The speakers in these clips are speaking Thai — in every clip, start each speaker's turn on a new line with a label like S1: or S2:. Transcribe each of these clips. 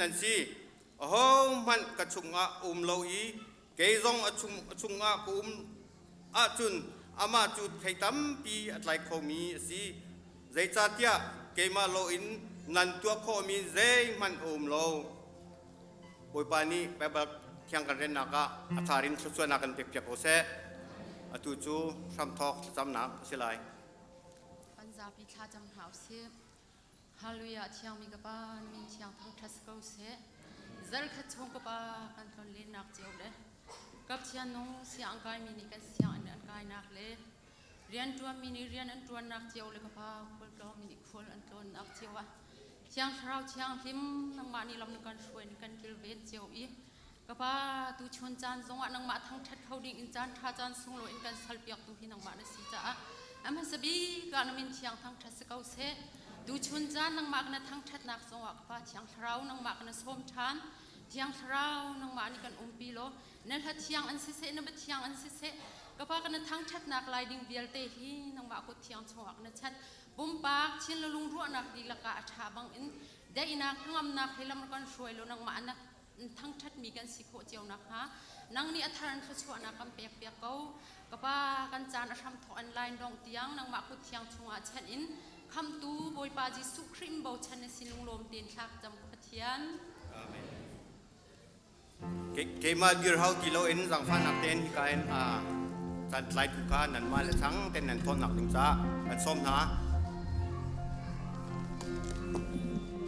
S1: นันซีโอ้มันกระชุงอาโลอีเกยซงอาชุงอากุมอาจุนอามาจุดไข่ตั้มปีอะไรเขามีสิใจจัดยาเกยมาโลอินนันตัวเขามีใจมันโลโอยปานีไปแบบเที่ยงกันเรนนักอาทารินสุดๆนักกันเปียกๆโอเซ่อตุจูซ้ำทอกซ้ำหนักสิไล
S2: ปัญจาพิธาจำหาวเสียฮาลุยาเที่ยงมีกบ้านมีเที่ยงทั้งทัศกเสียจัลขัดชงกบ้ากันตอนเล่นนักเจียวเลยกับเที่ยงน้องเสียงกายมีนี่กันเสียงอันกายนักเลยเรียนตัวมีนี่เรียนอันตัวนักเจียวเลยกบ้าคนก็มีนี่คนอันตัวนักเจียวเที่ยงเช้าเที่ยงหิมนังมานี่ลำนึกกันช่วยนี่กันกิลเวทเจียวอีกบ้าตูชนจานสงวนนังมาทั้งทัดเขาดิ่งอินจานท่าจานสงโลอินกันสัลเปียกตูที่นังมาได้สิจ้าอามันสบีการมินเที่ยงทั้งทัศกเสียดูชนจานนังมากนะทั้งทัดนักสวกป้าเที่ยงเท้านังมากนะส้มชานเที่ยงเท้านังมานี่กันปีโลนั่นถ้าเที่ยงอันเสนั่นเป็นเที่ยงอันเสก็ป้ากันทั้งทัดนักลายดิ่งเวียลเตฮีนังมากก็เที่ยงสวกนะชัดบุ้มปากเช่นละลุงรั่วนักดีละกาชาบังอินได้นักทั้งอำนักให้ลำกันช่วยโลนังมานะทั้งทัดมีกันสิโคเจียวนักฮะนังนี่อัธรันทศวรรณกำเปียกเขาก็ป้ากันจานทำถออนไลน์ดองเตียงนังมากก็เที่ยงชงอาเช่นอินคำตูบอยปาจิสุคริมเบาชันในสิลุงลมเตียนชักจำพัทยัน
S1: เกมาดิร์เฮากิโลอินสังฟันนักเต้นที่การจัดไลท์ทุกการนันมาและทั้งเต้นนันทนหนักหนึ่งจ้ากันส้มนะ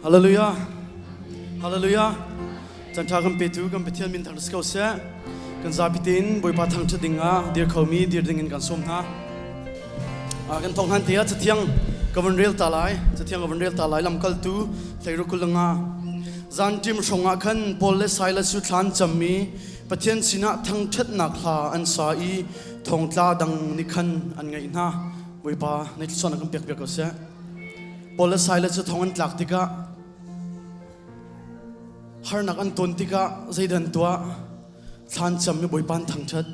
S3: ฮาเลลูยาฮาเลลูยาจันทากันเปิดกันเปิดเทียนมินทางสกาวเสกันซาบิตินบอยปาทางจะดิ่งอ่ะเดียร์เขามีเดียร์ดิ่งกันส้มนะกันทองหันเทียจะเที่ยงกับวันเรียลตาไลจะเที่ยงกับวันเรียลตาไลลำคัลตูใส่รุกุลงาจันทิมชงอาคันพอลเลสไซเลสุทานจำมีปะเทียนสินะทั้งชัดนักหาอันสาอีทองตาดังนิคันอันไงนะบอยปาในที่ส่วนกันเปียกเปียกก็เสพอลเลสไซเลสุทองอันหลักติกะฮาร์นักอันตุนติกะใจดันตัวทานจำมีบอยปานทั้งชัด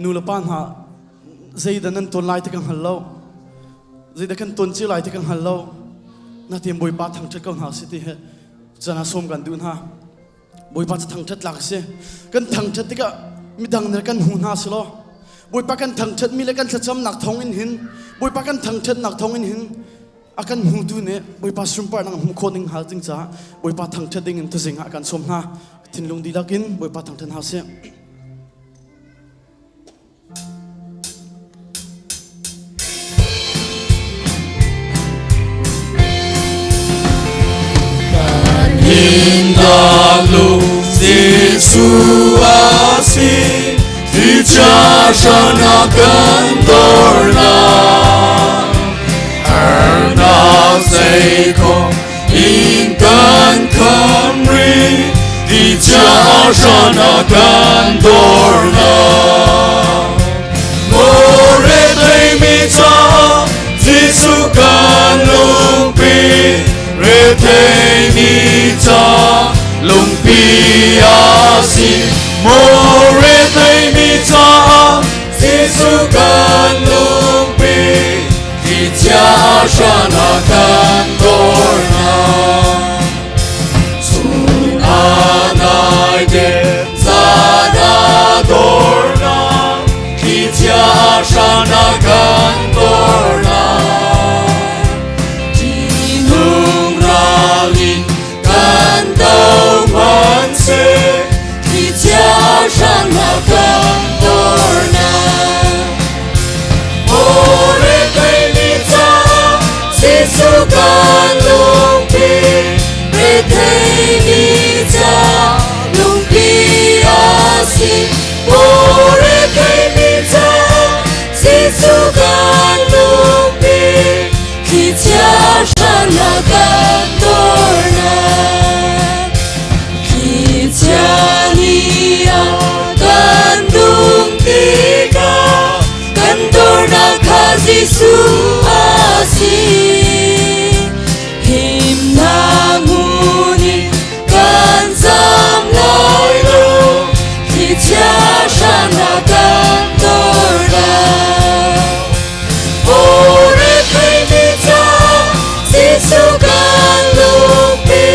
S3: นูละปานหาใจดันนั้นตุนไล่ติกังฮัลโหลใจดันกันตุนชื่อไล่ติกังฮัลโหลนาทีบอยปาทั้งชัดก็หาสิที่เหจะน่าสมกันดูนะบอยปาจะทั้งชัดหลักเสียกันทั้งชัดติกะมีดังเนี่ยกันหูน่าสิโลบอยปากันทั้งชัดมีเล็กกันชัดจำหนักทองอินหินบอยปากันทั้งชัดหนักทองอินหินอาการหูดูเนี่ยบอยปาสุ่มปานังหูโคนิ่งหาจริงจ้าบอยปาทั้งชัดดิ่งตัวสิงอาการสมนะทิ้งลงดีลักินบอยปาทั้งชัดหาเสีย
S4: Lalu situasi dicacanakan torna Karena seiko ingkan kamri dicacanakan torna Murid mita disukan lumpi Retenita lumpi asi Retenita disukan lumpi Dicacanakan torna Sunanai de zana torna Dicacanakan torna Dicacanakan torna Retenita disukan lumpi Retenita lumpi asi Retenita disukan lumpi Dicacanakan torna Kijania gandung tiga Kantorna kazisu asi Himnanguni kanzam lailo Dicacanakan torna Retenita disukan lumpi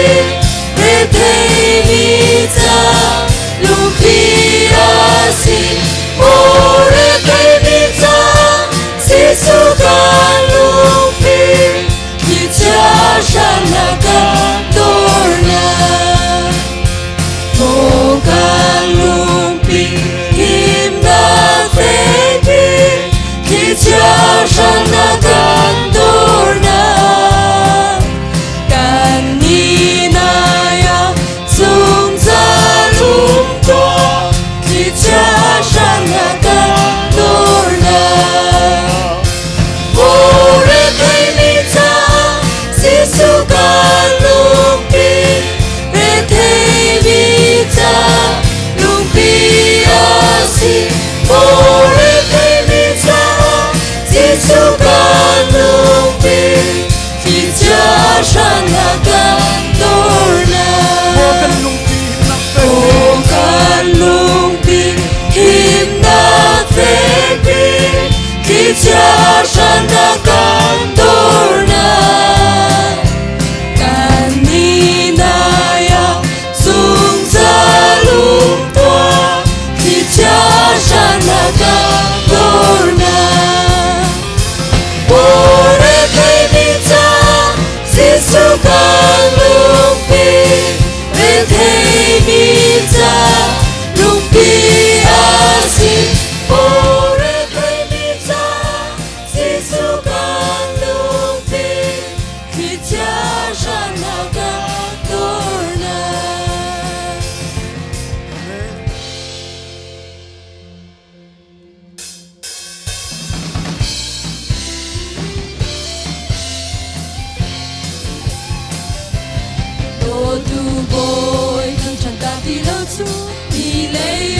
S4: boy thăng trần ta đi lâu chú đi lấy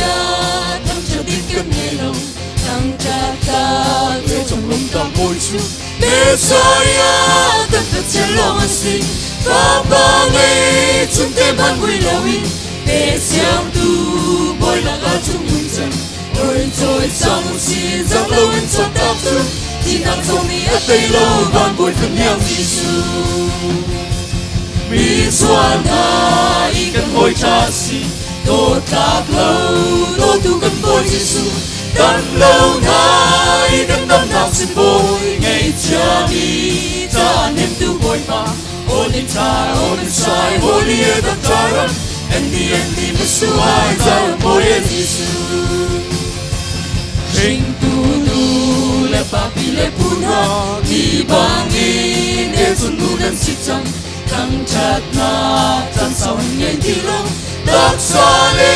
S4: thăng trần đi cơn nghe lòng thăng trần ta về trong lòng ta bồi chú để soi tất cả trên lòng anh sinh và ba ngày chúng ta ban vui lâu in để xem tu boy là cả chúng mình chân ôi trời trong một xin rất lâu anh cho ta tu chỉ nắng sông đi ở tây lâu ban vui thân nhau Giêsu mi xuân hai cần hồi cha si tô thác lâu tô tu cần bồi Giêsu cần lâu hai cần tâm nào xin bồi ngày cha đi cha niềm tu bồi mà Holy time, holy sai, holy è da taran Endi mesuai za bồi Giêsu Ring tu le papi le puna di bangin e sunu dan sitang Kang chat na tan saun ngay di lo tak sale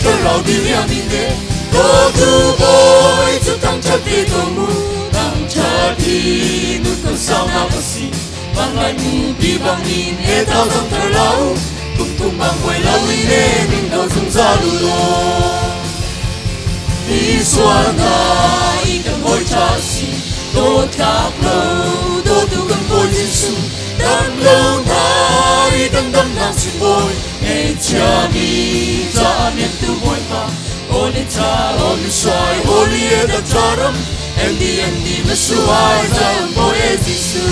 S4: kerau di yamine Go tu boy tu tang chat di tomu tang chat di nu tu sao na pasi bang lai mu di bangin e tao dong ter lau tung bang quay lau ine ning do sung za lu lo Đi xuân ai cần ngồi cha si Tô thác lâu Tô tu cần bồi Giêsu Đâm lâu ai cần đâm nàng xin bồi Ngày cha đi cha niềm tu bồi mà Holy ta, holy sai, holy è da taram Endi me suai ra bồi Giêsu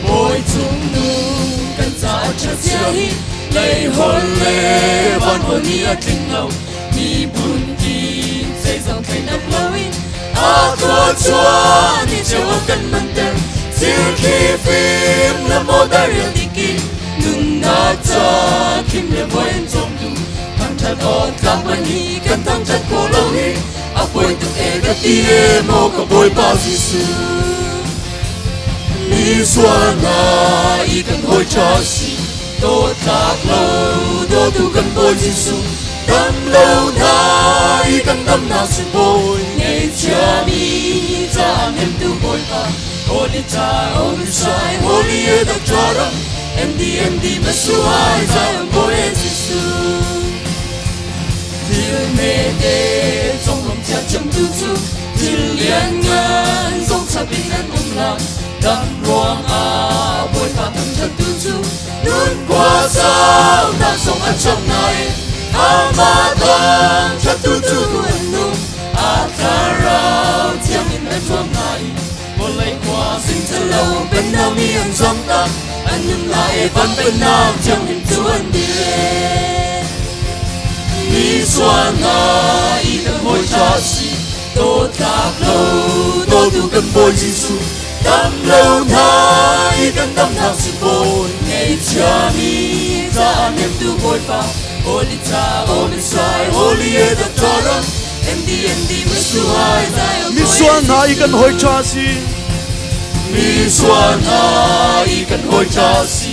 S4: Bồi tung nung cần ra cha sia hi Lấy hồn lê van hồn ia kinh lâu mi bun ki say dòng thay nắp lối tua chua ni chiều cần mân tên siêu khi phim là một đại điều đi kỳ nung na cha kim le voi trong tu thằng cha có các bạn hi cần thằng cha cô lâu hi bồi tu e cái tie mo có bồi bao Giêsu mi xuân ai cần hồi cha si tô thác lâu tô tu cần bồi Giêsu Tâm lâu thái cần tâm nào xin bồi ngày cha đi cha niềm tu bồi ta Holy ta, holy sai, holy è da taram Endi me suai ra bồi Giêsu Thiên mê đê trong lòng cha chấm tu tu Thiên liên ngân dòng cha bình an ung lòng Đâm ruộng bồi ta thầm chân tu tu Luôn qua sao ta sống ở trong này Ama thang cha tu tu anu Atarao tiang in me tuam nai Mo lấy qua sinh cha lâu bên nào mi ăn dòng ta Anh nhung lại văn bên nào tiang in tu anh đi lệ Mi xuân ai cần hồi cha si Tô thác lâu tô tu cần bồi Giêsu Tâm lâu thái cần tâm nào xin bồi Ngày cha mi cha niềm tu bồi vào Holy ta, holy sai, holy è da taram Endi me suai za
S3: mi xuân hai cần hồi cha si
S4: Mi xuân ai cần hồi cha si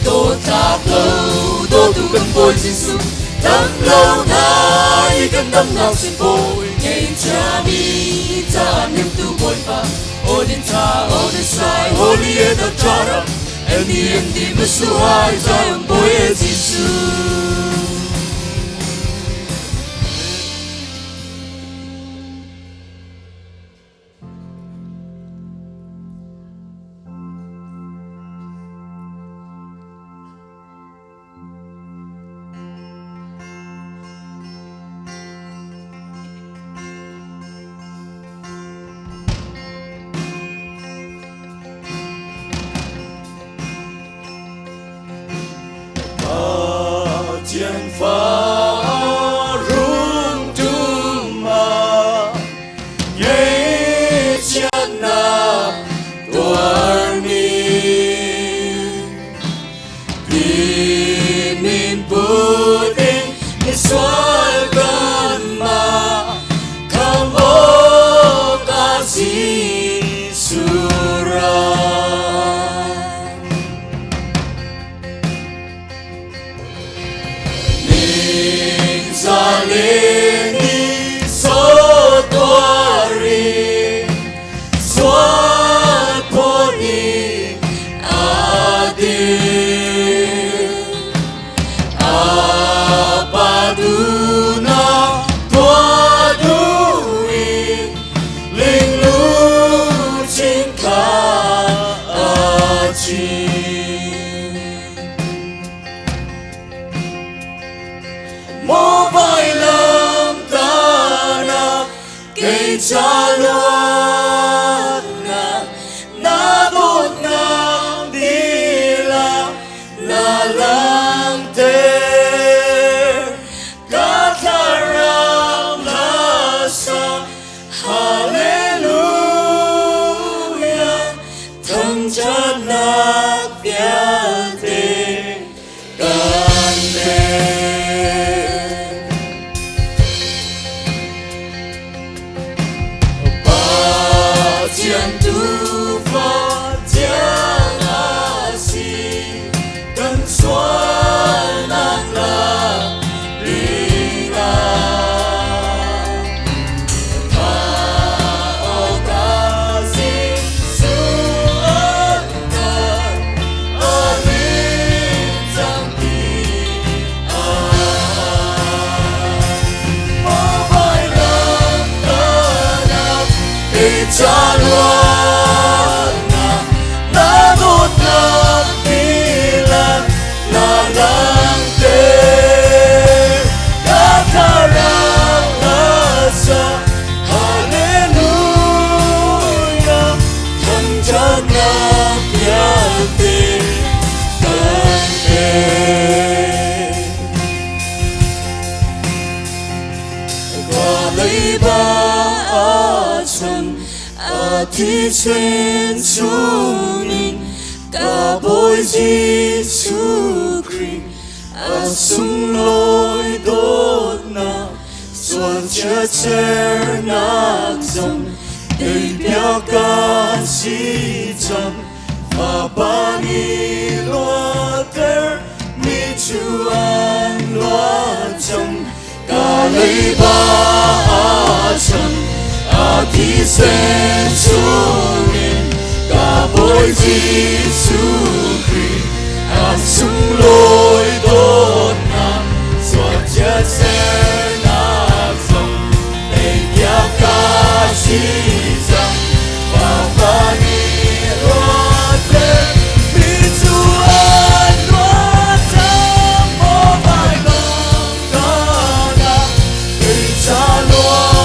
S4: Tô thác lâu tô tu cần bồi Giêsu Tâm lâu thái cần tâm nào xin bồi Ngày cha mi cha niềm tu bồi vào Holy ta, holy sai, holy è da taram Endi me suai za bồi Giêsu
S5: Thiên phá rung tung mà nhảy chân na tuan min vì min puting ni sual gan ma kamo kasi surah Saleni sotuari sual poni adi cha loan na đốt ngang đi la lang te cả thà rang la sa hallelujah thăng cha nát bia te can te Thiên tu Phật giang a si cần xoan nang la đi na tha o ta si su an ta a linh giang đi a mô vai nam ta nam đi cha Thi trên chúng mình cả bối Giêsu Christ sung lối đốt na xuân chia sẻ nát dòng đầy bia ca si chăm và ba ni loa ter mi chu an loa chăm cả lấy ba chăm thi sen xuống in cả bối Giêsu Christ sung lối đốt na xuân chia sẻ nát dòng đầy bia ca si chăm và ba ni loa ter mi chu an loa chăm mô vai lòng ca na đầy cha loa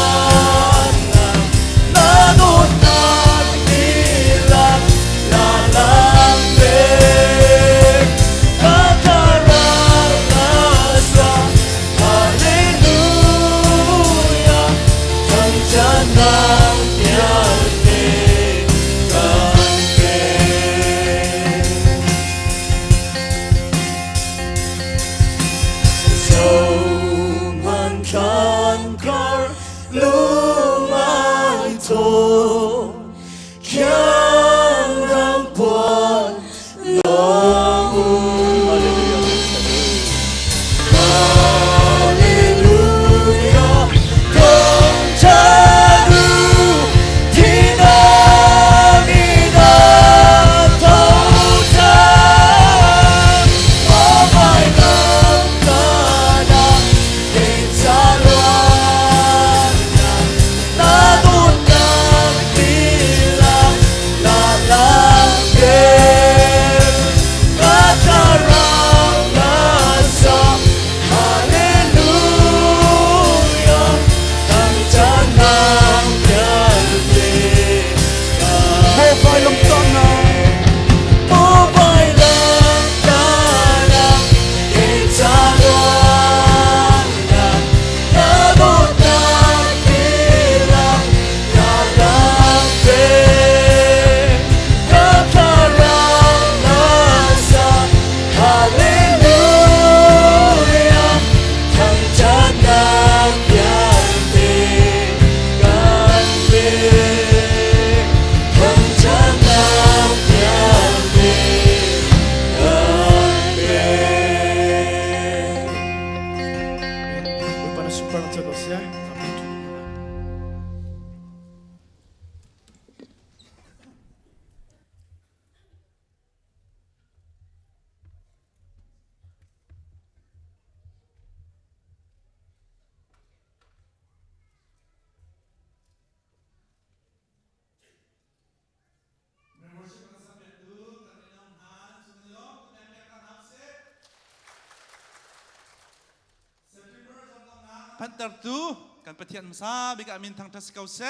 S6: Pantar tu กันประเทศมุสาบิกามินทางทัศเกาเส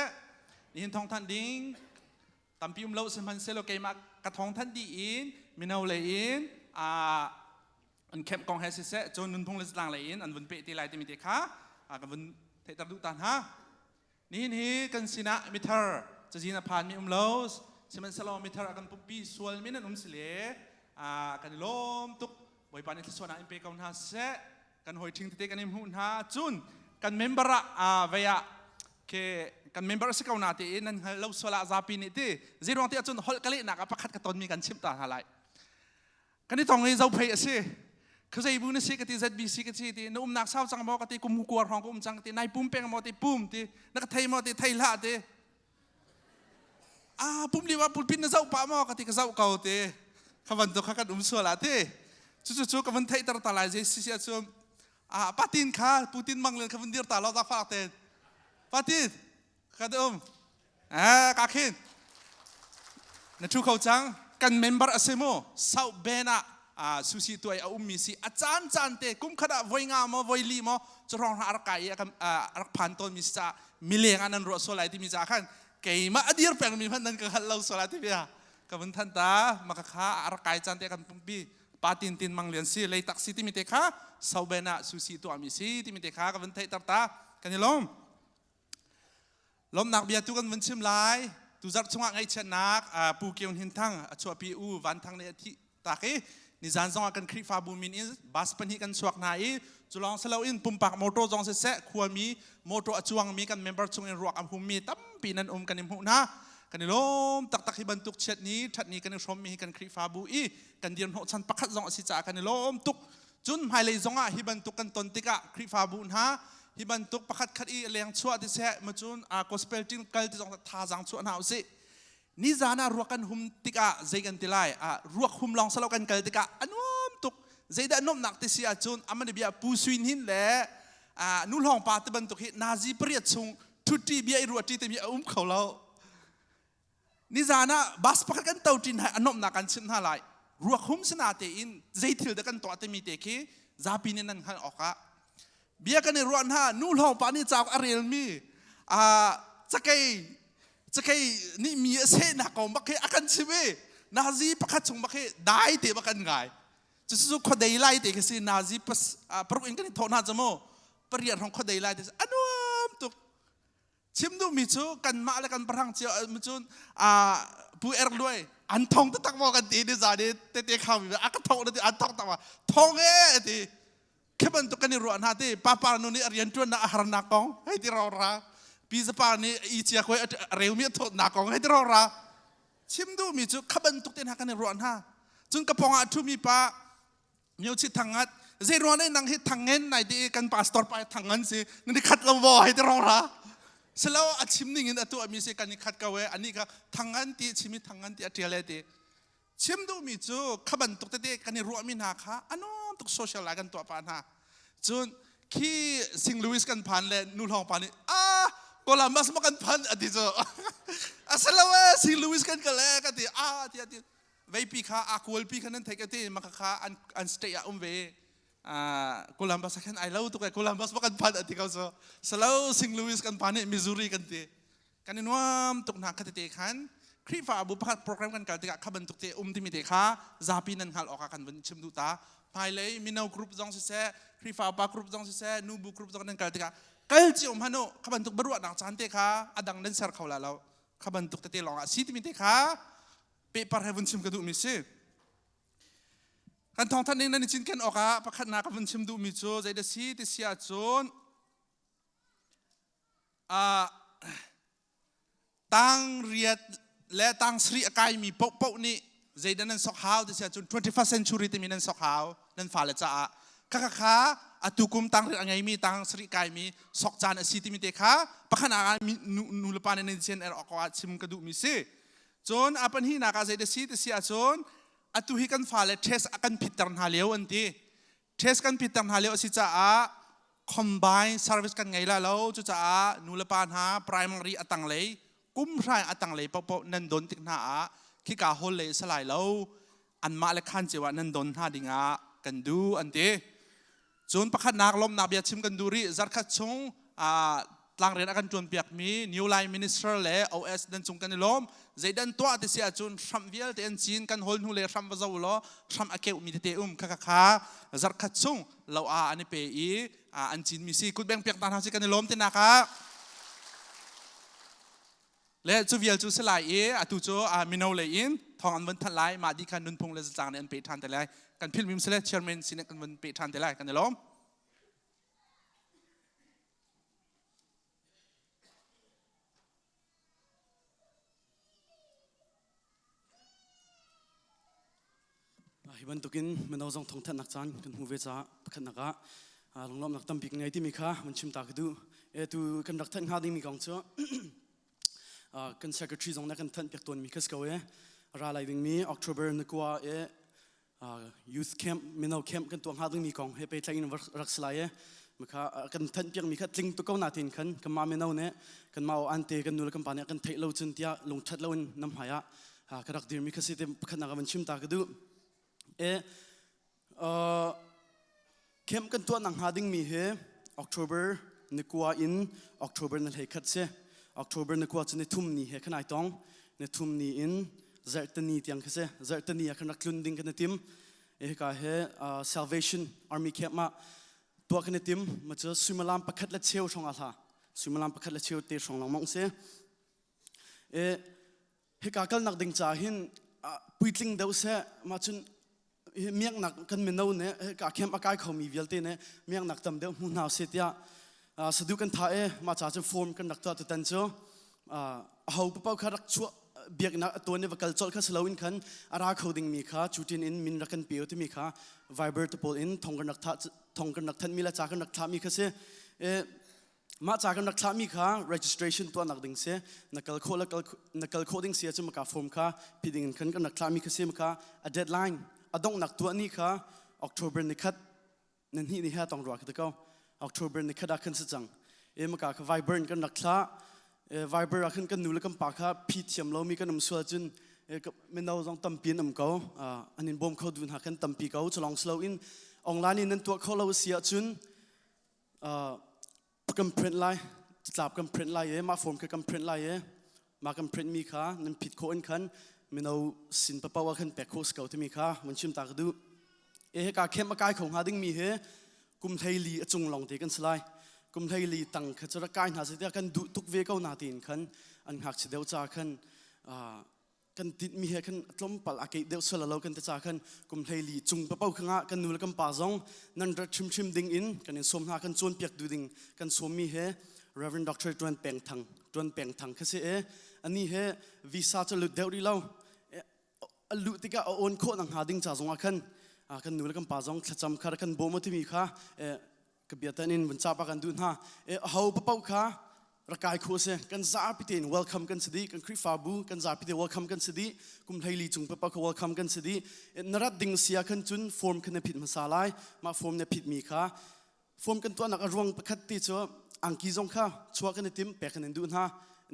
S6: นี่เห็นทองท่านดิ้งตามพิมพ์เล่าสมันเซโลเกมากระทองท่านดีอินมินาเลอินอันเข้มกองเฮสิเซจนนุนพงเลสลางเลยอินอันวันเปตีไลติมิเตค่ะกันวันเทตัดดูตันฮะนี่กันสินะมิเตอร์จะจีนผ่านมีเล่าสมันเซโลมิเตอร์กันปุ๊บปีส่วนมินันสิเลกันล้มตุกบอยปานิทส่วนอินเปกองฮะเซกันหอยทิ้งติกันอิมหุ่นฮะจุนกันเมมเบอร์เวียเคกันเมมเบอร์สิเขาหน้าที่นั่นเราสละซาปีนี่ที่จีรองที่จุนฮอลกะลินักประคัดกระตนมีกันชิมตาอะไรกันที่ตรงนี้เราเพย์สิเขาจะบุญสิกติ ZBC กติที่นุ่มนักสาวจังบอกกติกุมหัวรองกุมจังที่นายปุ่มเป่งมอติปุ่มที่นักไทยมอติไทยละที่ปุ่มดีว่าปุ่มพินน่ะเจ้าป่ามอกติก็เจ้าเก่าที่ขวันตัวข้ากันสละที่จู่ๆกับวันไทยตระตาลายเจสิเสียชมปาตินค่ะปูตินมังเลนขวันเดียร์ตาเราจะฝากเตนปาตินขัดกาคินนั่นชูเขาจังกันเมมเบอร์อาเซโมสาวเบน่าสุสีตัวมิสิอาจารย์จันเตกุมขดาไว้งามไว้ลีมจะรองหารักไก่กันรักพันต้นมิสจ้ามิเลงอันนั้นรัวโซลายที่มิจ้าขันเกี่ยมาอดีตแปลงมีพันนั้นก็ฮัลโหลโซลายที่เบียกับวันทันตามาค้ารักไก่จันเตกันปุ่มปีปาตินมังเลียนสิเลยตักสิที่มิเตค่ะสาวเบน่าสุสีตัวมิสิที่มิเตค่ะกับวันไทยตากันนี่ล้มนักเบียตุกันวันชิมไลตุจักชงไงเช่นนักปูเกียวหินทั้งชัวปีอูวันทั้งในที่ตากีนิจานจงกันคริฟาบูมินอินบัสเป็นหิกันสวกนายจุลองเสลาอินปุ่มปากมอโตจงเสะขวมีมอโตจวงมีกันเมมเบอร์ชงอินรวกอัมพุมีตั้มปีนันกันอิมหุนะกันนิลมตักฮิบันตุกเช็ดนี้ชัดนี้กันชมมีกันคริฟาบูอีกันเดียนหกชั้นปักขัดจงสิจ่ากันนิลมตุกจุนไฮเลยจงฮิบันตุกกันตนติกะคริฟาบูนะฮิบันตุกปักขัดขัดอีเลี้ยงชัวที่เสะมาจุนกอสเปลจิงกัลที่จงท่าจังชัวหนาวสินี่จานารัวกันหุมติกะใจกันติไลรัวหุมลองสลากันกัลติกะอันนู้มตุกใจได้นมหนักที่เสียจุนอามันเบียปูสวินหินแหละนู่นห้องปาตบันตุกฮินาซีเปรียดชงทุตีเบียรัวที่แต่มีเขาเรานี่จานาบัสปักกันเตาจินให้อันนมหนักกันชิมท่าไรรัวหุมสนาเตอินใจทิลเดกันตัวเตมีเตคีซาปีนินันขันออกะเบียกันในรัวน่านู่นห้องปานี่จากอาเรลมีจะใครนี่มีเสนาของบักเฮอากันชิเวนาซีปักขัดชงบักเฮได้เตะบักกันไงจะสู้คนใดไล่เตะก็สินาซีปัสปรุอินกันที่ทอนาจโมปริยัติของคนใดไล่เตะอันนู้มตุกชิมดูมิจูกันมาแล้วกันประทังเจ้ามิจูผู้เอร์ด้วยอันทองตักมอกันตีนี่จ่าดีเตะข้าวมีอักทองนั่นอันทองตักว่าทองตีแค่มันตุกันนี่รัวนาทีป้าโน่นนี่เรียนจวนน่ะอาหารนักกองให้ที่เราราปีสปานี่อีเชียคุยเร็วมีโทษหนักของให้ที่เราราชิมดูมีจุขบันตุกเต็นหักกันในรัวน่ะจุนกระปองอาทุมีป้ามีอุชิทังงัดเจรัวนี่นั่งให้ทังเงินไหนดีกันพาสตอร์ไปทังเงินสินั่นที่ขัดเราบ่ให้ที่เราราเสร็จแล้วอาชิมนี่เงินตัวมีสิกันนี่ขัดกันไว้อันนี้ก็ทังเงินตีชิมิทังเงินตีอะไรเลยตีชิมดูมีจุขบันตุกเต็นกันในรัวมีนาค่ะอันนู้นตุกโซเชียลไลน์กันตัวปานฮะจุนขี้ซิงลุยส์กันผ่านเลยนู่นห้องปานนี่โคลัมบัสมากันพันอดีตโจอาศัยว่าซิลูวิสกันกันเลยกันที่ที่เวปีข้าควอลปีกันนั้นเทกันที่มาข้าอันสเตย์เวโคลัมบัสกันไอเล่าตัวโคลัมบัสมากันพันอดีตเขาโจสลาวซิงลูวิสกันพันเนี่ยมิสซูรีกันที่กันนี่ว่าตุกนักกันที่ขันครีฟ้าบุพเพโปรแกรมกันกันที่ขับบันตุกที่ที่มีเด็กข้าซาปีนันหัลออกกันวันชิมดูตาภายเลยมินาวกรุ๊ปจงเสะครีฟ้าปากรุ๊ปจงเสะนูบุกรุ๊ปจงนั้นกันที่กัลจิอมฮันโนขบันตุกบรวดนักจันเตค่ะอดังเดินเซอร์เขาแล้วขบันตุกเตะลองสิที่มีเตค่ะเปปาร์เฮวันชิมกระดูมิสิกันทองท่านนี้นั่นจินกันออกอ่ะประคันนักวันชิมดูมิโจใจเดสิที่เสียจนตั้งเรียดและตั้งสรีอากายมีปกนี่ใจเดนั้นสกฮาวที่เสียจน 21st century ที่มีนั้นสกฮาวนั้นฝ่าเลจ้าค่ะอตุกุมตังเรื่องไงมีตังสริกายมีสกจานสิติมิเตค่ะปะขณะมีนูลปานในเจนออกว่าชิมกระดูมิสิจนอาปันฮีนักอาศัยเดสิเสียจนอตุฮิกันฟ้าเลเทสกันพิจารณาเลี้ยวอันที่เทสกันพิจารณาเลี้ยวสิจ้าcombine service กันไงล่ะแล้วจุจ้านูลปานหา primary อัตังเลยกุมไรอัตังเลยปะนันโดนติกหน้าขี้กาโฮเลยสลายแล้วอันมาเลขันเจวานันโดนหาดิงากันดูอันที่จนประคันนักลมนาเบียชิมกันดูรีจัดขัดชง ตลางเรียนอาการจวนเปียกมี New Line Minister และ OS ดันจุงกันล้อมใจดันตัวที่เสียจุนทำเวลเตียนจีนกันฮอลนูเลทำวาจาวล้อทำอาเกวมีเตอุมค่ะจัดขัดซุงเราอันนี้เปย์อันจีนมีสิกุดแบงเปียกตาหาสิกันล้อมที่นะคะและจูเวลจูสลายตุโจมินเอาเลยอินทองอันวันทันไลมาดีกันนุนพงเลจางเนี่ยอันเปย์ทันแต่ไรกันพิลมิมเซเลเชอร์แมนสินกันวันเปย์ทันแต่ไรกันล้อม
S3: ฮิบันตุกินมันเอาจงทงทันนักจานกันหูเวจ้าขันนักะลงล้อมนักตั้มปีกไงที่มีค่ามันชิมตากดูตูกันนักทันหาดีมีกองเจ้ากัน secretary จงนักกันทันเปียกตัวมีคัสกาวรายดิ่งมี October นึกว่าyouth camp มินเอา camp กันตัวหาดีมีกองให้ไปใช้อินรักสลายมีค่ากันทันเปียกมีค่าลิงตุกเอาหน้าทินกันมามินเอาเนี่ยกันมาอันเตกันนูเลกันปานเนี่ยกันเทเลวจนที่ลงชัดเลวนน้ำหายกันรักดีมีคัสเต็มขันนักมันชิมตากดูเข้มกันตัวหนังหาดิ้งมีเฮ October นึกว่าอิน October นั่นให้คัดเซ October นึกว่าจะในทุ่มนี้เฮขนาดตองในทุ่มนี้อินเจตนีที่ยังคัดเซเจตนีขนาดลุ้นดิ้งกันในทีมก็เฮ Salvation Army เข้มมาตัวกันในทีมมันจะสุมาลามประคัดและเชี่ยวช่องอะไรสุมาลามประคัดและเชี่ยวเตะช่องหลังมองเซเฮกาคัลนักดิ้งจ่าหินปุยลิงเดาเซมาจนเมียงนักกันเมนูเนี่ยกาเข้มอากาศเขามีเวลเต้เนี่ยเมียงนักตำเดียวมุนหาเสียสะดุกันท่ามาจากจะฟอร์มกันนักตัวตันเจ้าเขาเป้าขารักชัวเบียกนักตัวเนี่ยว่ากัลจอลข้าสลาวินขันอาราเขาดิ่งมีค่าจูตินอินมินรักกันเปียวที่มีค่าไวเบอร์ตโพลอินทองกันนักท่าทองกันนักทันมีละจากกันนักท่ามีค่าเสียมาจากกันนักท่ามีค่า registration ตัวนักดิ่งเสียนักกัลโคและนักกัลโคดิ่งเสียจะมากับฟอร์มค่าพิดิ่งขันกันนักท่ามีค่าเสียมาค่า a deadlineอดงนักตัวนี้ค่ะ October นี่คัดนั่นนี่ฮะต้องรอกันตะเก้า October นี่คัดขึ้นสักจังมากกับ Vibrant กันนักท่าVibrant ขึ้นกันนูเลกันปากค่ะพิธีมเรามีกันนำสวดจนไม่เอาต้องตั้มปีนำเขาอันนี้บ่มเขาดูหากันตั้มปีเขาจะลองสโลอินออนไลน์นี่นั่นตัวเขาเราเสียจนกันพรินไลน์จับกันพรินไลน์มาฟอร์มกันพรินไลน์มากันพรินมีค่ะนั่นผิดโคอินขันมันเอาสินปะปาวขันแปะโคสเกาที่มีค่ามันชิมตากดูกาเข้มอากาศของหาดิ้งมีกุมไทยลีจงลองตีกันสลายกุมไทยลีตั้งขจรกายหาสิเดียกันดูทุกเวก้านาทีนขันอันหักเสดียวจ้าขันกันติดมีขันล้มปัลอาเกเดียวสละเรากันจ้าขันกุมไทยลีจงปะปาวข้างกันนูเลกันป่าซองนั่นรักชิมดิ้งอินกันสมหากันจวนเปียกดูดิ้งกันสมมีReverend Doctor จวนแปงทังคือสิอันนี้วีซ่าจะหลุดเดียวดีเล่าลุติกาโอนโคนังหาดิ้งจ่าจงอาคันกันนูเลกันป่าจงขจำคาร์กันโบมที่มีค่ะกบียตันินวันจับกันดูนะเฮาปะเป้าค่ะรักกายโคเซกันซาพิเตน welcome กันสดีกันคริฟาบูกันซาพิเต welcome กันสดีกุมไทยลีจงปะเป้า welcome กันสดีนรัดดิ้งเสียกันจุนฟอร์มกันในผิดมาสาลายมาฟอร์มในผิดมีค่ะฟอร์มกันตัวนักรวงประคัตติจ้าอังกีจงค่ะชัวกันในทีมแปะกันในดูนะ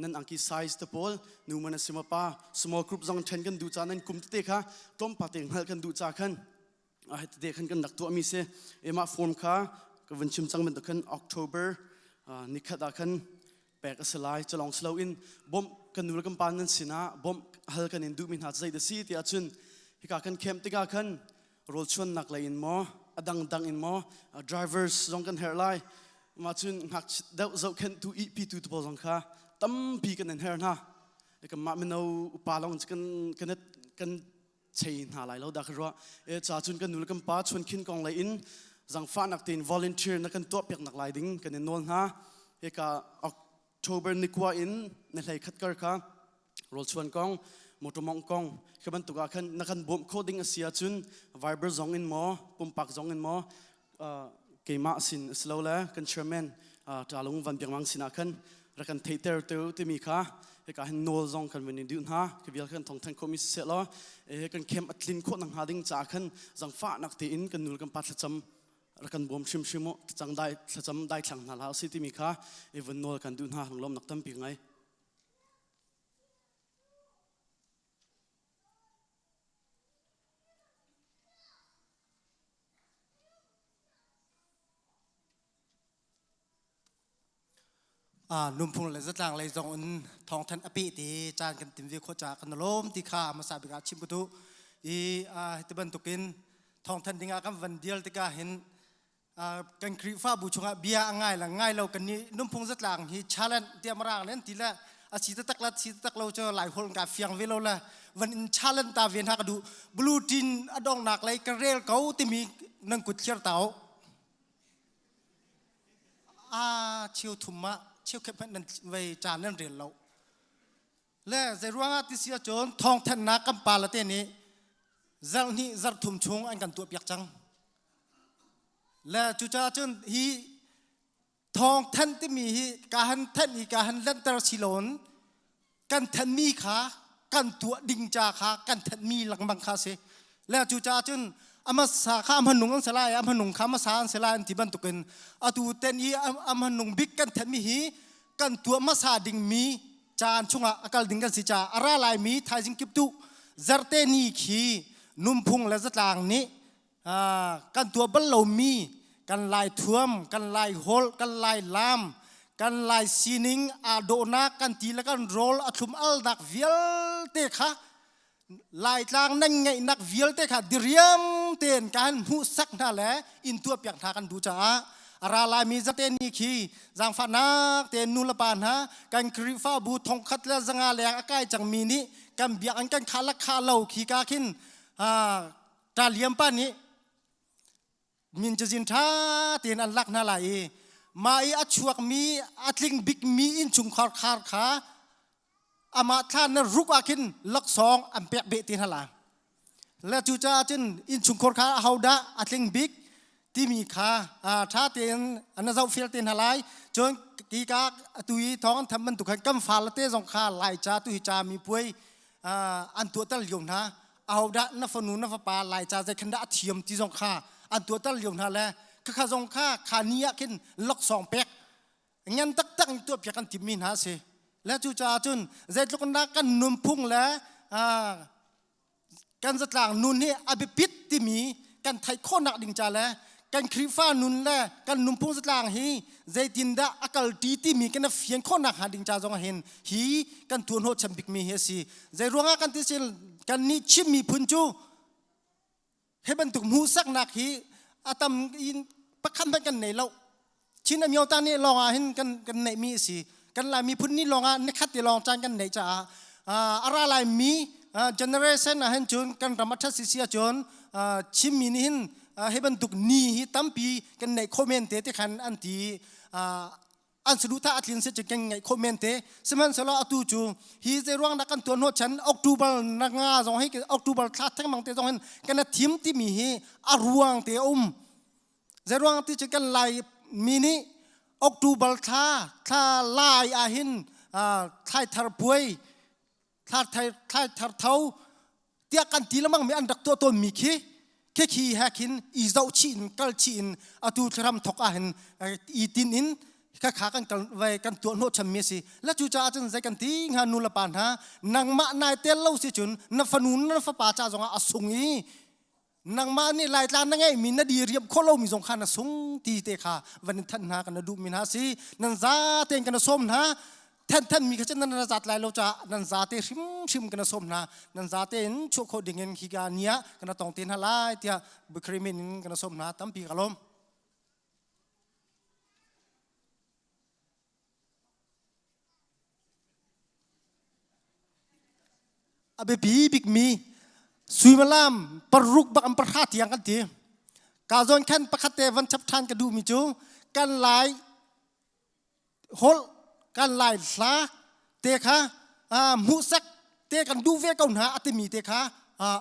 S3: นั่นอังกีไซส์ตะโพลนูมันสิมาป้า small group จงเชนกันดูจานั้นกุมเตะค่ะต้มปาเต็งหัลกันดูจาขันให้เตะขันกันนักตัวมีเสมาฟอร์มค่ะก็วันชิมจังเป็นตะขัน October นิคัดขันแปะกันสลายจะลองสโลอินบอมกันนูกันปานนั้นสินะบอมหัลกันอินดูมินหัดใจเดซี่ที่อาจุนฮิกากันเข้มติกาขันโรลชวนนักเลยอินมอดังอินมอ drivers จงกันเฮอร์ไลมาจุนหักเดาเจ้าขันตูอีพีตูตัวจงค่ะตั้มปีกันเฮอร์นะก็มาเมนูปลาลองกันเชียนหาหลายเราดักรัวจ่าจุนกันนูเลกันป้าชวนขึ้นกองเลยอินจังฟ้านักเต้น volunteer นักกันตัวเปียกนักลายดิ้งกันนวลฮะก็ October นิกว่าอินในไหคัดกันค่ะรถชวนกองมอเตอร์มองกองคือมันตุกกันนักกันบ่มโคดิ้งเสียจุน Viber จงอินหมอปุ่มปักจงอินหมอเกมาสินสโลแล้วกันเชอร์แมนจ่าลงวันเปียงมังสินากันรักกันเทเตอร์เตอร์ที่มีค่ะก็เห็นโนลจงกันวันนี้ดูนะคือเวลากันท่องทันคอมิสเซลล์กันเข้มอัดลินโคนังหาดิ้งจากกันจังฟ้านักเตอินกันนูกันปัดจำรักกันบ่มชิมจังได้จำได้ครั้งนั้นแล้วสิที่มีค่ะวันโนลกันดูนะลมนักตั้มปีไง
S6: อ
S7: นุ่มพุงเลยสักอย่างเลยจงทองทันอภิตีจานกันติมวิโคจากกันล้มที่ข้ามาสาบิกาชิมกุตุที่บรรทุกินทองทันดิ่งอากันวันเดียลที่ข้าเห็นกันครีฟ้าบุชงเบียง่ายละง่ายเรากันนี้นุ่มพุงสักอย่างฮีชาเลนเตรียมร่างเล่นทีละสีตะตักละสีตะตักเราจะหลายคนกับเฟียงเวลาละวันชาเลนตาเวียนหักดูบลูตินอดองหนักเลยกระเรลเขาที่มีนังกุดเชียร์เต๋าเชียวถุมะเชี่ยวแค่นั้นไว้จานนั่นเรียนเราและในเรื่องที่เสียจนทองแทนนักกำปาละเต้นี้จังนี้จัดทุ่มชงอันกันตัวเปียกจังและจุจ้าจนฮีทองแทนที่มีฮีการแทนอีการเล่นตระสิลนกันแทนมีขากันตัวดิ่งจาขากันแทนมีหลังบังคาเสและจุจ้าจนอามาสาข้ามหนุงอันสลายอามาหนุงข้ามมาสาอันสลายอันที่บรรทุกินอาตูเต็นอีอามาหนุงบิ๊กกันแทนมีฮีกันตัวมาสาดิ่งมีจานชงอากาศดิ่งกันสิจ่าอาราลายมีไทยจิงกิบตุจัดเตนีขีนุ่มพุงและจัดลางนี้กันตัวบัลลมีกันลายท่วมกันลายโฮลกันลายลามกันลายซีนิงอาโดนากันตีและกันโรลอัตุมอัลดักเวียลเตค่ะลายกลางนั่งไงนักเวียลเตค่ะดิเรียมเตียนการหูสักนั่นแหละอินตัวเปียกทากันดูจ้าอาราลายมีจัเตนีขีจางฟ้านักเตนนุลปานฮะกันคริฟ้าบูทองคัดและจังอาแหลกอากาศจังมีนี้กันเบียกกันขาลักขาเหล่าขีกาขินตาเลียมป้านี้มินจะจินท่าเตียนอันลักนั่นแหละมาอัดชวกมีอัดลิงบิ๊กมีอินชุงขาขาอามาท่านรุกอาคินลักสองอันเปียกเบตีนหล่ะและจูจ้าจินอินชุงขาเฮาดาอัดลิงบิ๊กที่มีขาท่าเตียนอันนั้นเราฟิลเตียนหลายจนกีกาตุยท้องทำมันตุกันกำฟ้าละเตะสองขาลายจ้าตุยจ้ามีป่วยอันตัวตั้งยงนะเอาดะนัฟนูนัฟปาลายจ้าใจขันดะเทียมที่สองขาอันตัวตั้งยงนะแหละก็ข้าสองขาขานี้กินล็อกสองเป๊กงั้นตักตัวเปียกันติมินฮะสิและจูจ้าจุนใจลูกนักกันนุ่มพุ่งแล้วกันสตางนุนนี่อภิปิดที่มีกันไทยโคนักดิ่งจ้าแล้วกันคริฟ้านุนแลกันนุ่มพุ่งสตางฮีใจดินดาอากาศดีที่มีกันเฟียงโคนักหาดิ่งจ้าจงเห็นฮีกันทวนโหชัมบิกมีเฮสีใจร่วงกันที่เชลกันนี่ชิมมีพุนจูให้บรรทุกมูสักนักฮีอาตมอินปักขันเป็นกันไหนเราชินอเมียวตานี่ลองเห็นกันไหนมีสิกันลายมีพุนนี่ลองนี่คัดที่ลองจานกันไหนจ้าอะไรลายมีเจเนอเรชันเห็นจนกันรำมัดสิเสียจนชิมมีนี่ให้บรรทุกนี่ตั้มปีกันไหนคอมเมนต์ที่ขันอันที่อันสุดท้ายอัดลินเสจกันไงคอมเมนต์สมัยสละอตูจูฮีจะร่วงนักกันตัวโนชันออกตูบัลนักงาจงให้ออกตูบัลคลาดทั้งมังเตจงเห็นกันทีมที่มีฮีอาร่วงเตจะร่วงที่จะกันลายมินิออกตูบัลท่าลายอาหินท่ายทาร์ป่วยท่ายทาร์เท้าเตียกันทีละมั่งมีอันดักตัวมีขี้แหกินอีเจ้าชินกัลชินอตูทำทกอาหินอีตินอินข้าขากันไว้กันตัวโนชัมเมสิและจูจ้าจันใจกันทิ้งหานุลปานฮะนางมานายเตลเล่าสิจุนนัฟนูนนัฟปาจ้าจงอาสุงีนางมานี่ลายตานั่งไงมีนาดีเรียบโคโลมีสงขานสุงตีเตค่ะวันนี้ท่านหากันดูมินาสินันซาเตงกันสมนะท่านมีขจันนันจัดลายเราจะนันซาเตชิมกันสมนะนันซาเตนชั่วโคดิ่งเงินขี้กาเนียกันตองเตนฮาลายเตียบุคริมินกันสมนะตั้มปีกลมอาเบบีบิกมีสุยมาลามปรุกบักอัมประคาที่ยังกันทีกาจอนแค่นประคาเตวันชับทานกระดูมิจูกันลายโฮลกันลายลาเตค่ะมูสักเตกันดูเวกเอาหนาอัติมีเตค่ะ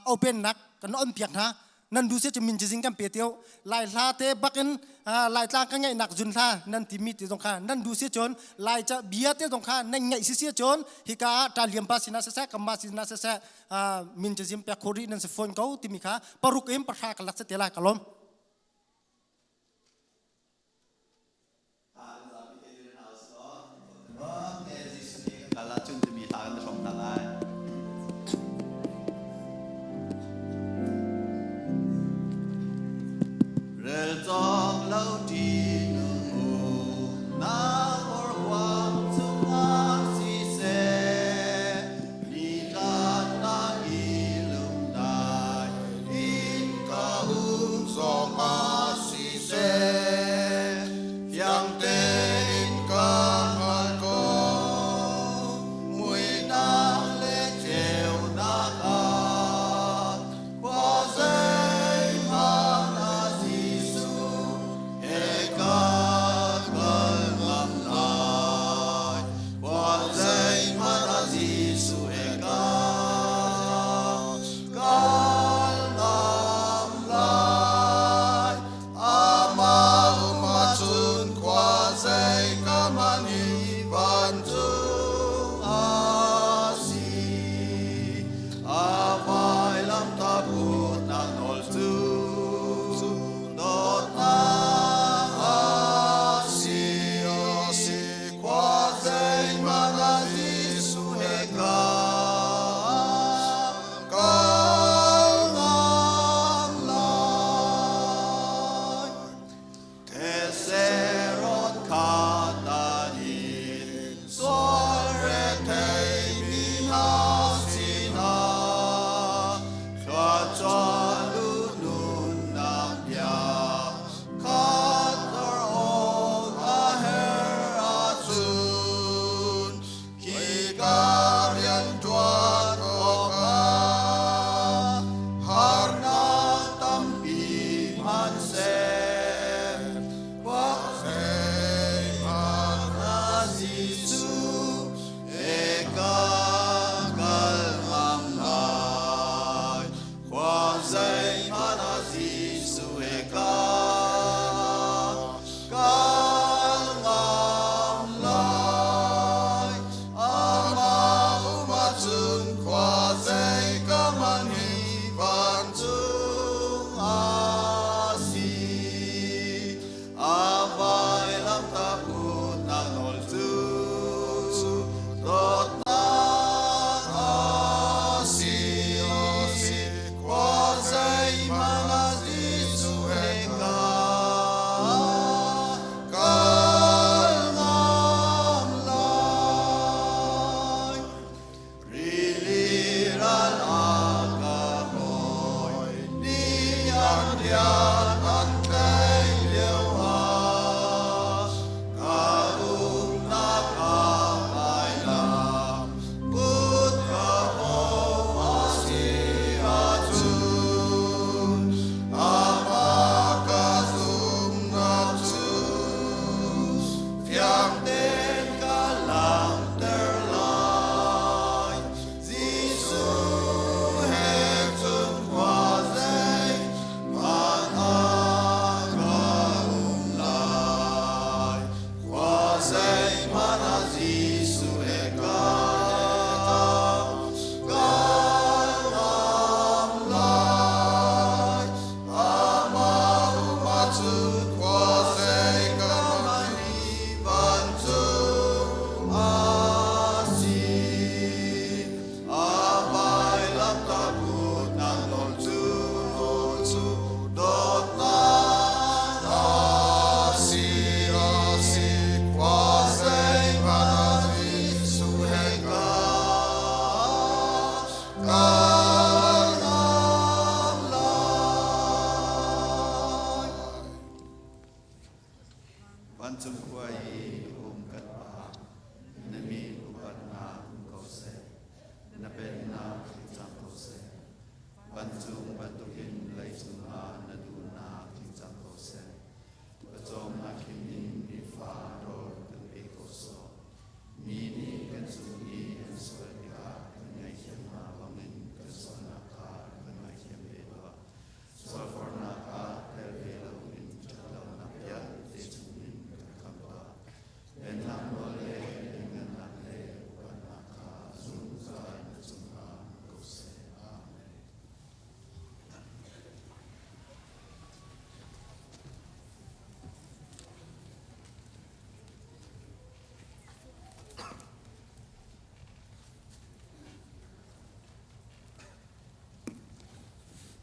S7: เอาเป็นนักกันอ้อมเปียกนะนั่นดูเสียจะมินจะสิงกันเปียเตียวลายลาเตบักกันลายตากันไงหนักจุนท่านั่นที่มีเตตรงข้านั่นดูเสียจนลายจะเบียเตตรงข้านั่นไงเสียจนฮิกาตาเลียมปาสินาเสะกัมมาสินาเสะมินจะซิมเปียโครีนั่นเสฟอนเขาที่มีข้าปรุกเอ็มประชากันลักษณะเตลายกลม
S5: กาลจุนจะมีทางจะชมตาลายเรือจองเล่าดีนูนาโอความ
S8: ban chung kwai kat pa na mi upat na ko se na pen na cham ko se ban chung batukin lai chung na du na cham ko se ba chom na kim ni fa ro kan pe ko so mi ni kan chung ni an so ka ngai chem na wa min kan so na ka kan ngai chem be ba so for na ka tel be lo in cha lo na ya te chung ni kan ba en na mo le en na le wa na ka zum za na chung na ko se amen.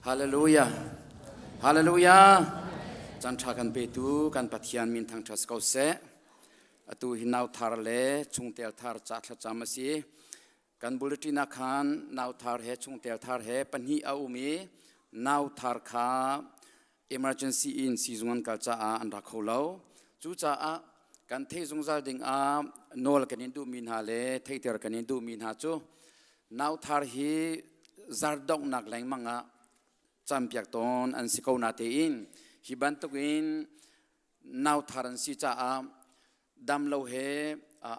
S9: Hallelujah. Hallelujah. Chan tha kan pe tu kan pathian min thang thas ko se atu hinau thar le chungtel thar cha thla chamasi kan bulletin khan nau thar he chungtel thar he panhi a umi nau thar kha emergency in season kal cha a an rakho lo chu cha a kan thei zungzal ding a nol kanin du min ha le thei ter kanin du min ha chu nau thar hi zardok nak lang manga champiak ton an sikau na te in hiban to in nau tharan si cha a dam lo he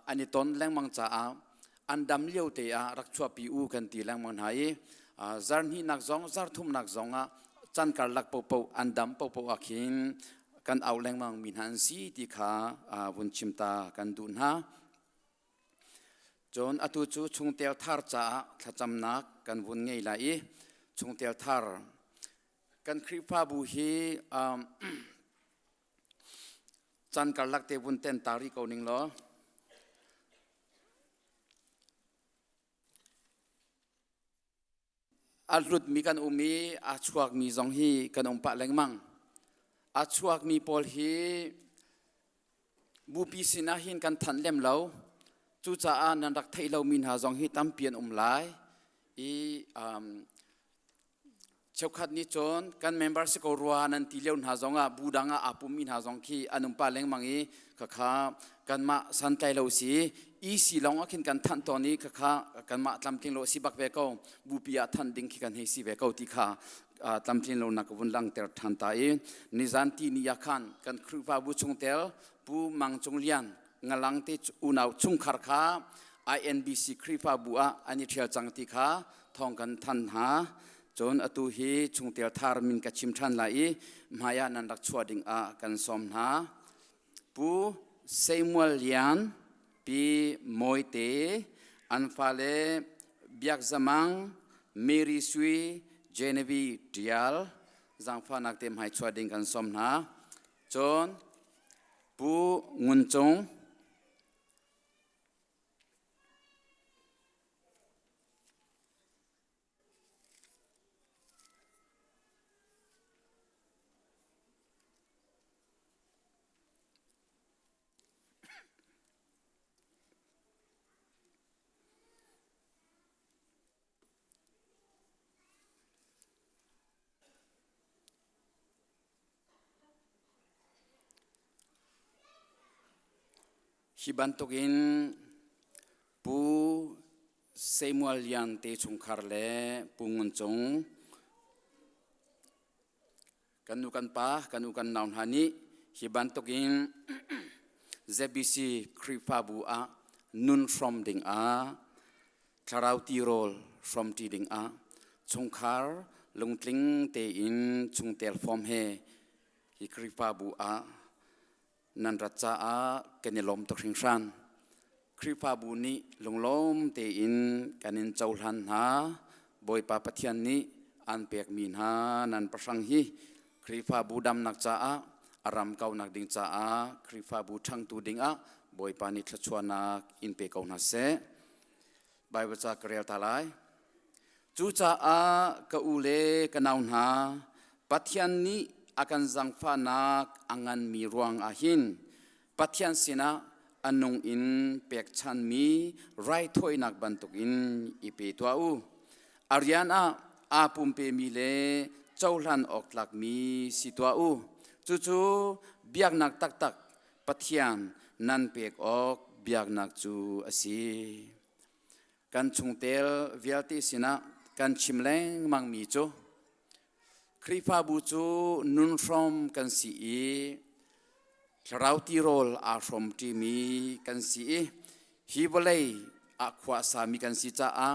S9: ani ton lang mang cha a an dam leu te a rak chua pi u kan ti lang man hai zar ni nak zong zar thum nak zong a chan kar lak po po an dam po po akhin kan au lang mang min han si ti kha bun chimta kan dun ha jon atu chu chungtel thar cha thacham nak kan bun ngei lai chungtel thar kan kripa bu hi chan karlak te bun ten tari ko ning lo alrut mi kan umi a chuak mi zong hi kan om pa lengmang a chuak mi pol hi bu pi sina hin kan than lem lo chu cha a nan rak thei lo min ha zong hi tam pian lai i chokhat ni chon kan member se ko ruan an ti leun ha zonga budanga apumin ha zong khi anum pa leng mangi kha kan ma san kai lo si i si long akhin kan than to ni kha kan ma tlam king lo si bak ve ko bu pia than ding khi kan he si ve ko ti kha tlam king lo na ko bun lang ter than ta e ni zan ti ni ya khan kan khrupa bu chung tel pu mang chung lian ngalang te unau chung khar kha INBC khripa bu a ani thial chang ti kha thong kan than ha chon atu hi chungtel thar min ka chim than lai maya nan rak chua ding a kan som na pu Samuel Lian pi moite anfale biak zamang Mary Sui Genevieve Dial zangfa nak tem hai chua ding kan som na chon pu ngun chong hibantokin pu Samuel Lian te chungkhar le pungun chong kanukan pa kanukan naun hani hibantokin ZBC kripa bu a nun from ding a tharauti rol from ti ding a chungkhar lungtling te in chungtel form he hi kripa bu a nan racha a kenelom to khringsan kripa bu ni lunglom te in kanin chaulan ha boy pa pathian ni an pek min ha nan prasang hi kripa bu dam nak cha a aram kau nak ding cha a kripa bu thang tu ding a boy pa ni thachwana in pe kau na se bible cha krel talai chu cha a ka ule kanaun ha pathian ni akan zangfa nak angan mi ruang ahin pathian sina anung in pek chan mi rai thoi nak bantuk in ipe tua u ariana apum pe mi le chaulan oklak mi si tua u chu chu biak nak tak tak ปะเทียนนันเปียกออกเบียกนักจูอสีกันชงเตลเวียติสินะกันชิมแรงมังมีจูคริฟาบูจูนุนฟรอมกันสีเราตีโรลอาฟรอมที่มีกันสีฮิบเลยอาขวาสามีกันสีจ้า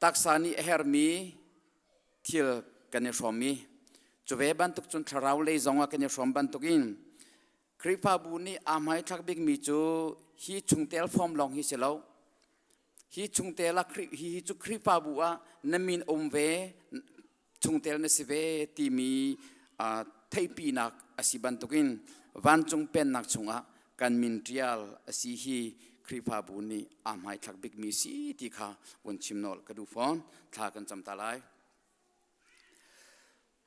S9: ตักษานีเฮร์มีทิลกันเนฟรอมมีจูเวบันตุกจุนเราเลยจงว่ากันเนฟรอมบันตุกินคริฟาบูนี่อาไม่ทักบิกมีจูฮีชุงเตลฟอมลองฮิเซลาฮีชุงเตลฮีจูคริฟาบัวนมินอมเวชุงเตลนสิเวตีมีไทปีนักอสิบันตุกินวันจงเป็นนักชงะกันมินเรียลอสิฮีคริฟาบูนี่อาไม่ทักบิกมีสีที่ข้าวันชิมนอลกระดูฟอนท่ากันจำตาไล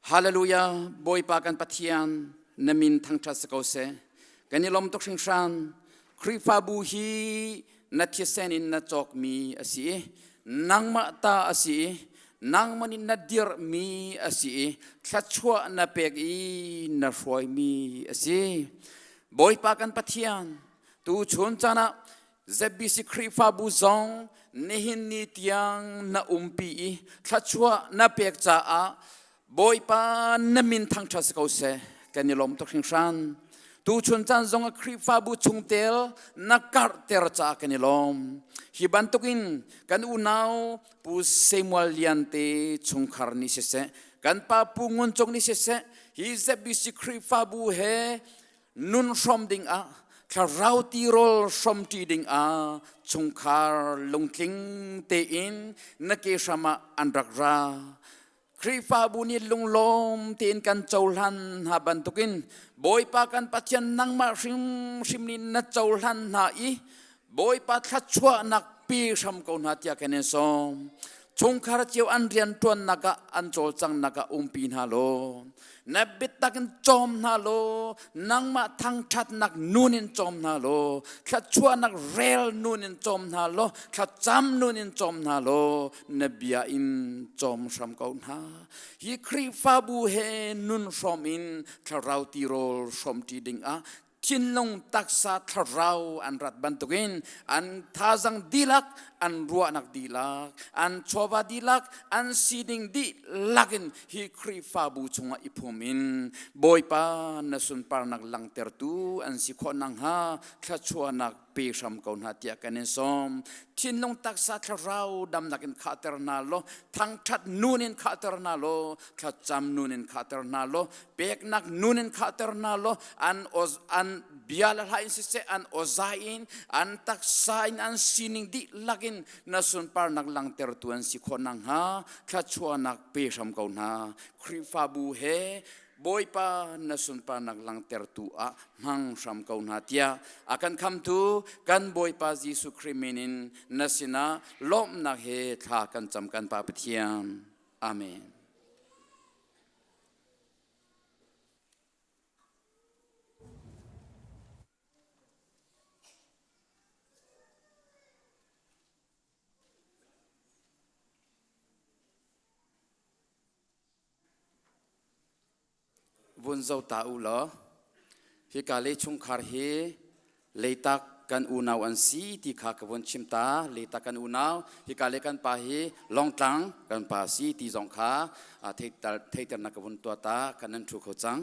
S9: ฮาเลลูยาบอยปากันปะเทียนนมินทั้งทัศกเสกันยลมตกชิงชันคริฟาบูฮีนัทเยเซนินนัจอกมีอสีนางมาตาอสีนางมันินนัดเดียร์มีอสีขัดชัวนับเปกอีนัฟอยมีอสีบอยปากันปะเทียนตูชนจานะเซบิสิคริฟาบูซองเนหินนิตยังนาปีขัดชัวนับเปกจ้าบอยปานมินทั้งทัศกเสกันยลมตกชิงชันตูชนจันจงคริฟาบูชงเตลนักการเตอร์จากกันยลมฮิบันตุกินกันอุณาวปูเซมัลยันเตชงคาร์นิเสเซกันปาปูงุนจงนิเสเซฮิเซบิสิคริฟาบูเฮนุนชมดิงอาคาราตีโรลชมตีดิงอาชงคาร์ลงคิงเตอินนักเกชมาอันรักราคริฟาบุนิลุงลมตีนกันเจ้าลันหาบันตุกินบอยปากันปัจจันนังมาชิมนินนัเจ้าลันหาอีบอยปาทัดชัวนักปีชมกอนหัตยากันเนซอมชงคาราเจียวอันเรียนตวนนักอันโจจังนักปีนฮาโลนับบิดตักันจอมฮาโลนังมาทั้งชัดนักนูนินจอมฮาโลขัดชัวนักเรลนูนินจอมฮาโลขัดจำนูนินจอมฮาโลนบียอินจอมชมกอนฮาฮิคริฟาบูเฮนุนชอมินคาราติโรลชมทีดิงอาชินลงตักษาทราวอันรัดบันตุกินอันท่าจังดีลักอันรัวนักดีลักอันชอบดีลักอันซีดิงดีลักินฮิคริฟาบูชงอิพุมินบอยปานสุนปานักลังเตอร์ตูอันสิขอนังฮาขัดชัวนักเปรชมกอนหัตยากันเนซอมชินลงตักษาทราวดำนักินขาเตอร์นาโลทั้งชัดนูนินขาเตอร์นาโลขัดจำนูนินขาเตอร์นาโลเปกนักนูนินขาเตอร์นาโลอันbiar lain sese an ozain an taksain an sining di lagin nasun par nak lang tertuan si khonang ha khachua nak pe sam kaun ha khrifabu he boy pa nasun pa nak lang tertu a mang sam kaun ha tia akan kham tu kan boy pa jisu kriminin nasina lom nak he tha kan cham kan pa pathiam amen vun zau ta u lo hi ka le chung khar he le tak kan u naw an si ti kha ka von chim ta le tak kan u naw hi ka le kan pa he long tang kan pa si ti zong kha a thei tar na ka von to ta kan nan thu kho chang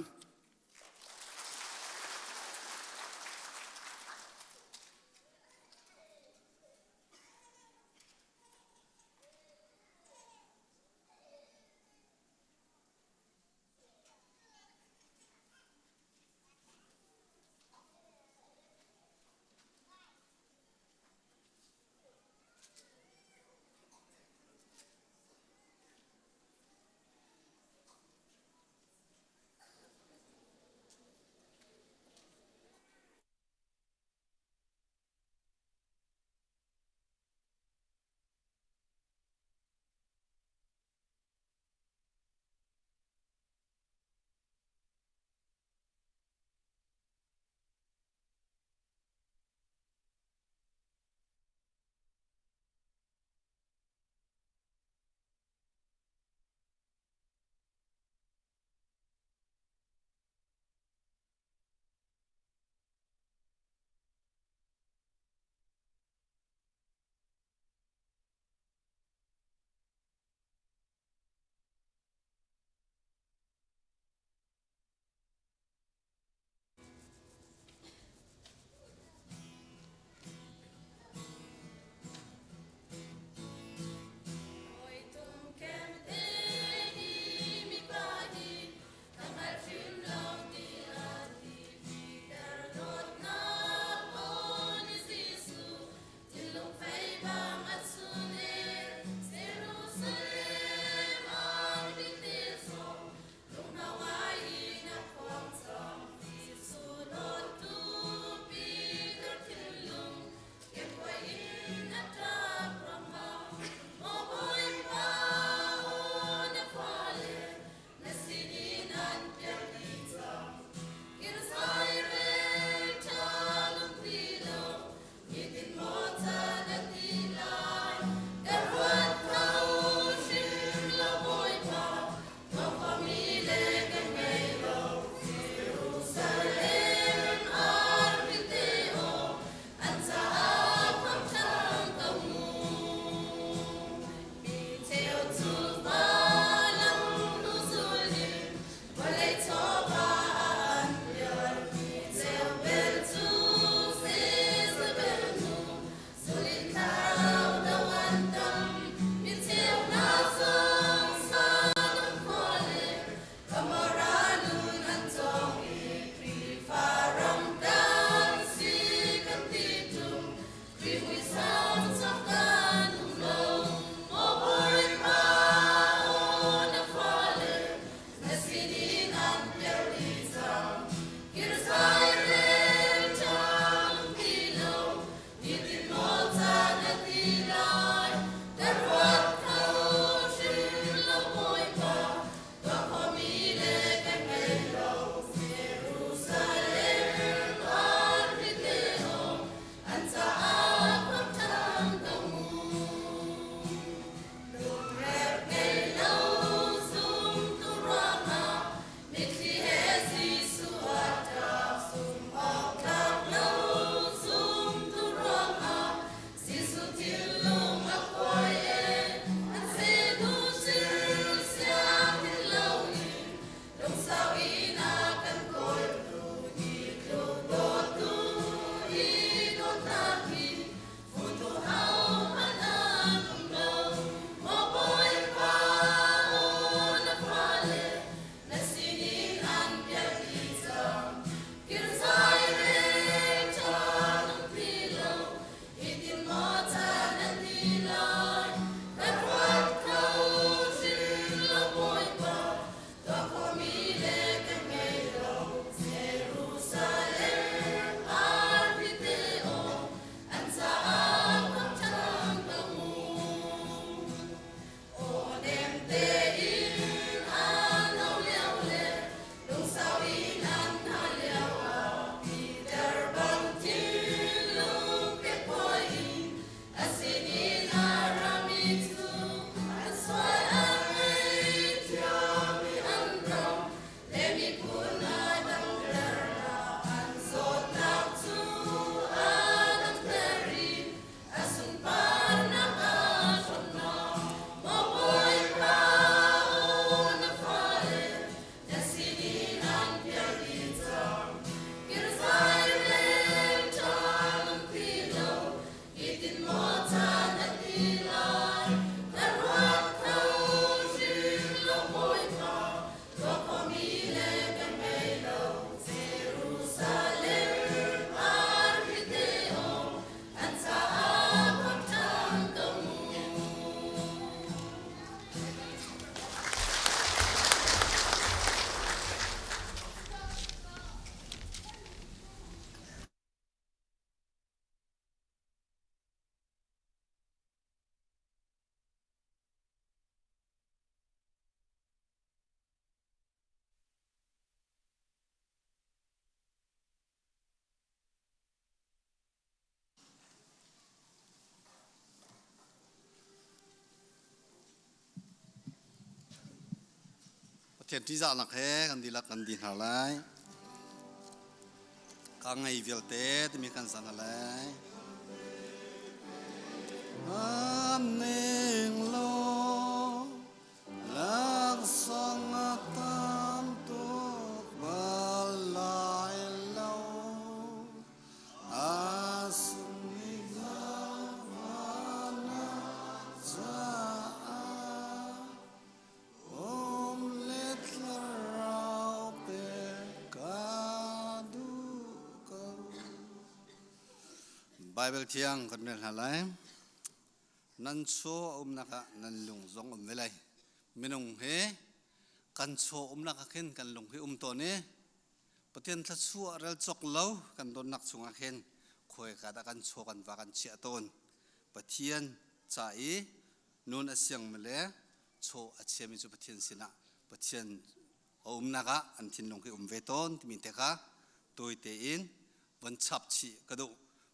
S8: เทียนที่จะนักแห่กันดีละกันดีหาไรกังไงเวลเตที่มีกันสันอะไรอันหนึ่งโลลักษณะตามตุกบาลายโลอาสุนิกาวานาจาเล็ดเราเป็นกาดูกไบเบิลเที่ยงกันเนี่ยอะไรนั่นโชนักนั่นลุงจงเวลัยไม่นงเฮกันโชนักเข็นกันลุงเฮตัวนี้ประเทศทัศชัวเรลจกเล่ากันโดนนักสุงเข็นคอยกาดกันโชกันว่ากันเชียตนประเทศใจนูนเสียงมาเลยโชอาเชียมิจุประเทศสินะประเทศนักอันทินลุงเฮเวตนที่มีเทคะตัวเตียนวันฉับชีกระดู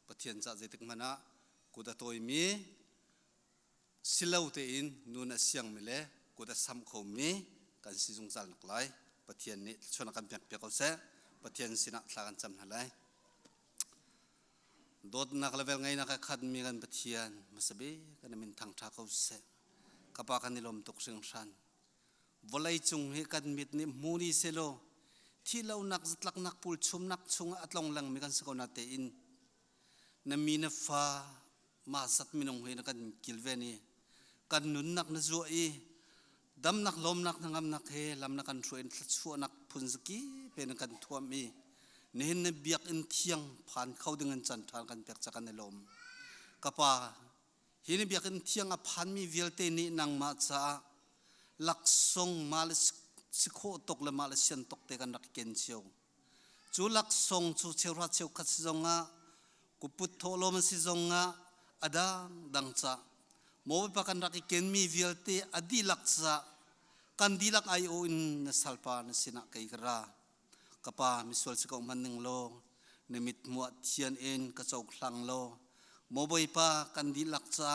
S8: ประเทศจะจะตึกมันนะกูจะตัวมีสิเลวเตินนูนเสียงมิเลกูได้ซ้ำเขามีกันสิจงจัลนักไลประเทศนี้ชนกันเปียกเปียกเขาเสประเทศสินะทากันจำนั่นไลโดดนักเลเวลไงนักขัดมีกันประเทศมาสบีกันมินทางทาเขาเสกับปากันนิลมตกเสียงชันวลัยจงให้กันมิดนี่มูนีเซโลที่เรานักจัดลักนักปูลชุมนักชงอัตลงลังมีกันสกอนาเตอินนมีนฟ้ามาสัตมินงเฮนกันกิลเวนีกันนุนนักนจัวอีดำนักลมนักงามนักเฮลำนักกันช่วยชัวนักพุนสกีเป็นกันทัวมีเนินเบียกอินเทียงผ่านเข้าดึงเงินจันทร์กันเปียกจากกันในลมกับป่าเห็นเบียกอินเทียงผ่านมีเวลเตนีนางมาจ้าลักทรงมาเลสิโคตกและมาเลเซียนตกเตกันนักเกนเชียวจูลักทรงจูเชียวรัดเชียวขัดสิจงะกุปุตโทโลมสิจงะอดังดังจ้าโมบปากันรักเกนมีเวลเตอดีลักจ้ากันดีลักไอโออินนสัลปานสินักไกกระกับป่ามิสวลสิกองมันหนึ่งโลนมิดมัวเทียนเอ็นกระจกหลังโลโมบปากันดีลักจ้า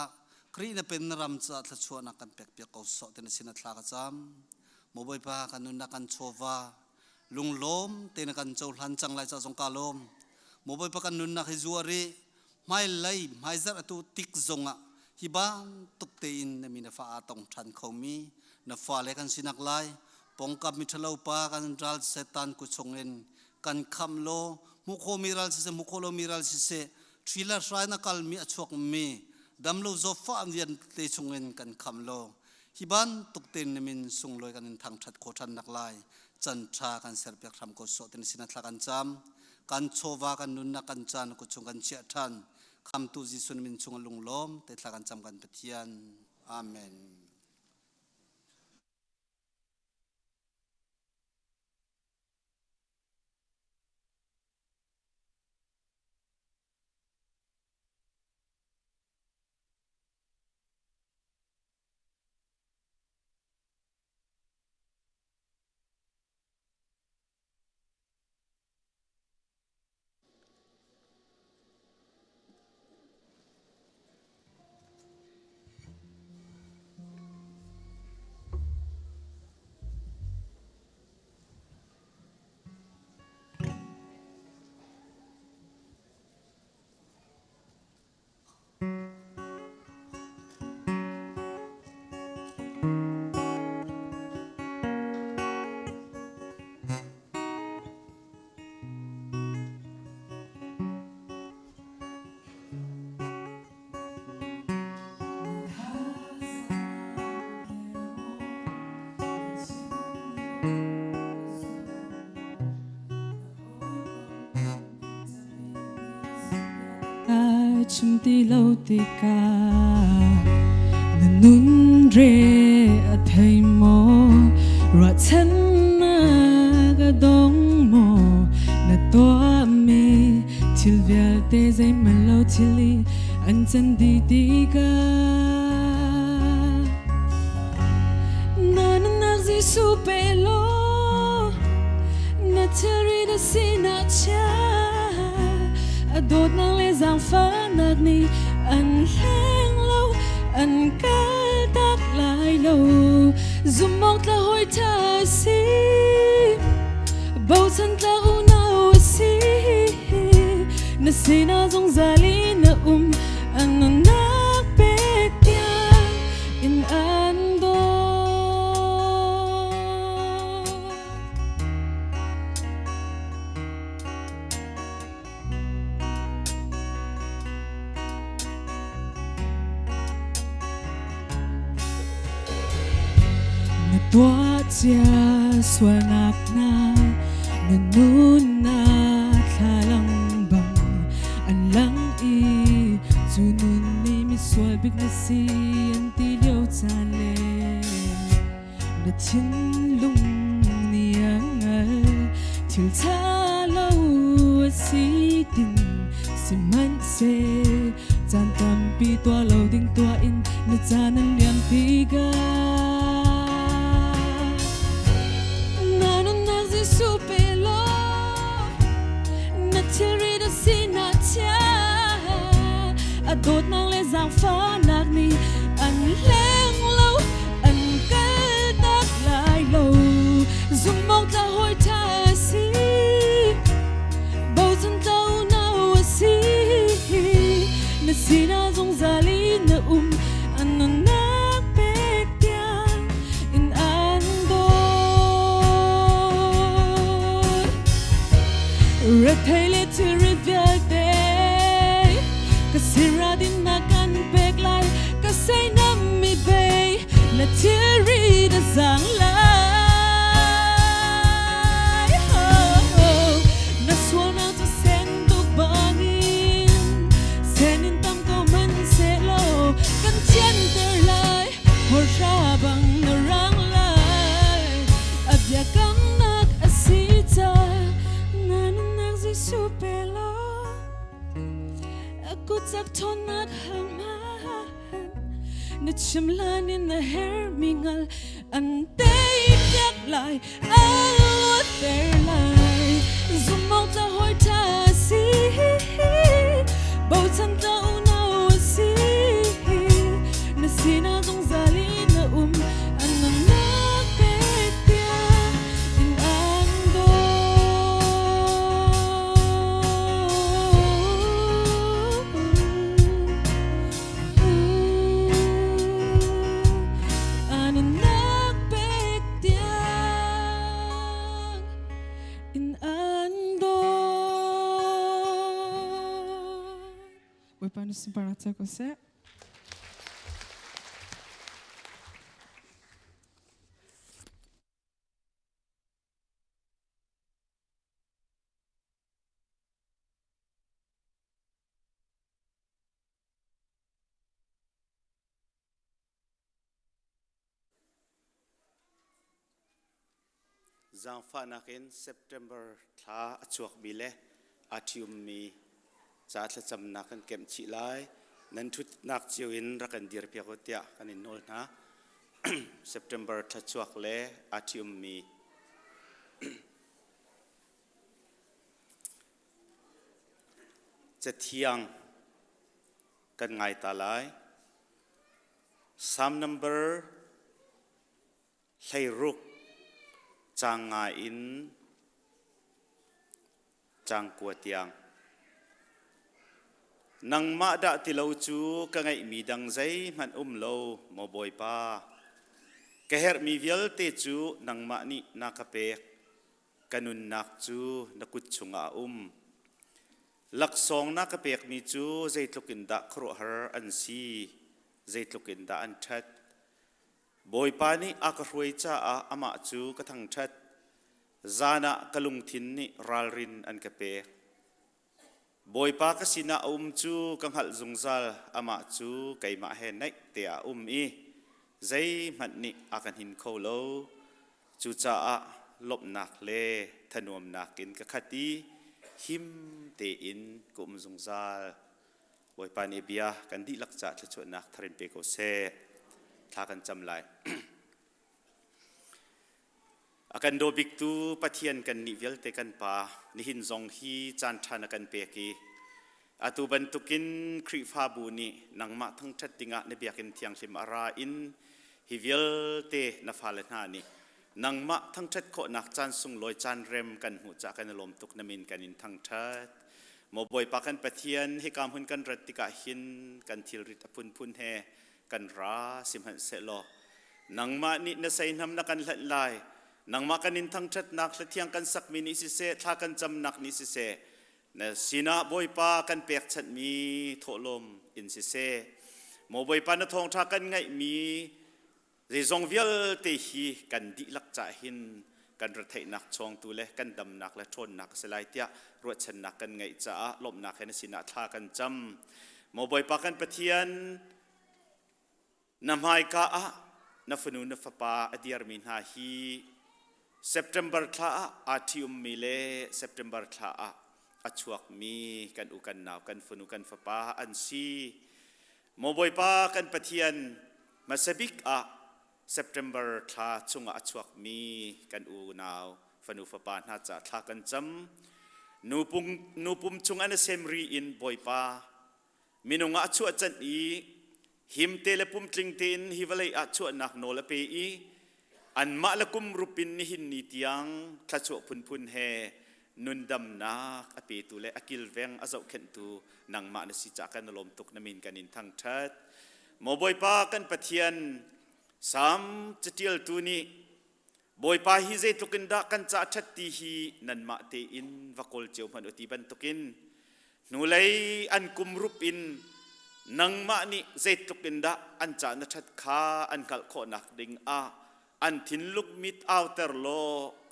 S8: ครีนเป็นรำจ้าทัชวนักกันเปียกเปียกเขาสอดในสินัทลากจำโมบปากันนุนักกันโชวาลุงลมเตนกันเจ้าหลันจังไรจ้าสงกาลมโมบปากันนุนักฮิจัวรีไม่ไล่ไม่จัดตัวติกจงะฮิบ้านตุกเตินมีนฟ้าตองชันเขามีนฟ้าเล็กกันสินักไล่ปองกับมิทะเลาปากันรัลเซตันกุชงเงินกันคำโลมุโคมิรัลสิเซมุโคโลมิรัลสิเซทริลาสไรนักลมีอชวกมีดัมโลโซฟ้าอันเดียนเตชงเงินกันคำโลฮิบ้านตุกเตินมินสุงลอยกันทางชัดโคชันนักไล่จันทรากันเสร์เปียกทำกุศลในสินัทลากันจำกันโชวากันนุนนักกันจันกุชงกันเชียทันคำตูจิสุนมินชงลุงล้อมแต่ทากันจำกันเพียนอาเมน
S10: chum ti lâu ti ca na nun re a thai mo ra chan na ga dong mo na to mi til vel te zai man lo tili an chan di ti ga na na na zi su pe lo na tari da sina cha đốt nắng lên giang phá nát ni ăn heng lâu ăn cá tắc lại lâu Zoom mong ta hoi ta si bầu chân ta u nào si na si na zong zali na an na pek tia in ando na tua chia xua nak na nun na thalang bang an lang i chu nun ni mi sual big na si an ti liu cha le na chin lung ni ang al thil cha lo si tin si man se chan tam pi tua lo ding tua in na chan an liang ti ga supelo na chiri da sina cha adot nang le zang fa nak ni an leng lo an kal tak lai lo zum mong ta hoi ta si bầu chân ta u nao si na sina zong zali na an nak pek tiang in ando Retele to reveal day Kasira din na kan pek lai Kasay na mi bay Na tiri da zang lai Na swan out to send to bangin Senin tam ko man selo Kan tian ter lai Hor shabang na rang lai Abya kang nak asita supelo aku tak tonak haman na chimlan in the hair mingal antay yak lai alot der lai zumong ta hoi ta si bầu chân ta u nao si na sina zong zali na an na pek tia in ando Paano si Barata ko sa
S1: Zang Hmannakin September tha achuak bile atium mi cha thla cham nakan kem chi lai nan thut nak chiu in rakan dir pia ko tia kan in nol na September tha chuak le atium mi cha thiang kan ngai ta lai Psalm number Thairuk chang nga in chang kwa tiang nang ma da ti lo chu ka ngai mi dang zai man lo mo boy pa ka her mi vial te chu nang ma ni na ka pe kanun nak chu na kut chunga lak song na ka pek mi chu zai tlukin da khro har an si zai tlukin da an that boy pa ni akarhuai cha a ama chu ka thang that zana kalung thin ni ralrin an ka pe boy pa ka sina chu kang hal zungzal ama chu kaima he nai te a i zai man ni akan hin kholo chu cha a lop nak le thanom nakin ka khati him te in kum zungzal boy pa ni bia kan di lak cha thchu nak tharin pe ko se tha kan cham lai akan do big tu pathian kan ni vel te kan pa ni hin zong hi chan thana kan pe ki atu ban tukin khri pha bu ni nangma thang that tinga ne biakin thiang hlim ara in
S11: ฮิวิลเตนฟาเลนานี่นังมะทั้งชัดโคนักจันสุงลอยจันเรมกันหูจักกันลมตุกนมินกันอินทั้งชัดโมบอยปากันปะเทียนให้กามหุ่นกันรัติกาหินกันทิลริตพุนพุนเฮกันราสิมหันเสลอนังมานี่นใส่นำนักกันหลายนังมากันอินทั้งชัดนักละเทียงกันสักมินิสิเสท่ากันจำนักนิสิเสนสินาบอยปากันเปียกชัดมีโถลมอินสิเสโมบอยปานทองท่ากันไงมีเรื่องวิลเตหีกันดิลักจ่าหินกันรัฐนักชงตุเลกันดำนักและชนนักสลายเตียรวดชนักกันไงจ่าลมนักให้นสินาท่ากันจำโมบอยปากันปะเทียนนำไฮกาอะนฟนูนฟปาอดียร์มินฮาฮีเซปเทมเบอร์ท่าอาทิอุมมิเลเซปเทมเบอร์ท่าอาชวกมีกันอุกันนาวกันฟนูกันฟปาอันซีโมบอยปากันปะเทียนมาสบิกอะSeptember ท่าชงอาชวกมีกันอูนาวฟนูฟปานหาจะท่ากันจำนูปุ่มชงอันเซมรีอินบอยปามินุงอาชวจันอีหิมเตเลปุ่มตริงเตนฮิวเลยอาชวนักโนเลเปอีอันมาละกุมรูปินนิหินนิตยังทัชวพุนพุนเฮนุนดำนักอเปตุเลอกิลเวงอาเจ้าเข็นตูนังมาณสิจักกันลมตุกนมินกันอินทั้งชัดโมบอยปากันปะเทียนสามจะเทียลตูนี้บอยปาฮิเจตุกินดากันจะชัดตีฮีนันมาเตอินวักอลเจียวพันอุติบันตุกินนูเลยอันกุมรูปินนังมานี่เจตุกินดาอันจะนัชัดขาอันกัลโคนักดิงอาอันทินลุกมิดเอาเตอร์โล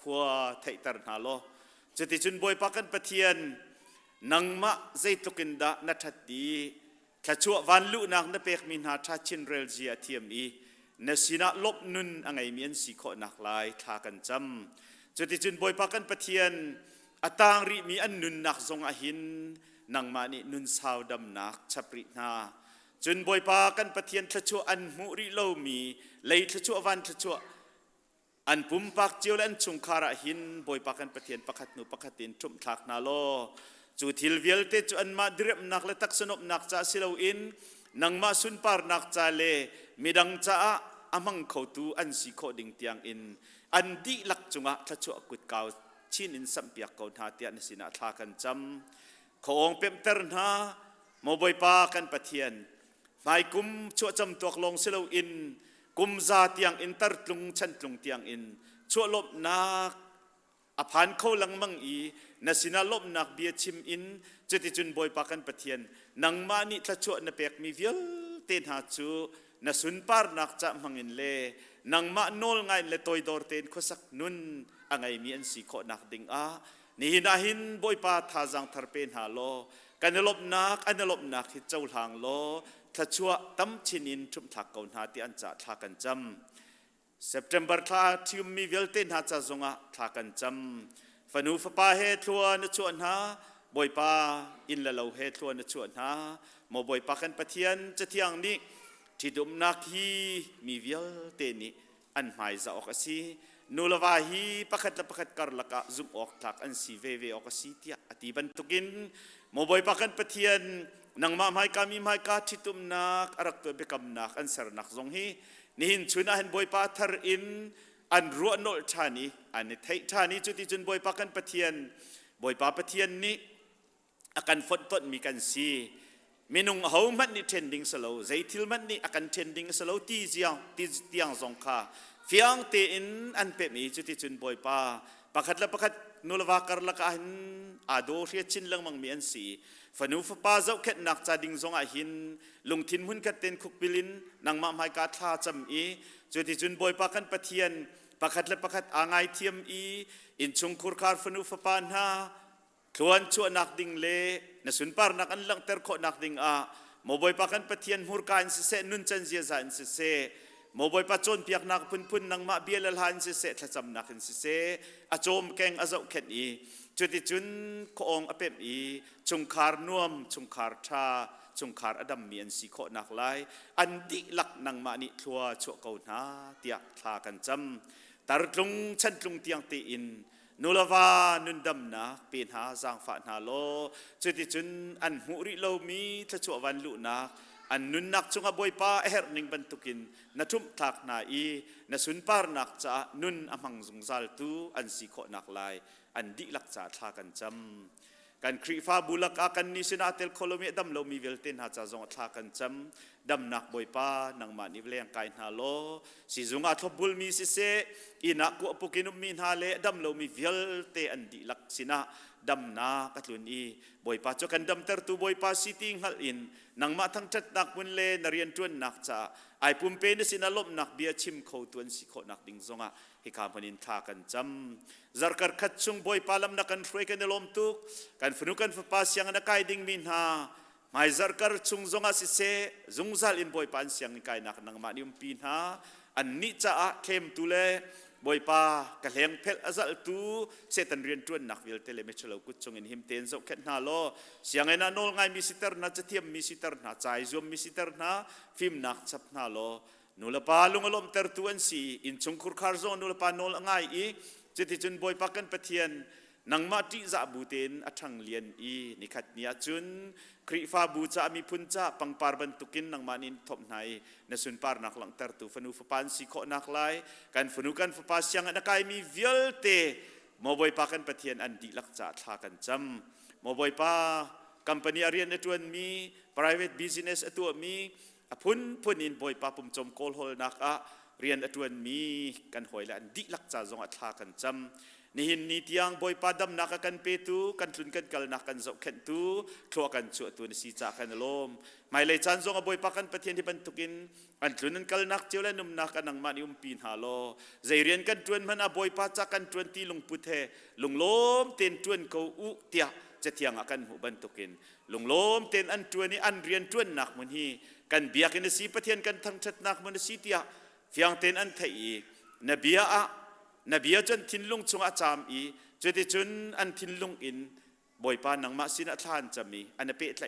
S11: ขวาไทเตอร์นาโลจะติจุนบอยปากันปะเทียนนังมาเจตุกินดานัชัดดีถ้าชั่ววันลุนักนับเอกมินหาทัชชินเรลจีอาเทียมอีนสินาลบนุนอังไงมีอันสีโคนักลายทากันจำจุดที่จุนบอยปากันปะเทียนอัตางรีมีอันนุนนักทรงอหินนังมานินุนสาวดำนักชับรินาจุนบอยปากันปะเทียนทะชัวอันมุริโลมีเลยทะชัววันทะชัวอันปุ่มปักเจียวและอันชุงคาระหินบอยปากันปะเทียนปักขัดนุปักขัดตินจุ่มทักนาโลจุดทิลเวลเตจุอันมาดิเรมนักและตักสนบนักจ่าสิลาอินนังมาสุนปาร์นักจ่าเลมิดังจ้าอามังเขาตูอันสีโคดิ่งเตียงอินอันดีลักจุงะทัชวกุดเกาชินอินสัมเปียกเกาหาเตียนสินาทากันจำของเปิมเตอร์นาโมบอยปากันปะเทียนไม่กุมชั่วจำตัวลงเสลอินกุมซาเตียงอินตร์ตุงชันตุงเตียงอินชั่วลบนักอภันเขาลังมังอีนสินาลบนักเบียชิมอินจุดที่จุนบอยปากันปะเทียนนังมานิทัชวนับเอกมีเวียลเตนหาจูนสุนปาร์นักจะมังอินเลนังมาโนลไงเลตอยดอร์เตนขสักนุนอังไงมีอันสีโคนักดิงนี่หินาหินบอยปาทาจังทาร์เป็นฮาโลกันลบนักอันลบนักฮิตเจ้าทางโลทัชวตั้มชินินชุมทักเกาหาที่อันจะทักกันจำ September ท่าที่มีเวลเตนหาจะจงะทักกันจำฟันูฟปาเฮทัวนชวนหาบอยปาอินละเลาเฮทัวนชวนหาโมบอยปากันปะเทียนจะเที่ยงนี้ที่ดุมนักฮีมีเวลเตนิอันหมายจะออกสินูลวาฮีประคัดประคัดการละกะซุมออกทักอันสีเวออกสิเตียอติบันตุกินโมบอยปากันปะเทียนนังมาหมายกามีหมายกาที่ดุมนักอารักตัวเบกำนักอันเสรนักทรงฮีนี่หินชุนอันบอยปาทาร์อินอันรัวโนลชานีอันนี้ไทชานีจุดที่จุนบอยปากันปะเทียนบอยปาปะเทียนนี้อาการฝนตกมีกันสีมินุงเฮามันนี่เทรนดิ้งสโลว์ใจทิลมันนี่อาการเทรนดิ้งสโลว์ตีเจียงสงขาเฟียงเตอินอันเป็ดมีจุดที่จุนบอยปาประคัดละประคัดนุลวาการละกันอาโดเรียชินลังมังมีอันสีฝนูฟปาเจ้าเข็ดนักจาดิ้งสงอาหินลุงทินหุ่นกัดเต็นคุกบิลินนางมาหมายกาท่าจำอีจุดที่จุนบอยปากันปะเทียนประคัดละประคัดอ่างไอเทียมอีอินชงคุรคาร์ฝนูฟปานฮาขวนชั่วนักดิ่งเลนสุนปาร์นักอันลังเตอร์โคนักดิ่งโมบอยปากันปะเทียนหูร์กาอินเสะนุนจันเจียซาอินเสะโมบอยปะจนเปียกนักพุ่นนังมาเบียลลาอินเสะทัจำนักอินเสะอาโจมแกงอาเจ้าเข็นอีจุดที่จุนโคองอเปมอีชงคาร์นวมชงคาร์ชาชงคาร์อดัมมีอันสีโคนักไลอันดิลักนังมานิทัวชั่วเกาหนาเตียทากันจำตารุงชันตุงเตียงตีอินนูลาวานุนดำนักเป็นหาจางฝานาโลจุดที่จุนอันมุริโลมีทัชววันลุนัก อันนุนนักจงอบอยป้าเฮร์นิงบันทุกินนัทุมทักนาอีนัสุนปาร์นักจะนุนอมังจงซัลตูอันสิโคนักลายอันดีลักจะทากันจำกันครีฟ้าบุลักอากันนิสินาเตลโคโลเมดัมโลมีเวลเตนหาจะจงทากันจำดัมนักบอยป้านังมานิเวลียงกายนาโลสิจงอาทบบุลมีสิเซอินักกุปุกินุมีนาเลดัมโลมีเวลเตอันดีลักสินะดัมนากัตลุนอีบอยป้าจกันดัมเตอร์ตูบอยป้าซิติงฮัลอินนังมาทั้งจัดนักบุญเลนเรียนจวนนักจะไอปุ่มเป็นสินาลบนักเบียชิมเขาตัวนสิโคนักดิ่งซงะให้ข้าพนินทากันจำ zarkar kacung boy palam na kan free kan elom tuk kan fenukan fapas yang na kai ding min ha mai zarkar chung zonga si se zungzal in boy pan siang ni kai nak nang manium pin ha an ni cha a kem tule boy pa kaleng phel azal tu se tan rian tuan nak vil tele me chalo kut chung in him ten zo khet na lo siang ena nol ngai mi sitar na chathiam mi sitar na chai zum mi sitar na film nak chap na lo nula pa lungalom ter tuan si in chung khur khar zo nula pa nol ngai iจิตจุนบอยปักกันปะเทียนนังมาติจะบูเตนอัชังเลียนอีนิขัดเนียจุนคริฟ้าบูจะมีพุนจะปังปาร์บันตุกินนังมานินทบไหนนสุนปาร์นักหลังเตอร์ตูฟนูฟปันสิโคนักไลกันฟนูกันฟปัสยังนักไอมีวิลเตโมบอยปักกันปะเทียนอันดีลักจัดทากันจำโมบอยปาคัมพานีเรียนในตัวมี private business ตัวมีพุนอินบอยปาปุ่มจมโกลโฮลนักเรียนอตวนมีกันหอยและดิลักจ่าจงอัตลากันจำนี่หินนิตยังบอยปาดำนักกันเปตูกันทุนกันกัลนักกันเจ้าเข็นตูครัวกันชั่วตัวนสีจากกันลมไม่เลยจันจงบอยปากันปะเทียนที่บรรทุกินอันทุนนั้นกัลนักเจ้าและนุ่มนักกันนังมานิอุมปีนฮาโลใจเรียนกันจวนมันบอยปาจากกันจวนตีลงพุทธลงลมเต็นจวนเขาอุเตียจะเทียงกันหูบรรทุกินลงลมเต็นอันจวนนี้อันเรียนจวนนักมันฮีกันเบียกันสีปะเทียนกันทั้งชัดนักมันสีเตียเพียงเต็นอันไทยนบียจนทินลุงชงอาจามอีจุดจุนอันทินลุงอินบ่อยปานังมาสินอัทานจะมีอันเปตไล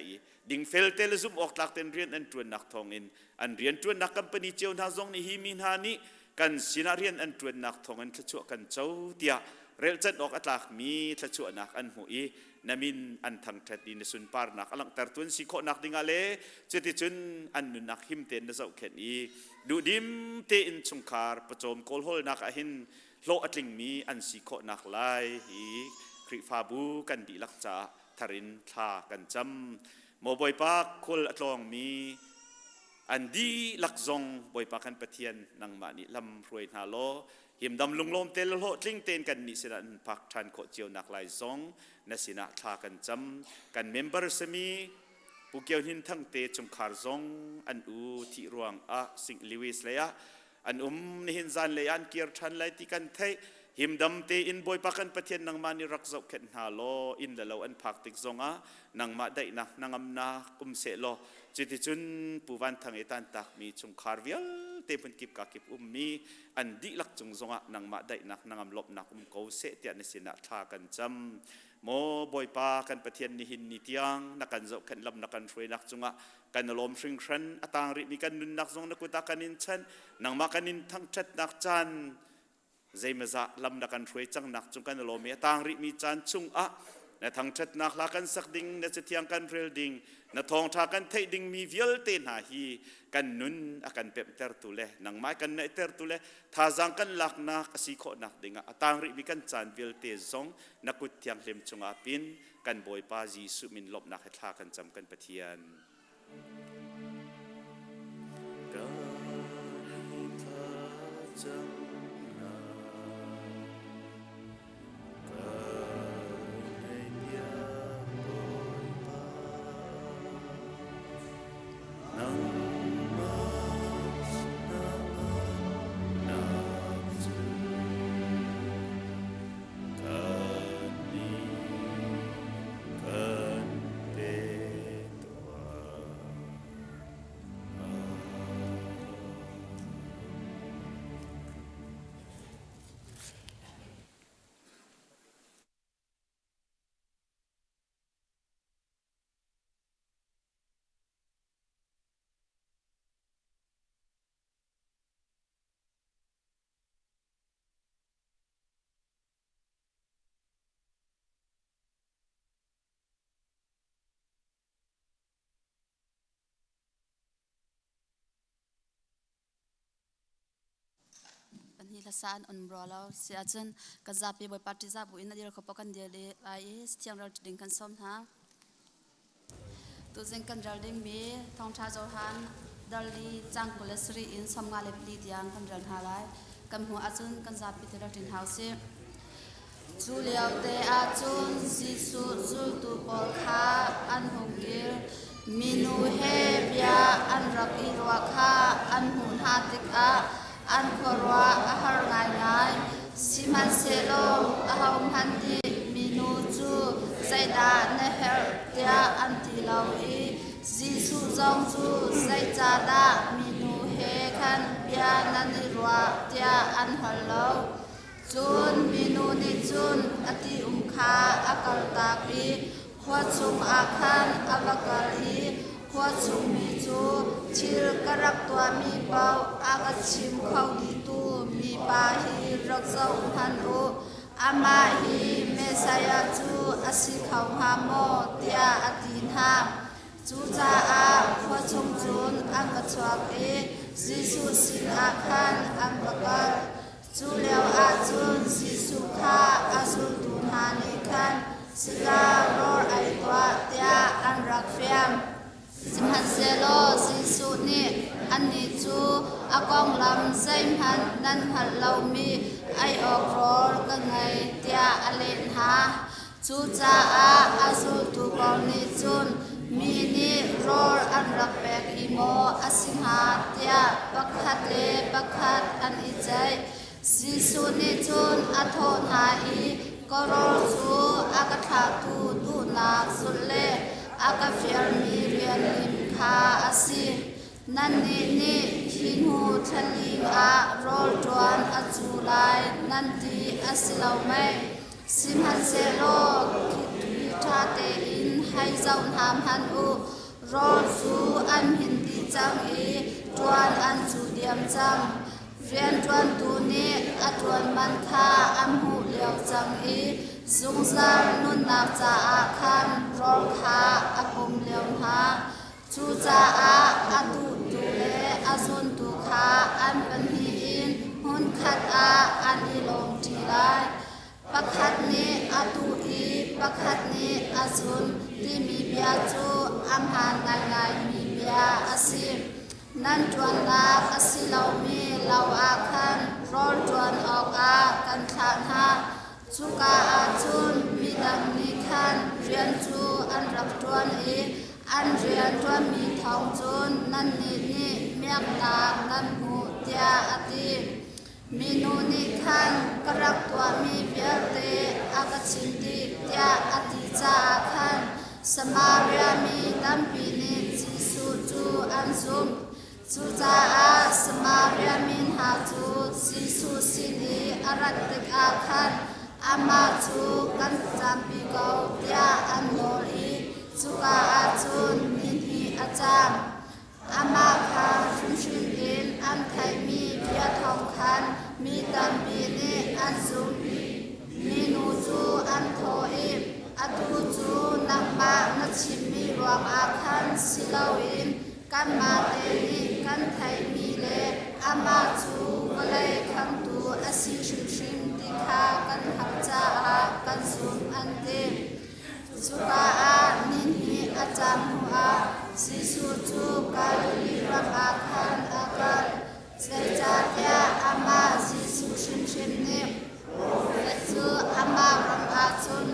S11: ดิงเฟลเตลซุมออกหลักเต็นเรียนอันจวนนักทองอินอันเรียนจวนนักกัมปนีเจียวนาซงนี่ฮิมินฮานิกันสินาเรียนอันจวนนักทองอันทะชั่วกันเจ้าเตียเรลจัดออกอัตลักมีทะชั่วนักอันหูอีนามินอันทางทัดดินสุนปาร์นักอลังตรตุนสิโคนักดิงาเลจุดจุนอันนุนักหิมเต็นนะเจ้าเข็นอีดูดิมเตอินชงคาร์ประโจมโกลโฮลนักหินโลอัตลิงมีอันสิโคนักไลฮีคริฟาบูกันดีลักจ่าทารินทากันจำโมบอยปากคนอัตลองมีอันดีลักซงบอยปากันปะเทียนนังมานิลำรวยนาโลหิมดำลุงลมเตลโลทิ้งเตนกันนิสินันพักทันโคเจียวนักไลซงนสินะทากันจำกันเมมเบอร์สมีผู้เกี่ยวหินทั้งเตจงคาร์ซงอันอูที่รวงสิงลิวิสเลยอันนิหินซันเลยอันเกียร์ทันไลที่กันเทหิมดำเตอินบอยปักันปะเทียนนังมานิรักเจ้าเข็นฮาโลอินละเราอันพักติกซงนังมาได้นักนังอำนากุมเสโลจิตจุนผู้วันทางเอตันตักมีจงคาร์เวียลเตปันกิบกากิบมีอันดีลักจงซงนังมาได้นักนังอำลบนักเกาเสตียนสินะทากันจำโมบอยปากันปะเทียนนิหินนิตยังนักกันเจ้าเข็นลำนักกันช่วยนักจงกันลมชิงชันอตางริมีกันนุนนักจงนักกุตากันนินชันนังมากันนินทั้งชัดนักจันใจมาจะลำนักกันช่วยจังนักจงกันลมอตางริมีจันจุงในทางชัดนักลากันสักดิ่งในเสียงกันเรลดิ่งในทองทากันเทดิ่งมีวิลเตนหาฮีกันนุนอากันเปมเตอร์ตุเลนังไม้กันในเตอร์ตุเลท่าจังกันลักนักสิโคนักดิ่งตางริมีกันจันวิลเตซงนักกุฏยังเล็มจงอาปินกันบอยปาจีสุมินลบนักให้ท่ากันจำกันปะเทียน
S2: hi la san on bro lo si achun ka zapi boy party za bu in dir khopa kan dia le ai stiang ral ding kan som ha tu jeng kan ral ding mi thong tha zo han dali chang kulesri in som nga le pli tiang kan ral ha lai kan hu achun kan zapi te ral tin house chu liao te achun jisu zu tu pol kha an hong kir minu he bia an rak i ro kha an hun ha tik a an khorwa a har ngai ngai siman selo a hom han ti minu chu zaida ne her tia an ti lau i jisu jong chu zai cha da minu he khan bia nan i ro tia an hal lo chun minu ni chun ati kha akal ta pi khwa chung a khan avakal i khwa chung mi chu chir karak tua mi pau aga chim khau di tu mi pa hi rak zau han u ama hi mesaya chu asi khau ha mo tia atin ha chu cha a khwa chung chun anga chwak e jisu sin a khan avakal chu leo a chun jisu kha azul tu na ni khan sila ror ai tua tia an rak fiam simhan selo jisu ni an ni chu akong lam zaim han nan hal lau mi ai ok ror ka ngai tia alen ha chu cha a azul tu bol ni chun mi ni ror an rak pek imo asingha tia pakhat le pakhat an i chai jisu ni chun athon ha i korol chu akatha tu na sulle akafiar mi rian lim kha asi nan ni hinu thaling a rol tuan achulai nan ti asilau mai simhan selo tha te in hai zau nam han u rol chu an hin ti chang i tuan an chu diam chang rian tuan tu ni atuan man kha am hu leo chang i zung zar nun na cha a khan rol kha apum leo ha chu cha a atu tu le azun tu kha an pan hi in hun khat a an i long ti lai pakhat ni atu i pakhat ni azun ti mi bia chu am han ngai ngai mi bia asim nan tuan na asilau mi lau a khan rol tuan ok a kan than ha chuka a chun mi dam ni khan rian chu an rak tuan i an rian tuan mi thong chun nan ni miak na nan hu tia ati minu ni khan karak tua mi viarte akachin ti tia ati cha khan samaria mi dam pi ni jisu chu an zum chu cha a samaria min ha chu jisu sini arat tek a khan ama chu kan cham pi ko tia an nor i chu ka a chun ni hi acham ama kha shun in an thai mi pia thong khan mi tam pi ni an zum mi nu chu an tho i atu chu nakma na chim mi ruam a khan silau in kan ma te ni kan thai mi le ama chu walai kham tu asi shim shim ti kha kan hal cha a kan zum an te chuka a nin hi acham hu a jisu chu kal li ram a khan akal sai cha tia ama jisu shim shim ni chu ama ram a chun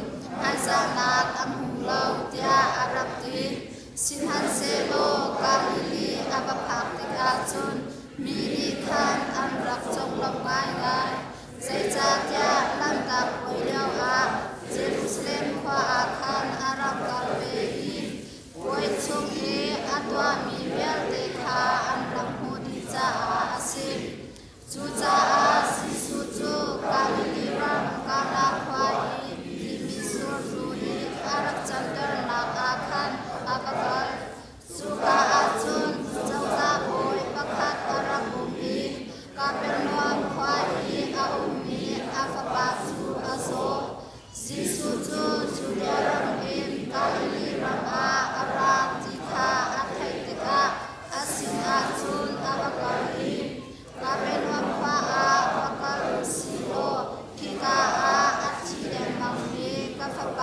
S2: hazana am hu lo tia arab ti sinhan selo kalili abaphak tika chun mi ni khan an rak chong lam ngai ngai sai cha tia lam ta poi leo a jerusalem khwa a khan arab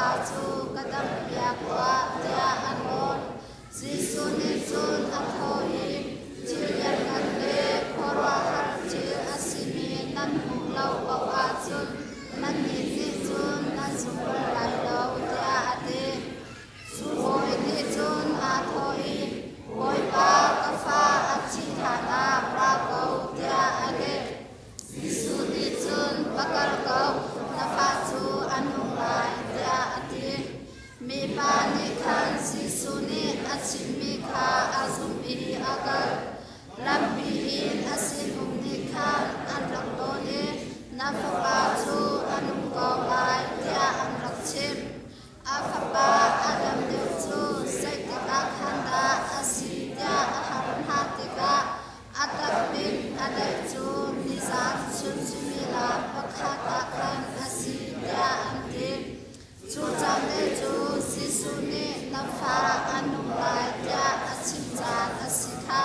S2: pa chu kadam ya kwa dia anon Jisu ni chun athoi chiyan kan le porwa har chi asimi nan mu lau bawa chun nan ni ji chun nan super lai lau dia ate suoi ni chun athoi boy pa ka fa achi thana pra ko dia ate Jisu ni chun bakal ko na fa chu anung lai dia ate mi pa ni khan Jisu ni achimi kha azum bi agar lambi in asin ni khan anrak do ni na fa pa chu anung ko lai dia anrak chim afa pa adam de chu sai ka khanda asi dia aharan hatika atak bin adai chu nizam chun chimila pakha ta khan asi dia ante chu cham de chu Jisu ni na fa anung lai dia achim chan asikha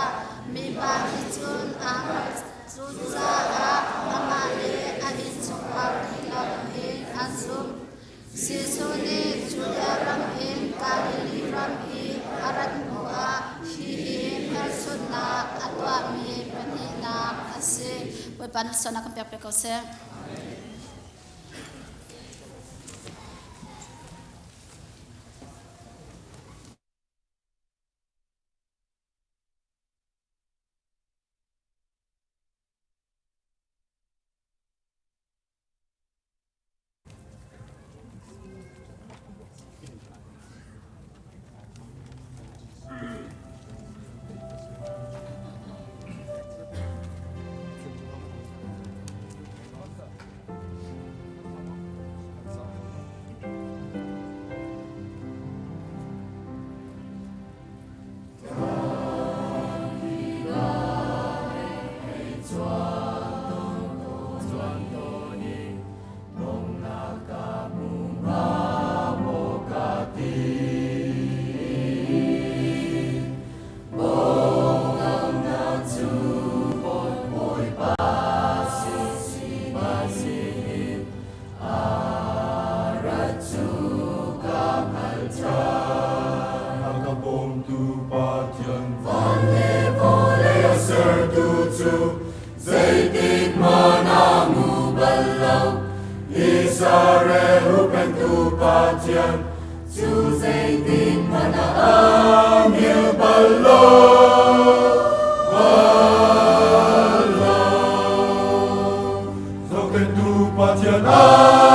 S2: mi ba hi chun ang chu cha a ama le a hi chu pa ni la he azum Jisu ni chu ya ram in ka li ram hi arat mu a hi per sunna atwa mi pani na ase we pan sona kam pe ko se
S4: Tonight,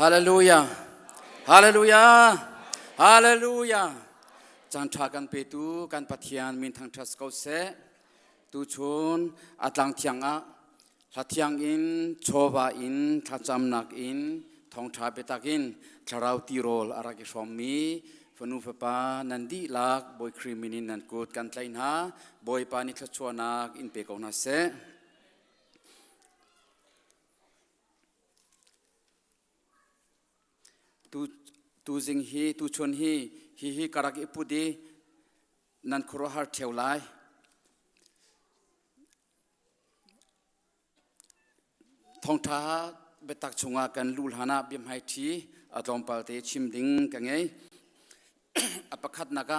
S9: ฮาเลลูยาฮาเลลูยาฮาเลลูยาจันทรากันเปตูกันปะเทียนมินทางทัสเกาเสตูชนอัตลังเทียงอะทัดเทียงอินโชวาอินทัดจำนักอินทองชาเปตักอินทาราวตีโรลอารากิสอมมีฟนูฟปานันดีลักบอยครีมินินนันกูดกันไลน์ฮะบอยปานิทัชวนักอินเปกอนาเสตูจิงฮีตูชนฮีการักอิปุดีนันครัวฮาร์เทวไลทองท้าเบตักชงอากันลูลฮานาบิมไฮทีอัตลอมปาเตชิมดิงกันไงอปคัดนัก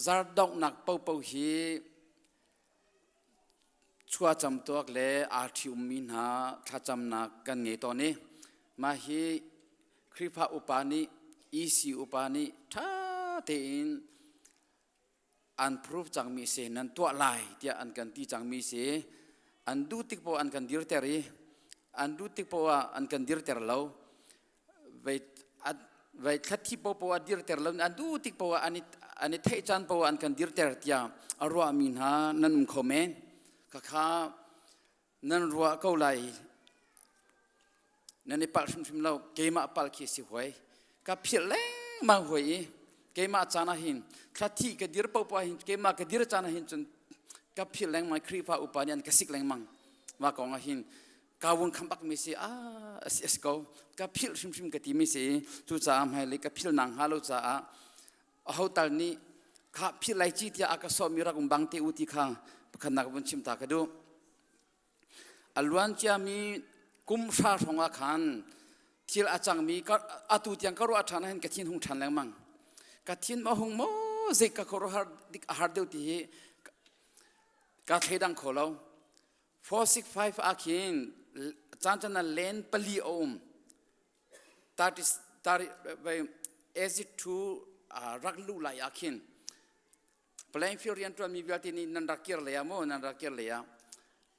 S9: ซาร์ดอกนักเป่าฮีชัวจำตัวเล่อาทิอุมินหาถ้าจำนักกันไงตอนนี้มาฮีคริพาอุปานิอีซีอุปานิท่าเตินอันพรูฟจังมีเสนันตัวลายที่อันกันที่จังมีเสอันดูติกโปอันกันดิร์เตอรีอันดูติกโปอันกันดิร์เตอร์เลาไว้ทัดที่โปอันดิร์เตอร์เลาอันดูติกโปอันนี้เทจันโปอันกันดิร์เตอร์ที่อรัวมินหานั่นคอมเมนข้านั่นรัวเกาไลนั่นในปักชุมเราเกมาปัลคิสิหวยกับพิเลงมาหวยเกมาจานาหินทัดที่กดิร์เปาหินเกมากดิร์จานาหินจนกับพิลแรงมาครีพาอุปาญานกสิกแรงมังว่ากองหินกาวนคำบักมิสิเสกกับพิลชิมกติมิสิทุจามให้เลยกับพิลนางฮาลุจ้าเอาตอนนี้ข้าพิลไลจิตยาอากาศมีรักบังเตอุติข้าขณะวันชิมตากระดูอลวันจะมีกุมชาของอาคารที่อาจารย์มีก็อาตุยังก็รู้อาจารย์เห็นกฐินหงชันแรงมังกฐินมาหงโมเจกก็รู้ฮาร์ดเดียวที่กาเทดังโคล465อาคินจันจันเลนปลีโอมตาไปเอซิทูรักลูไลอาคินเพลงฟิวเรียนตัวมีวิธีนี้นันรักเกียร์เลยอะโมนันรักเกียร์เลยอะ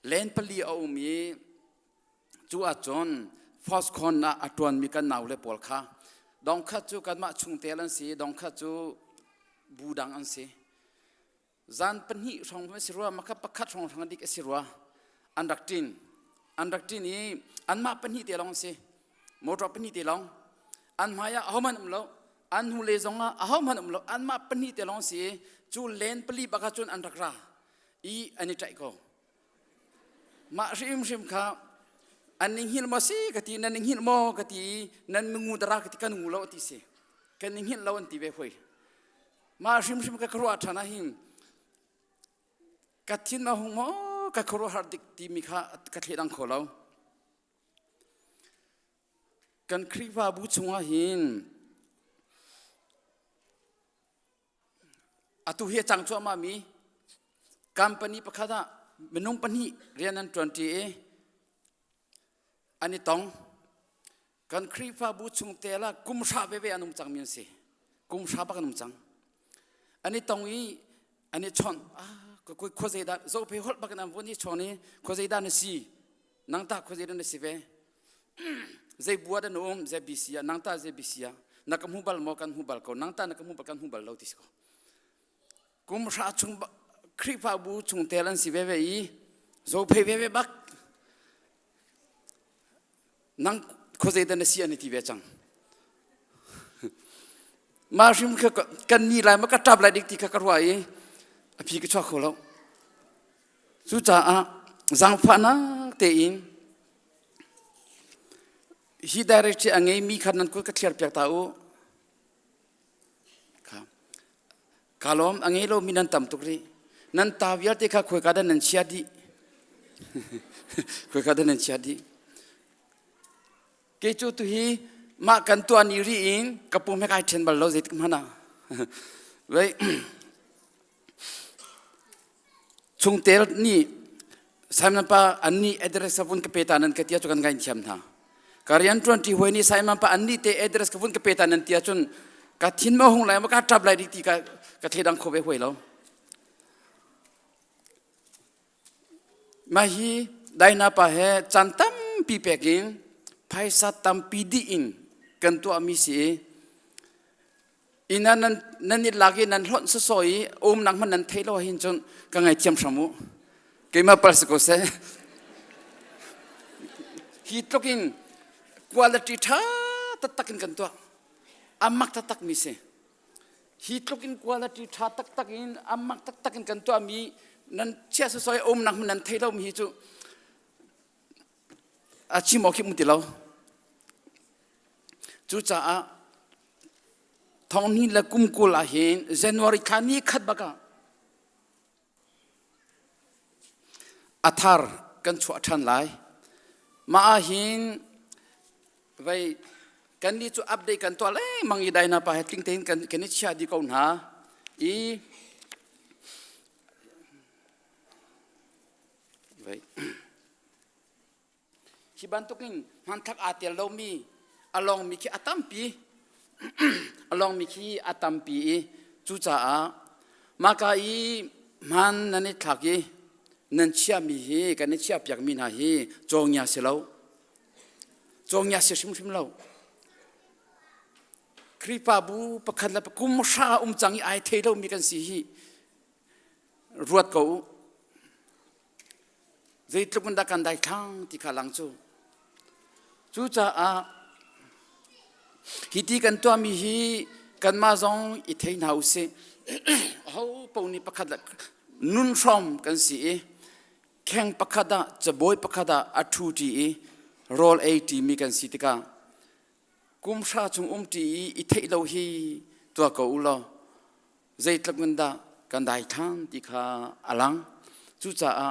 S9: เลนปลีโอมีจูอาจอนฟอสคอนน่ะอัตวันมีกันหนาวเลยปวดขาดองขัดจูกันมาชุงเตลันสีดองขัดจูบูดังอันสีจันปนิช่องไม่สิรัวมาขับปักขัดช่องทางดิกสิรัวอันดักตินนี้อันมาปนิเตลองสิโมดรปนิเตลองอันมายาเอามันเราอันหูเลจงอ่ะเอามันเราอันมาปนิเตลองสิจูเลนปลีบักจุนอันดักราอีอันนี้ใจก็มาชิมข้าอันนี้หินมาสิกตินั่นหินโมกตินั่นงูดรากติกันงูเราติสิกันหินเราอันติเวหุยมาชิมก็ครัวชนะหิมกฐินมาหงโมก็ครัวฮาร์ดิกติมิข้ากฐิดังโคเรากันครีวาบุชงหินอตุเฮียจังชัวมามีกัมปนีประคดาเมนุงปนีเรียนนั้น20อันนี้ต้องกันครีฟ้าบุชงเตละกุมชาเบเบอนุมจังมีนสิกุมชาบักอนุมจังอันนี้ต้องอีอันนี้ชนก็คุยโคเซดาโซเพฮอลบักนำวันนี้ชนนี้โคเซดานสีนังตาโคเซดานสีเวเจบัวดานอมเจบิเซียนังตาเจบิเซียนักมุบัลโมกันมุบัลเขานังตานักมุบัลกันมุบัลเราติสก็กุมชาชงครีฟ้าบุชงเตลันสีเวเวอีโซเพเวเวบักนังโคเซดันเสียนิติเวจังมาชิมกันนี่ไรมันก็จับไรดิกที่กระไรพี่ก็ชอบเขาแล้วสุดท้ายจังฟันนะเตียนฮีดาริชีอังเงมีขันนั้นก็เคลียร์เปียกตาอูครับกาลอมอังเงโลมีนันตัมตุกรีนันตาวิอาร์เตค่ะคุยกันนันเชียดีคุยกันนันเชียดีเกจูตุฮีมากันตัวนิริอินกับปุ่มให้ใครเช่นบอลเราเจ็ดมันนะเว้ยช่วงเตลนี่สายมันปะอันนี้เอเดรสกับวันกับเปตานันกับที่จุกันกันเชื่อมท่าการยัน20หัวนี้สายมันปะอันนี้เตเอเดรสกับวันกับเปตานันที่จุนกับทิ้งมาหงไหลมันก็จับไหลดิที่กับเทดังโคเวหัวเรามาฮีได้นับไปจันตั้มปีเปกิน paisa tampi di in kan tu ami si ina nan ni lagi nan hon soi nang man nan thailo hin chon ka ngai thiam samu keima pals ko se hi tokin quality tha takin kan tu amak tak mi se hi tokin quality tha takin amak takin kan tu ami nan chia soi nang man nan thailo mi hi chu achi mo ki muti lo chu cha a thong ni la kum ko la hin January khani khat baka athar kan chu athan lai ma a hin vai kan ni chu update kan to le mangi dai na pa ting ten kan ni chia di ko na i vai hi ban toking han thak atel lo mi along mi ki atampi along mi ki atampi chu cha a maka i man nani thaki nan chia mi hi kan chia pyak mi na hi chongya se lo chongya se sim lo kripa bu pakhat la kum sha changi ai theilo mi kan si hi ruat ko zai tlukun da kan dai thang ti khalang chu cha a hiti kan to mi hi kan ma zong I thei nau se ho poni pakhat nun from kan si kheng pakhada chaboy pakhada athu ti roll 80 mi kan si tika kum sha chung ti I thei lo hi to ko ulo zai tlukun da kan dai thang ti kha alang chu cha a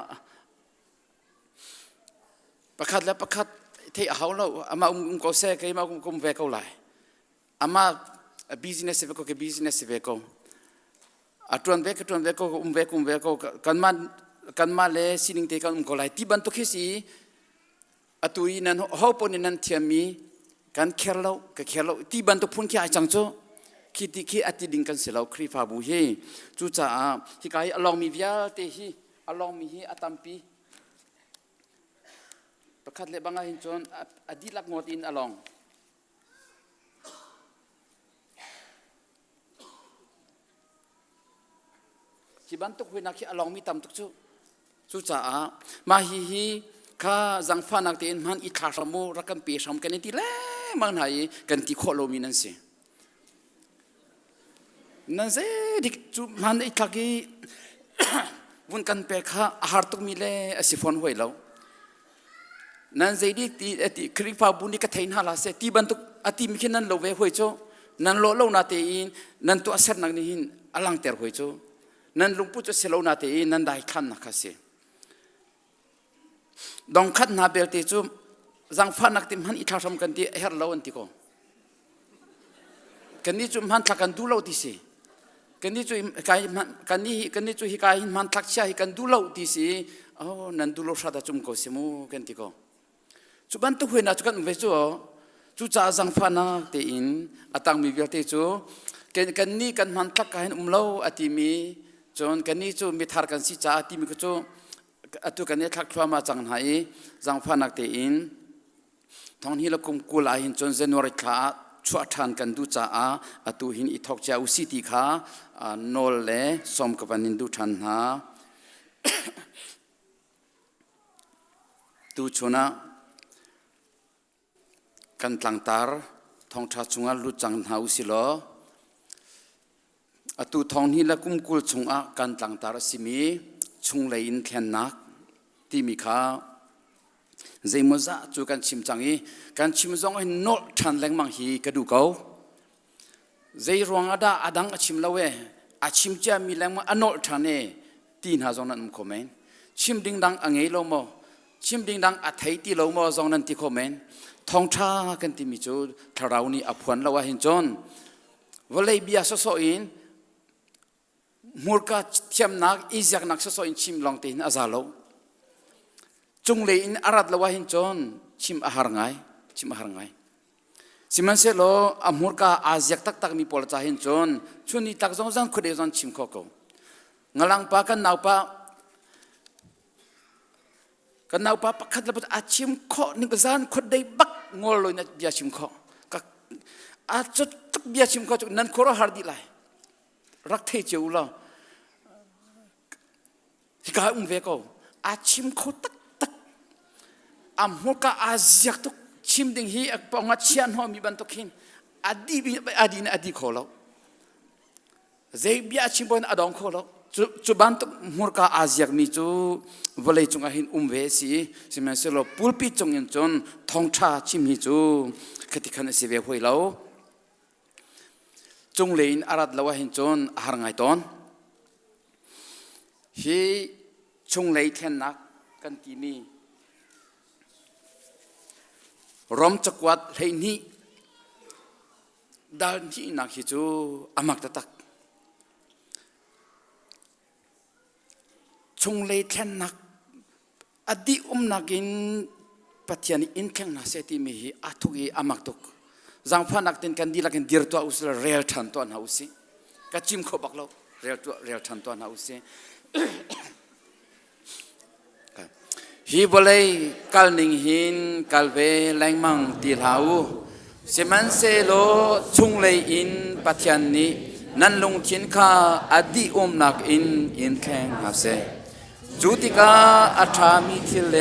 S9: pakhat la pakhat thei hau lo ama ko se ke ma kum ve ko lai ama business ve ko ke business ve ko atron ve ko ve ko kan ma le sining te kan ko lai ti ban to khisi atui nan ho pon nan thiami kan kherlo ka kherlo ti ban to phun ki ai chang cho ki ki ati ding kan se lo khri fa bu he chu cha a hi kai along mi via te hi along mi hi atampi pakhat le banga hin chon adilak ngot in along ki ban tok huina ki along mi tam tok chu cha a ma hi kha jang fa nak te in man I thar samu rakam pe sam kan ti le mang nai kan ti kholo mi nan se nan se dik chu man I thaki bun kan pe kha har tok mi le asifon hoi lo nan zaidi ti kripa buni ka thein hala se ti ban tuk ati mi khin nan lo ve hoi cho nan lo na te in nan to asar nang ni hin alang ter hoi cho nan lungpu cho selo na te in nan dai khan na kha se dong khat na bel te chu jang pha nak tim han I thar sam kan ti her lo an ti ko kan ni chu man thakan du lo ti se kan ni chu kai kan ni chu hi kai man thak cha hi kan du lo ti se oh nan du lo sha da chum ko se mu kan ti ko chu ban tu huina chu kan ve chu cha jang pha na te in atang mi bel te chu kan ni kan man thak ka hin lo ati mi chon kan ni chu mi thar kan si cha ati mi ko chu atu kan ne thak thwa ma chang hai jang pha nak te in thong hi la kum kul a hin chon January kha chua than kan du cha a atu hin I thok cha u si ti kha nol le som ka panin du than ha tu chuna kan tlang tar thong tha chunga lu chang hau si lo atu thong hi la kum kul chunga kan tlang tar simi chung le in thlen nak ti mi kha zai moza chu kan chim changi kan chim zong in nol than leng mang hi ka du ko zai ruang ada adang achim lawe achim cha mi leng ma anol thane tin ha zong nan komen chim ding dang angei lo mo chim ding dang a thei ti lo mo zong nan ti komen thong tha kan ti mi chu tharau ni aphuan lawa hin chon volei bia so in murka thiam nak izyak nak so in chim long te in azalo chung le in arat lawa hin chon chim ahar ngai siman se lo amurka azyak tak mi pol cha hin chon chuni tak zong zang khude zon chim kho ko ngalang pa kan nau pa pakhat la achim kho ni zan khod dei bak งอลอยนัดเบียชิมข้อกักอาจุดตักเบียชิมข้อจุดนั้นโคราฮาร์ดีไลรักเทเจ้าเราที่กาอุ้งเวก็อาชิมข้อตักอัมหัวกาอาเซียตุกชิมดิ่งฮีอักปองอาเชียนหัวมีบันตุกินอดีนะอดีขอเราเจียชิมบนอดองขอเราจุบันตุกหัวกาอาเซียมีจูวลัยจงอาหินเวสีสิมันเสลปุลปิจงยันจนทองชาชิมฮีจูคติขันเสเวหวยเราจงเลนอารัดละวะหินจนอาหารไงตอนฮีจงเลยแค่นักกันที่นี่รอมจักวัดเฮนี่ดาลที่นักฮิจูอามักตะตักชงเลยแค่นักอดีนักินปัจจัยอินแข่งนาเสติมีฮีอาทุกีอามักตุกจังฟ้านักเต้นกันดีลักเนดีร์ตัวอุสระเรียลทันตัวนาอุสิกัจจิมขบักเราเรียลทันตัวนาอุสิฮีบเลยกัลนิงหินกัลเวแรงมังตีลาวเสมันเซโลชงเลยอินปัจจัยนี้นั่นลงเทียนข้าอดีนักอินแข่งนาเสจุติกาอัฐามีทิเล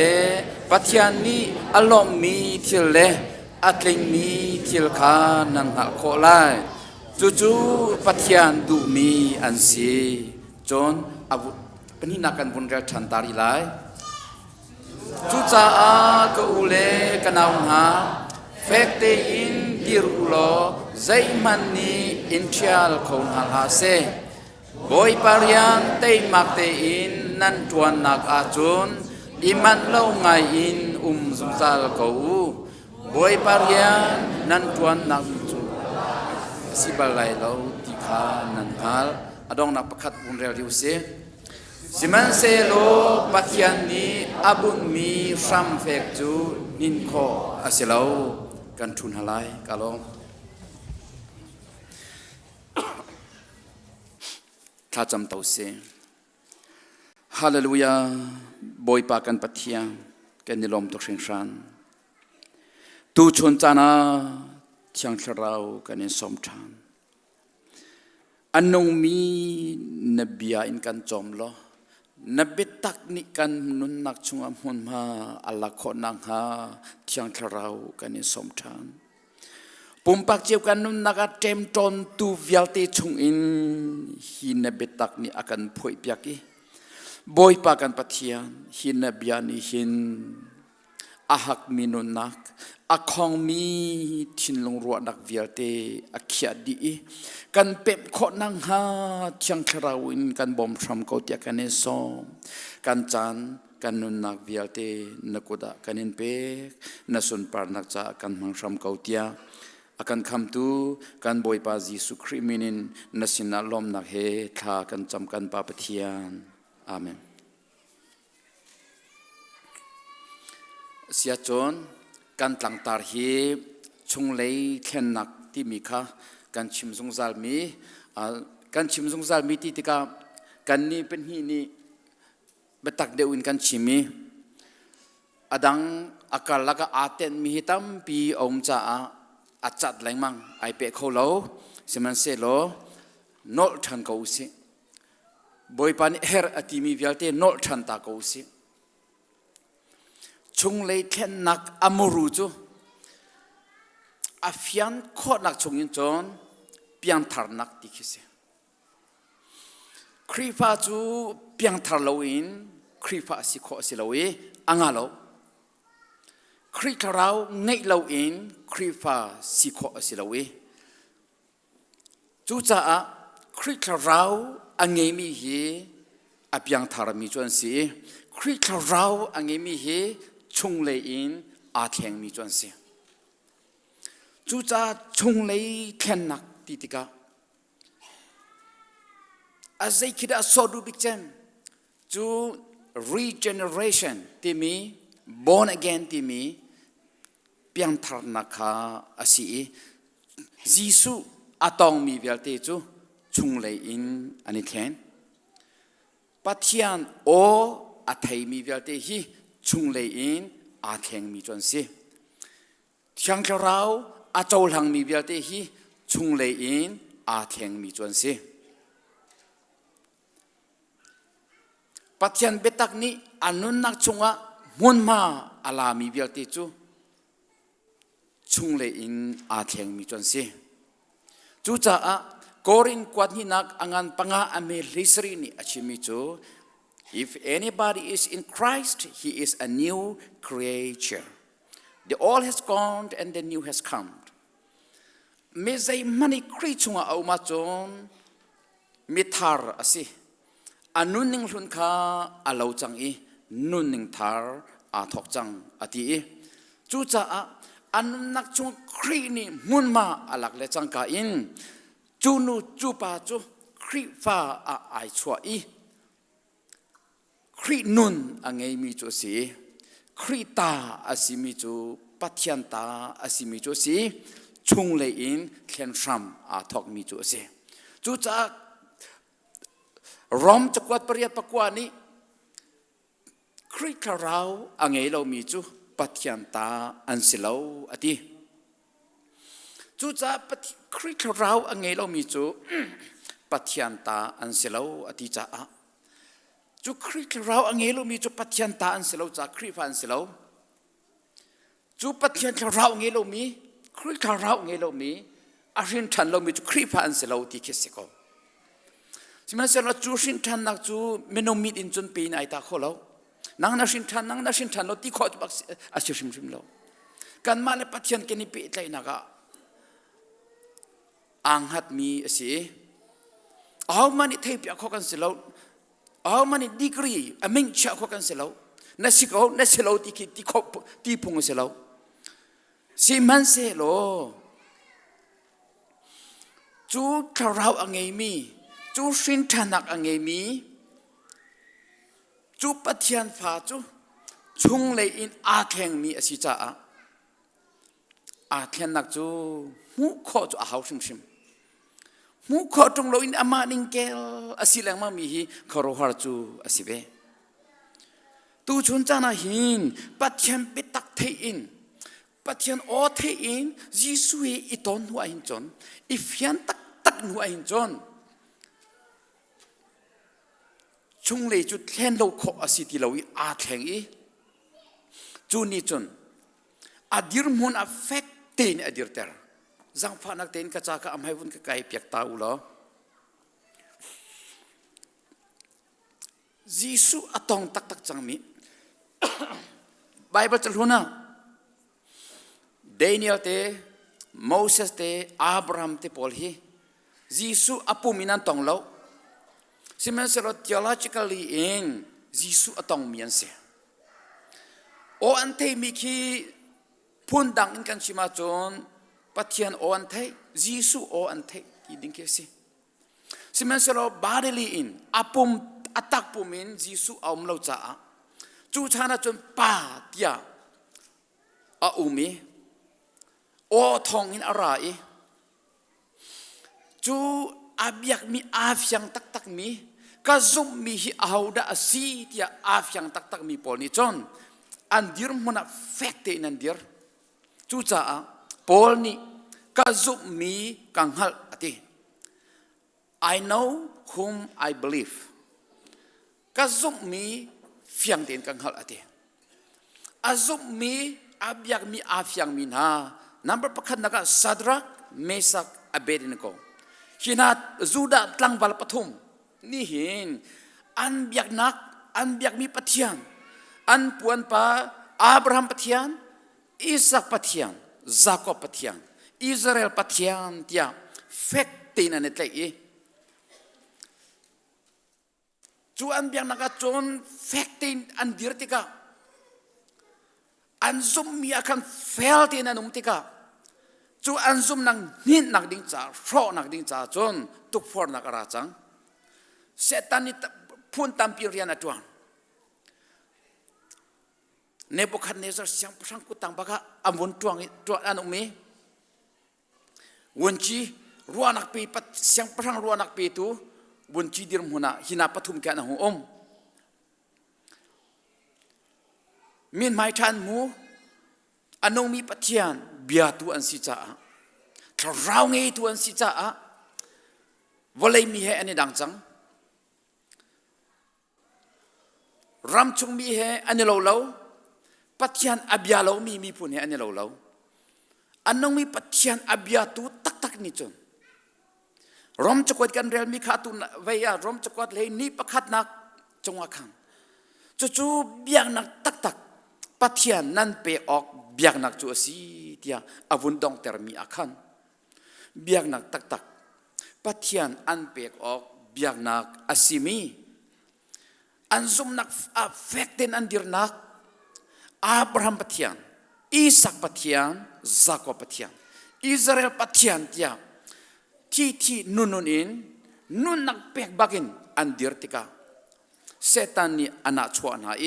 S9: ปัจจัยนี้อารมณ์มีทิเลอัตลิงมีทิลขานังหักโคไลจู่ปัจจัยดูมีอันสีจนอาวุธเป็นหินักกันบุญเรียชันตาริไลจุจ้าก็อุเลกันเอาหาเฟกเตอินดิรุโลใจมันนี่อินเชียลคนหาลาเซบอยปาริยันเตมักเตอินนั่นจวนนักอาจุนอิมันเล่าไงอินซุมซาลเขาบอยปาริยันนั่นจวนนักจุสิบาลัยเราติคานันฮัลอดองนักประคัดบุญเรียดิวเซสิมันเซโลปัจจัยนี้อาบุญมีซ้ำเฟกจูนินโคอาเซลากันทุนหลายกาลงข้าจำเตาเซฮาเลลูยาบอยปากันปัทยากันนิลมตกเชิงชันตูชนจานาเชียงชราวกันนิสมชานอันนงมีนบีอินกันจอมล้อนบีตักนิกันนุนนักชงอัมหุนมาอัลลขอนังฮาเชียงชราวกันนิสมชานปุ่มปักเจียวกันนุนนักเต็มตนตูวิลเตชงอินฮินบีตักนิอากันพวยเปียกีบอยปากันปัทยานหินเบียนิหินอาหักมินุนักอาคองมีทินลงรัวนักวิลเตอาเขียดีกันเป็มขอนังฮาเชียงคราวินกันบอมทำเกาเตียกันเนซอกันจันกันนุนักวิลเตนักดากันเนเปกนัสุนปาร์นักจ่ากันมังทำเกาเตียอากันคำตูกันบอยปาจิสุคริมินินนัสินาลมนักเฮทากันจำกันปาปเทียนอาเมนเสียจนการตั้งตาฮีชงเลยแค่นักที่มีค่ะการชิมสงสารมีการชิมสงสารมีที่กาการนี้เป็นที่นี่เบตักเดวินการชิมีอดังอากาศละก็อาเตนมีตั้มปีอมจ่าอาจัดแรงมั่งไอเปะเขาเราเสมันเสโลโนลทันเขาสิบอยปานิเฮร์อติมีวิลเตโนลทันตาเขาสิชงเลยแค่นักอมรูจูอาฟิยันขอนักชงยินจนเปียงทาร์นักดิคิเซครีฟาจูเปียงทาร์ลวินครีฟาสิขอสิลวิอังอาโลครีทาราวเงยลวินครีฟาสิขอสิลวิจูจ้าครีทาราวอังเงมีเฮอเปียงทาร์มีจวนสิครีทาราวอังเงมีเฮชงเลยอินอาเทียงมีจวนเสียจูจ้าชงเลยแค่นักติดกาอาศัยคิดว่าสอดูบิกเจนจู regeneration ที่มี born again ที่มีเพียงทาร์นักฮาอาศัยยิสุอาตองมีเวลเตจูชงเลยอินอันนี้แค่ปัจจัยโออาไทยมีเวลเตฮีชงเลยอินอาแข่งมีจวนสิ ช่างเราอาเจ้าหลังมีเบียเตฮีชุงเลยอินอาเทียงมีจวนสิปัจจัยเบตักนี้อนุนักชงะมุนมาอาลามีเบียเตจูชุงเลยอินอาเทียงมีจวนสิจูจ้าโกรินกวาดนี่นักอังันปังอาอเมริสรีนี่อาชิมิจู if anybody is in Christ he is a new creature the old has gone and the new has come ไม่ใช่มันอีครีชงเอามาจนมิทาร์สิอันนู้นหนึ่งลุนข้าอาเลาจังอีนู้นหนึ่งทาร์อาทอกจังอาทีจูจ้าอันนู้นนักจงครีนี่มุนมาอาลักเลจังกาอินจูนูจูปาจูครีฟ้าอาไอชัวอีครีนุนอังไงมีจูสีครีตาอาศิมีจูปัทยันตาอาศิมีจูสีชุงเลยอินเขียนซ้ำอาทอกมีจูสีจูจ้ารอมจักวัดปริยัติปกวานี้คริคาราวอังเอเรามีจูปัทยันตาอันสิเลวอดีจูจ้าคริคาราวอังเอเรามีจูปัทยันตาอันสิเลวอดีจ้าจูคริคาราวอังเอเรามีจูปัทยันตาอันสิเลวจ้าคริฟันสิเลวจูปัทยันตาราวอังเอเรามีคริคาราวอังเอเรามีอารินทันเรามีจูคริฟันสิเลวที่คิดสิโกสิมันเสร็จแล้วจูสินทันนักจูเมนูมิดอินจนปีนไอตาโคเรานังนาสินทันเราที่ขอจะบักอาชิมเราการมาเลปัทยันแกนี่ปีไลนักอังหัดมีสิเอามันนี่เทียบกับกันเสร็จแล้วเอามันนี่ดีกรีอเมงเชื่อกันเสร็จแล้วนั่นสิเขานั่นเสร็จแล้วที่คิดที่ขบที่พุงเสร็จแล้วสิมันเสร็จแล้วจูคาราวอังเอมีจูสินทันนักอังเอมีจูปัทยันฟ้าจูชุงเลยอินอาแข่งมีอสิจ้าอาแข่งนักจูมุขจูอาหาวชิมมุขจงโลอินอามานิงเกลอสิแรงมามีฮีคารวาจูอสิเบตูชนจานาหินปัทยันปิตักเทอินปัทยันโอเทอินยิสุยอิตอนหัวหินจนอิฟยันตักหัวหินจนชงเลยจุดแทนเราขออาศิติเราอีอาแข่งอีจูนี่จนอดีรมุนอัฟเฟกเตนอดีรเตอร์จังฟ้านักเตนกระจากอัมให้วุ่นกระไกเปียกตาอุลอยิสุอตองตักจังมีไบเบิลจะรู้นะเดนิเอลเตโมเสสเตอับราฮัมเตปอลฮียิสุอปุมินันตองเราสิมันเสร็จ theologically เองยิสุอตองมีอันเสียโออันเทมีคีพูนดังอินกันชิมาจนปัทยันโออันเทยิสุโออันเทอีดิ้งเคสิสิมันเสร็จบาเดลีอินอปุมอัตักปุมินยิสุเอามเราจ้าจูชานาจนป่าเตียอาอุมีโอทองอินอะไรจูอาบยักมีอาฟยังตักมีก็ซุมมีฮิอาดาสีที่อาฟยังตักมีปอลนี่จนอันเดียร์มันเฟกเตนันเดียร์จูจ้าปอลนี่ก็ซุมมีกังหัลอติ I know whom I believe ก็ซุมมีเฟียงเตนกังหัลอติอาซุมมีอาบยักมีอาฟยังมีนานับประคันนักซาดรักเมสักอเบดินโกหินาจูดาตลังวัลปฐุมนี่เห็นอันเบียกนักอันเบียกมีปัทยันอันปวนปาอับราฮัมปัทยันอิสักปัทยันยาโคบปัทยันอิสราเอลปัทยันที่เฟกตีนันเนตเลยจูอันเบียกนักจนเฟกตีนอันเดียร์ติกาอันซุมมีอาการเฟลตีนันนุ่มติกาจูอันซุมนังนินนักดิ้งจ่าโรนักดิ้งจ่าจนตุกฟอร์นักราจังเซตันนี่พูนตามพิริยานาจวนเนบุคัดเนซาร์เสียงพระกุตังบักอันวนจวงอันอุมีวันจีรัวนักปีปัดเสียงพระรัวนักปีตูวันจีดิรมุนาหินาปฐุมแกนหูมินไม่ทันมูอันนมีปัทยัน bia tu an si cha thla rau ngei tu an si cha volei mi he ani dang chang ram chung mi he ani lo lo pathian abia lo mi pun he ani lo lo anong mi pathian abia tu tak ni chon rom chakot kan rel mi kha tu veya rom chakot le ni pakhat nak chunga khang chu biak nak tak pathian nan pe ok biak nak chu si tia avun dong ter mi akhan biak nak tak pathian an pe ok biak nak asimi an zum nak affecten an dir nak Abraham pathian Isaac pathian Jacob pathian Israel pathian tia ti nun nak pek bagin an dir tika setan ni anak chua na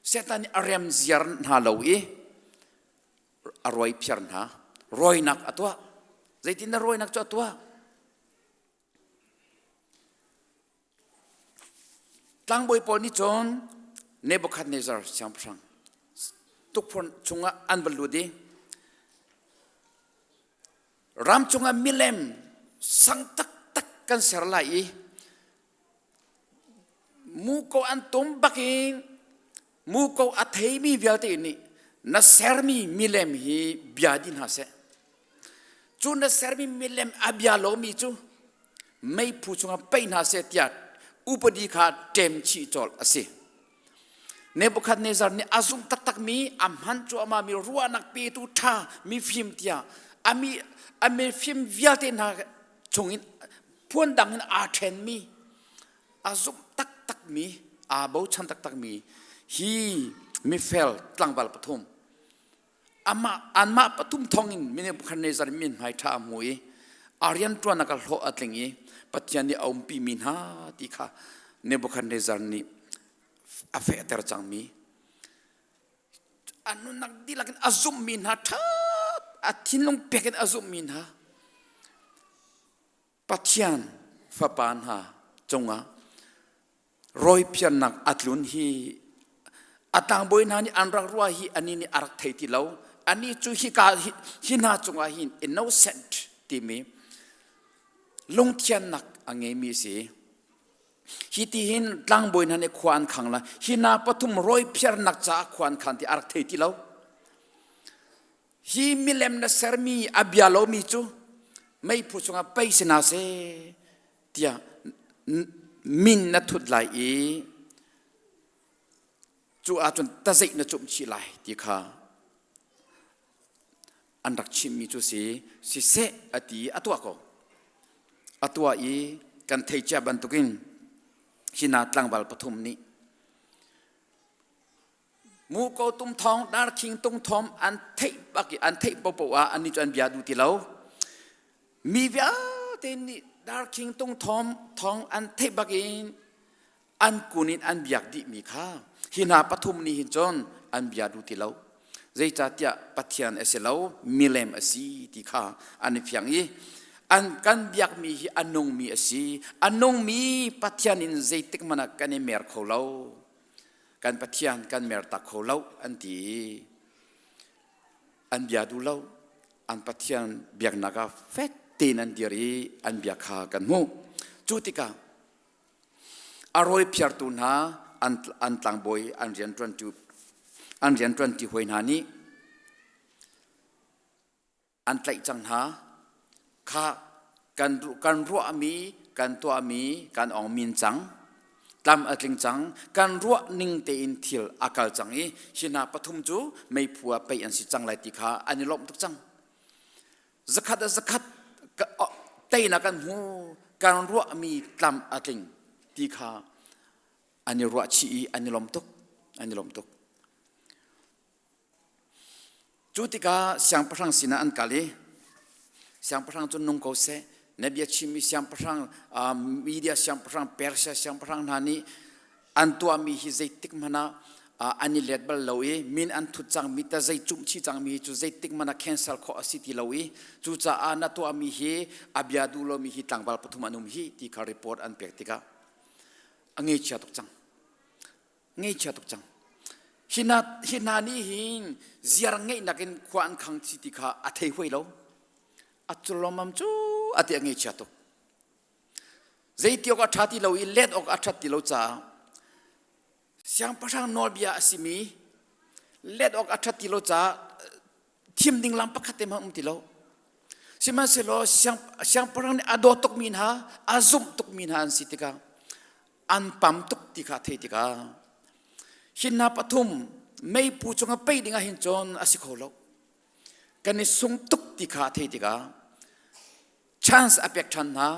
S9: setan ni arem ziar na lo aroi phiar na roi nak atwa zaitin na roi nak chu atwa tlang boy pol ni chon Nebuchadnezzar champrang tukphon chunga anbaludi ram chunga milem sang tak kan serlai muko antum bakin muko athei mi vialte ni na sermi milem hi biadin hase chu na sermi milem abialo mi chu mai phu chunga pain hase tiat upadi kha tem chi chol ase Nebuchadnezzar ni azum tak mi amhan chu ama mi ruwa nak pe tu tha mi phim tia ami phim vialte na chungin puan dang a then mi azum tak mi bo chan tak mi hi mi fel tlangbal pathum anma pathum thongin mi Nebuchadnezzar min hai tha mui aryan twa nakal ho atlingi pathian ni aumpi min ha ti kha Nebuchadnezzar ni afe ter chang mi anu nak dilakin azum min ha tha athinlong peket azum min ha pathian fapan ha chonga roi phian nak atlun hi atang boy na ni anrak ruwa hi ani ni arak thei ti lo ani chu hi ka hi na chunga hin innocent ti mi long thian nak ange mi si hi ti hin tlang boy na ne khwan khang la hi na pathum roi phiar nak cha khwan khan ti arak thei ti lo hi milem na sermi abialo mi chu mai phu chunga paisena se tia min na thut lai chu a chun ta zai na chum chi lai ti kha an rak chim mi chu si se ati atwa ko atwa kan thei cha ban tukin hina tlangbal pathum ni mu ko tum thong dar king tung thom an thei baki an thei popo a an ni chan bia du ti lo mi via te ni dar king tung thong an thei bakin an kunin an biak di mi kha hina pathum ni hin chon an bia du ti lo zai cha tia pathian eselo milem asi ti kha an phiang yi an kan biak mi hi anong mi asi anong mi pathian in zai tik mana kan mer kholo kan pathian kan mer ta kholo an ti an bia du lo an pathian biak naga fet tin an diri an biak kha kan mu chutika aroi phiar tu na an tlang boy an rian 20 hoi na ni an tlai chang ha kha kan ru ami kan to ami kan ong min chang tam atling chang kan ru ning te in thil akal chang i hina pathum chu mei phua pe an si chang lai ti kha ani lom tuk chang zakat te na kan hu kan ru ami tam atling ti kha ani ru chi ani lom tuk chutika siang prang sina an kali siang prang chun nong ko se nebia chimi siang prang media siang prang persia siang prang nani antua mi hi zaitik mana ani letbal lowi min an thu chang mi ta zai chum chi chang mi chu zaitik mana cancel kho city lowi chu cha ana to mi hi abiadu lo mi hi tangbal pathum anum hi ti kha report an pektika ange cha tok chang หินานี่หินเสียงไงนักินควันขังสิติขาอัฐิห้วยเราอัจฉริยมัมจูอัฐิไงเชียตุใจที่อกอัฐติเราอิเล็ดอกอัฐติเราจ้าเสียงประชังนอร์เบียสิมีเล็ดอกอัฐติเราจ้าทีมดิ่งลำปักขัดเต็มติเราสิมันเสลอเสียงประชังอดอตุกมินหาอาซุมตุกมินหาอันสิติกาอันปั๊มตุกติกาเทติกาหินนาปฐุมไม่พูดจงไปดิ่งหินจนอาศิโคโลกันในสุงตุกติกาเทติกา chance อเปกชันนะ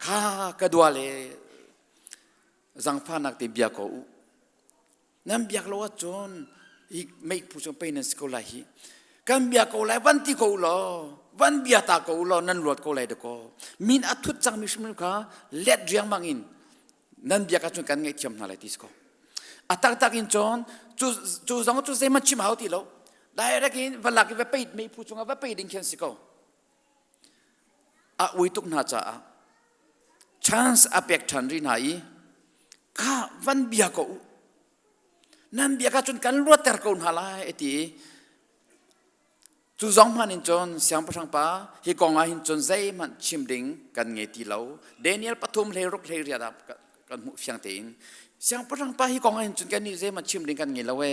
S9: ข้ากระดัวเลยจังฟ้านักเตบียกูนั่นเบียกเราว่าจนอีกไม่พูดจงไปนั่นสกุลอะไรกันเบียกูเลยวันที่กูรอวันเบียตากูรอนั่นรวดกูเลยเด็กกูมินอัตุจังมิสมิลข้าเล็ดเรียงบางอินนั่นเบียกจนกันไงเทียมนั่นเลยที่สกุลอัตตากินจนจูจังจูเซมันชิมหาวที่เราได้รักินวันลักว่าไปไม่พูดจงว่าไปดิ่งเขียนสกุลวิตุกนาจ้า chance อเปกชันรีนายข้าวันเบียกูนั่นเบียกจนกันรวดแต่กูหาลายเอติจูจงมันอินจนเสียงประชังป้าฮิกองอาหินจนใจมันชิมดิ่งกันเงตีเราเดนิเอลปฐุมเลยรุกเลยเรียดับกันหูเสียงเตียงเสียงประชังป้าฮิกองอาหินจนกันนี่ใจมันชิมดิ่งกันเงเราเว้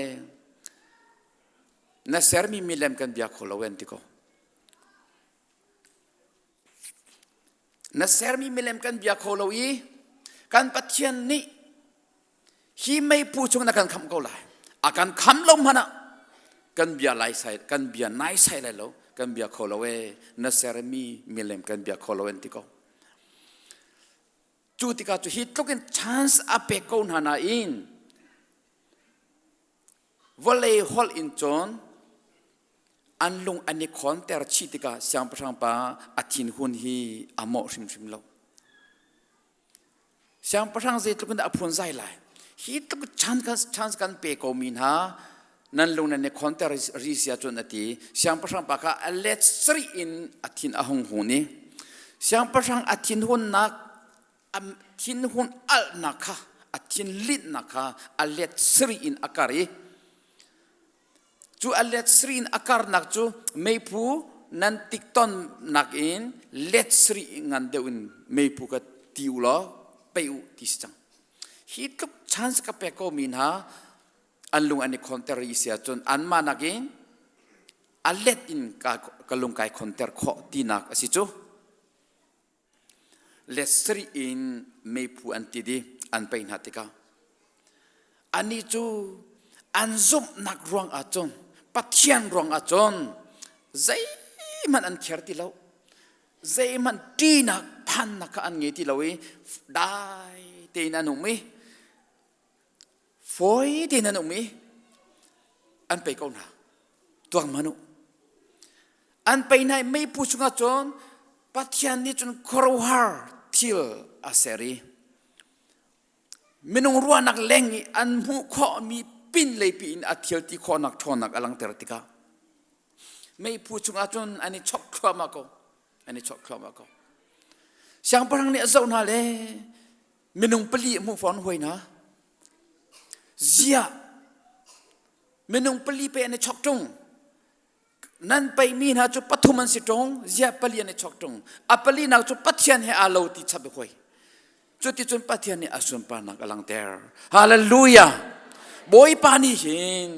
S9: น่าเสียมีมิเลมกันเบียกูเราเว้นติโกน่าเสียมีมิเลมกันเบียกูเราอีกันปัจเจียนนี้ฮีไม่พูดจงนักการคำกูเลยอาการคำลมมันกันเบียไลใส่กันเบียไนใส่เลยแล้วกันเบียกูเราเว้น่าเสียมีมิเลมกันเบียกูเราเว้นติโกจุดที่ก็จุดฮิตลูกกัน chance อเปกกูนานาอินวอลเลย์ฮอลอินจอนอันลงอันนี้คอนเตอร์ชิติกาเสียงประชังป้าอาทินหุ่นฮีอามอชิมเราเสียงประชังเจตุกันอภุนใจเลยฮีตุกchance กันเปกมินฮานั่นลงอันนี้คอนเตอร์รีเซียจนอติเสียงประชังป้าก็เลตสรีอินอาทินอาหงหุ่นนี้เสียงประชังอาทินหุ่นนักอาทินหุ่นอัลนักค่ะอาทินลิดนักค่ะอัลเลตสรีอินอาการีจูอัลเลตสรีนอาการนักจูไม่พูนันติกตอนนักอินเลตสรีงันเดวินไม่พูก็ติวล้อไปอุติสจังฮิตลุกชันส์กับเปโกมินฮาอันลุงอันนี้คอนเทอร์อีเสียจนอันมานักอินอัลเลตอินกะลุงไกคอนเทอร์ข้อตีนักสิจูเลตสรีอินไม่พูอันติดีอันไปนัดติกาอันนี้จูอันซุมนักรวงอาจงปัจเจียนรวงอาจงใจมันอันเขียร์ที่เราใจมันดีนักพันนักอันเงี้ยที่เราได้เตนันุมิฝอยเตนันุมิอันไปก้าวหน้าตัวมนุษย์อันไปไหนไม่พูดชงอาจงปัจเจียนนี่จนครวาร์ทิลอาเสรีไม่นงรัวนักเล่งอันหูข้อมีปินเลยปินอาทิลที่ข้อนักทอนักอลังเตอร์ติกาไม่พูดชงอาจนอันนี้ช็อกครามากอันนี้ช็อกครามากเสียงพลังเนี่ยเจ้าหน้าเลยไม่นงปลีมุฟอนหวยนะเสียไม่นงปลีไปอันนี้ช็อกจงนั่นไปมีนะจุดปฐุมันสิตรงเสียปลีอันนี้ช็อกจงอัปลีนักจุดปัจเจียนให้อาโลติชับหวยจุดที่จุดปัจเจียนนี่อาสุนปานักอลังเตอร์ฮาเลลูยาบอยปานี่เห็น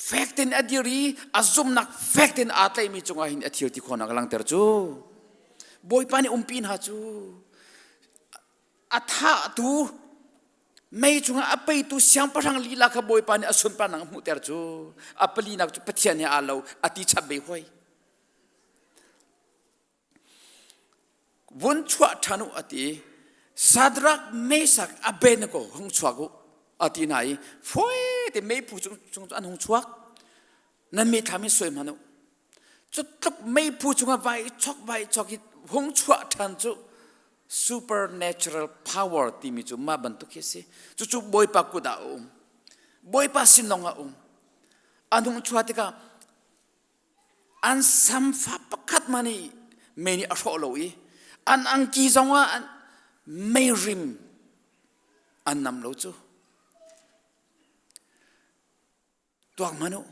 S9: แฟกตินอดีรีอาซุมนักแฟกตินอาตัยมีจงอาหินอธิวที่คนนักลังเตอร์จูบอยปานี่ปีนหาจูอัฐาตูไม่จงอาไปตูเสียงประทังลีลาขบอยปานี่อาซุนปานังมุเตอร์จูอาปลีนักจุปเทียนเนี่ยอาเลวอติชับเบยหวยวันชั่วธนุอติซาดรักเมสักอเบนโกหงชัวกุอาทิตย์ไหนฝอยแต่ไม่พูดจงอันหงชัวนั่นไม่ทำให้สวยมันจุดตกไม่พูดจงไว้ช็อกไว้ช็อกหงชัวทันจุ supernatural power ที่มีจุมาบรรทุกเสียจุบอยปากกุดาบอยปาสินองอันหงชัวที่ก็อันสัมผัสประคัดมันนี่ไม่นี่อร่อยเลยอันอังกีจงว่าอันไม่ริมอันนำเราจู tuang manu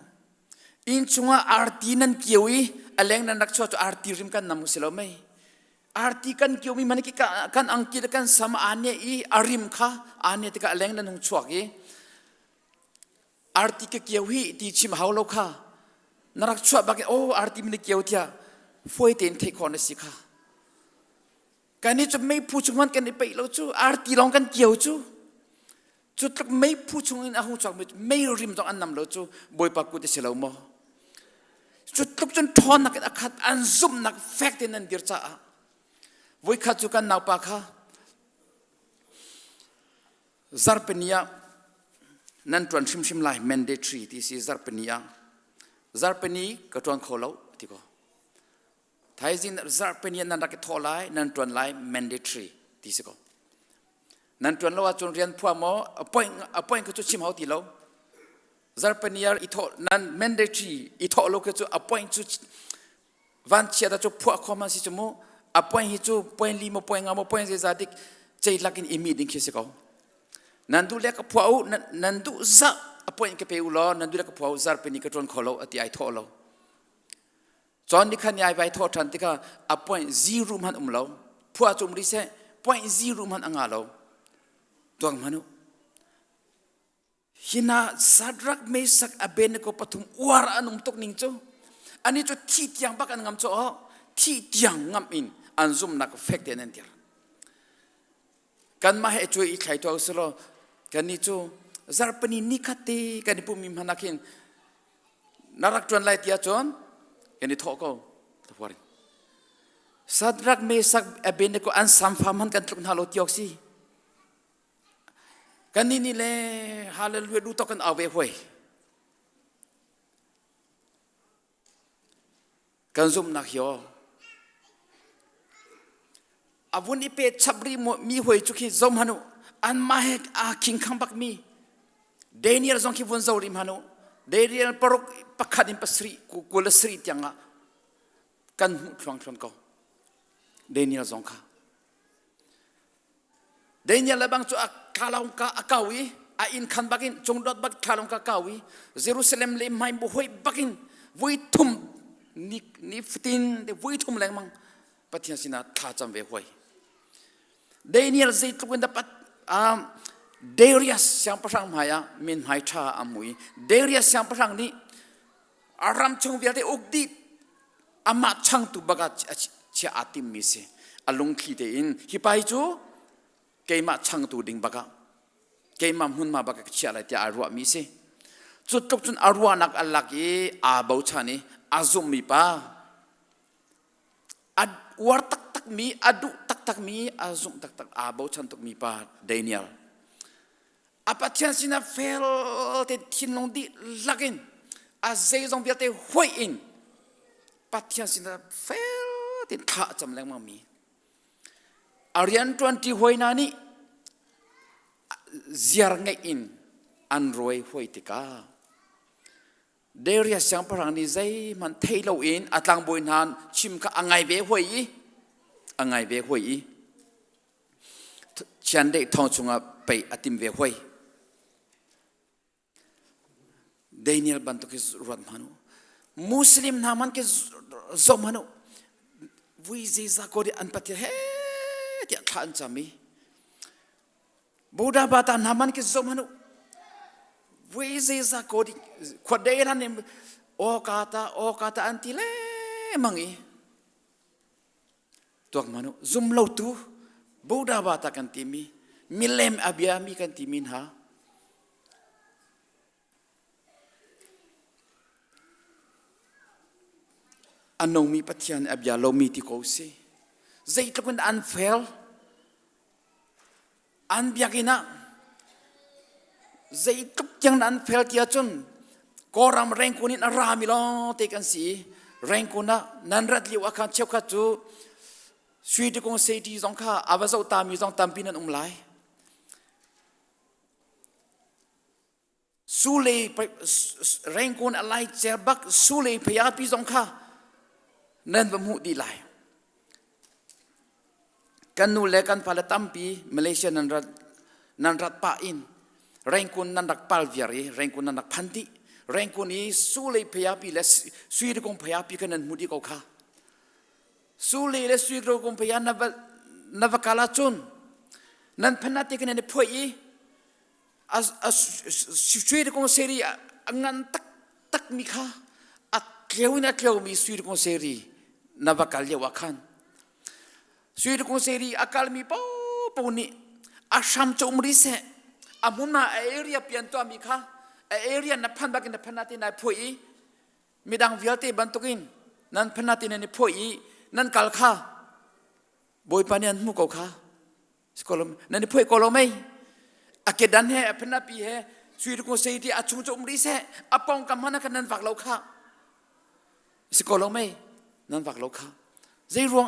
S9: in chunga arti nan kiwi aleng nan rakcho to arti rim kan namu silomai arti kan kiwi man ki kan angki kan sama ane I arim kha ane tika aleng nan chuak I arti ke kiwi ti chim haulo kha narak chua bak oh arti min kiwi tia foi ten thei khon si kha kan ni chu mei pu chuman kan ni pe lo chu arti long kan kiwi chu chu tlak mei pu chung in ahung chuak mei rim dong an nam lo chu boi pa ku te selo mo chu tlak chun thon nak akhat an zum nak fact in an dir cha a voi kha chu kan naw pa kha zarpenia nan tron shim shim lai mandatory this is zarpeni ka tron kholo ti ko thaizin zarpenia nan rak tholai nan tron lai mandatory ti se ko nan tron lo chun rian phwa mo appoint ka chu chim hau ti lo zarpenia I tho nan mandatory I tho lo ka chu appoint chu van chia da chu phwa khoma si chu mo appoint hi chu point li mo point nga mo point se zadik chei lakin imi ding khise ko nandu le ka phwa nandu za appoint ke pe u lo nandu le ka phwa zarpeni ka tron kholo ati ai tho lo chon ni khan ai vai tho than ti ka appoint 0 man lo phwa chum ri se point 0 man anga lo tuang manu hina sadrak mesak abeneko pathum war anum tok ning chu ani chu thi tiang bakan ngam chu thi tiang ngam in anzum nak fact en entir kan ma he chu I khai to selo kan ni chu zarpani nikate kan ni pumim hanakin narak tron lai tia chon kan ni thoko to warin sadrak mesak abeneko an sampham han kan tluk na lo tiok si kan ni le hallelujah du to kan awe hoi kan zum nak yo avun ipe chabri mi hoi chuki zom hanu an mahek a king kham bak mi Daniel zong ki vun zawrim hanu Daniel parok pakhadim pasri kula sri tianga kan thwang ko Daniel zong kha Daniel labang chu kalong ka akawi a in khan bakin chungdot bak kalong ka kawi Jerusalem le mai bu hoi bakin voi thum ni fitin de voi thum lang mang pathian sina tha cham ve hoi Daniel zai tukun dapat Darius yang pasang maya min hai tha amui Darius yang pasang ni aram chung viate ukdi ama chang tu baga cha atim mi se alung khi te in hipai chu keima chang tu ding baga keima hun ma baga chia la ti arwa mi se chu tok chun arwa nak alaki a bau chani azum mi pa ad war tak mi adu tak mi azum tak a bau chan tok mi pa Daniel apathian sina fel te thinong di lakin a zeizong viate hoi in pathian sina fel te tha cham lang ma mi Arian 20 hoi nani ziar ngai in an roi hoi tika Darius yang parang ni zai man thailo in atlang boin han chim ka angai be hoi chan de thong chunga pe atim ve hoi Daniel bantu ke ruat manu Muslim naman ke zom manu vui ziza ko di anpati he ti khan chami Buddha bata naman ke zom manu vui ziza ko di khoderan ni o kata antile mangi tuak manu zum lo tu Buddha bata kan timi milem abiami kan timin ha anong mi pathian abya lo mi ti ko se zai tlakun an fail an biakina zai tuk yang an fail tia chun koram rengkunin arami lo te kan si rengkuna nan rat liwa khan cheu kha chu sui de kong se ti zong kha abazo ta mi zong tampinan umlai sule rengkun alai cherbak sule phayapi zong kha nan bamu di lai kan nu le kan pala tampi Malaysia nan rat pa in rengkun nan dak pal viari rengkun nan dak phanti แรงคนนี้สู้เลยพยาปีและสุยกงพยาปีกันนั้นมุดีกค่ะสู้เลยและสุยกงพยานวกาลาจุนนั้นพนักที่กันนั้นพวยสุยกงเสรีงันตักมีค่ะอักเลี้ยวนักเลี้ยวมีสุยกงเสรีนวกาลเยาวขันสุยกงเสรีอากาลมีปูนี่อาชัมจมริเสอามุนาเอเรียเปลี่ยนตัวมีค่ะเอเรียนับพันบักนับพันนาทีนายพวยมีดังวิลเตบันตุกินนั้นพันนาทีนายพวยนั้นกัลค่ะบอยปานียนมุกค่ะสกอลมนั้นพวยกอลไม่อาเกดันเฮพันนาปีเฮสุยรุกงเซดีอาชุมจมริเสอาปองกำมันกันนั้นฝักเราค่ะสกอลไม่นั้นฝักเราค่ะใจรวง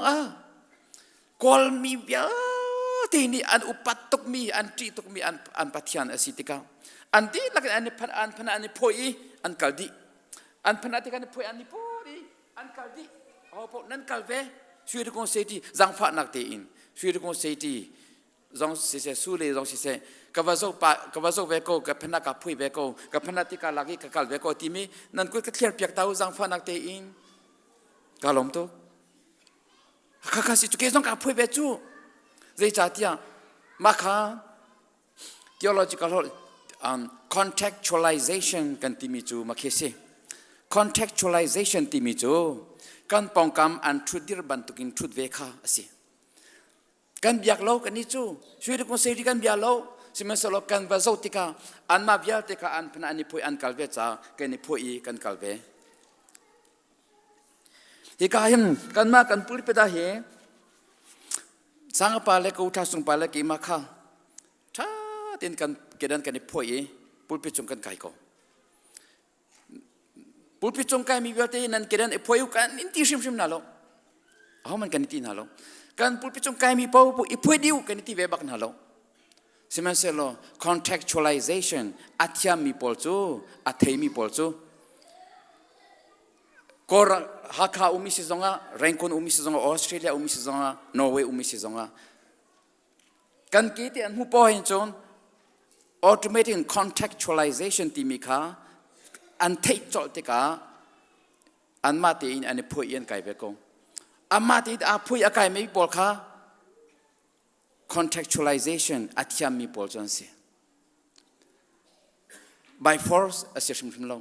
S9: กอลมีเยอะที่นี่อันอุปัตตุกมีอันจีตุกมีอันปัทยานอสิติกาอันที่ลักษณะอันพนันพอยอันกัลดีอันพนันที่กันพอยอันนี้พอยอันกัลดีเอาพวกนั้นกัลเวช่วยดูคงเสียดีจังฟ้านักเตอินช่วยดูคงเสียดีจังเสียสู้เลยจังเสียกับว่าโซเวโกกับพนักกับพอยเวโกกับพนักที่กันลักกับกัลเวโกที่มีนั่นก็เคลียร์เปียกเต้าจังฟ้านักเตอินกาลมตุข้าข้าสิจุกเกจงกับพอยเวจูใจจัดที่มาค่ะ theological contextualization กันที่มีจูมาเคส contextualization ที่มีจูกันป้องกันอันชุดดิรบันตุกินชุดเวค่าสิกันบิยากเล่ากันนี่จูช่วยดูคนเสรีกันบิยากเล่าสิมันสโลกันว่าโจติกาอันมาบิยากติกาอันพนันนี่พอยอันกัลเวจ้ากันนี่พอยกันกัลเวที่กาหิมกันมากันปุริเปดาเฮสังปาเลกูทัสุงปาเลกิมาค่ะถ้าเต็นกันเกิดกันในพวยปุลปิจงกันไก่ก็ปุลปิจงไก่มีเวลาที่นั่นเกิดในพวยกันนิติชิมน่าloเขามันกันนิติน่าloกันปุลปิจงไก่มีพวยพวยดิวกันนิติเวบักน่าloใช่ไหมเสร็จแล้ว contextualization อัตยามีพอลจูอัตย์มีพอลจูก็ฮักข้าอุมิสิจงะแรงคนอุมิสิจงะออสเตรเลียอุมิสิจงะนอร์เวย์อุมิสิจงะกันกี่ที่อันหูปอเห็นจน automatic contextualization ที่มีค่ะอันเทจอติกาอันมาตีอันนี้พูดยันไก่เบกงอันมาตีอาพูดอาไก่ไม่มีปอลค่ะ contextualization อัตยามีปอลจนสิ by force อาศัยชิมลง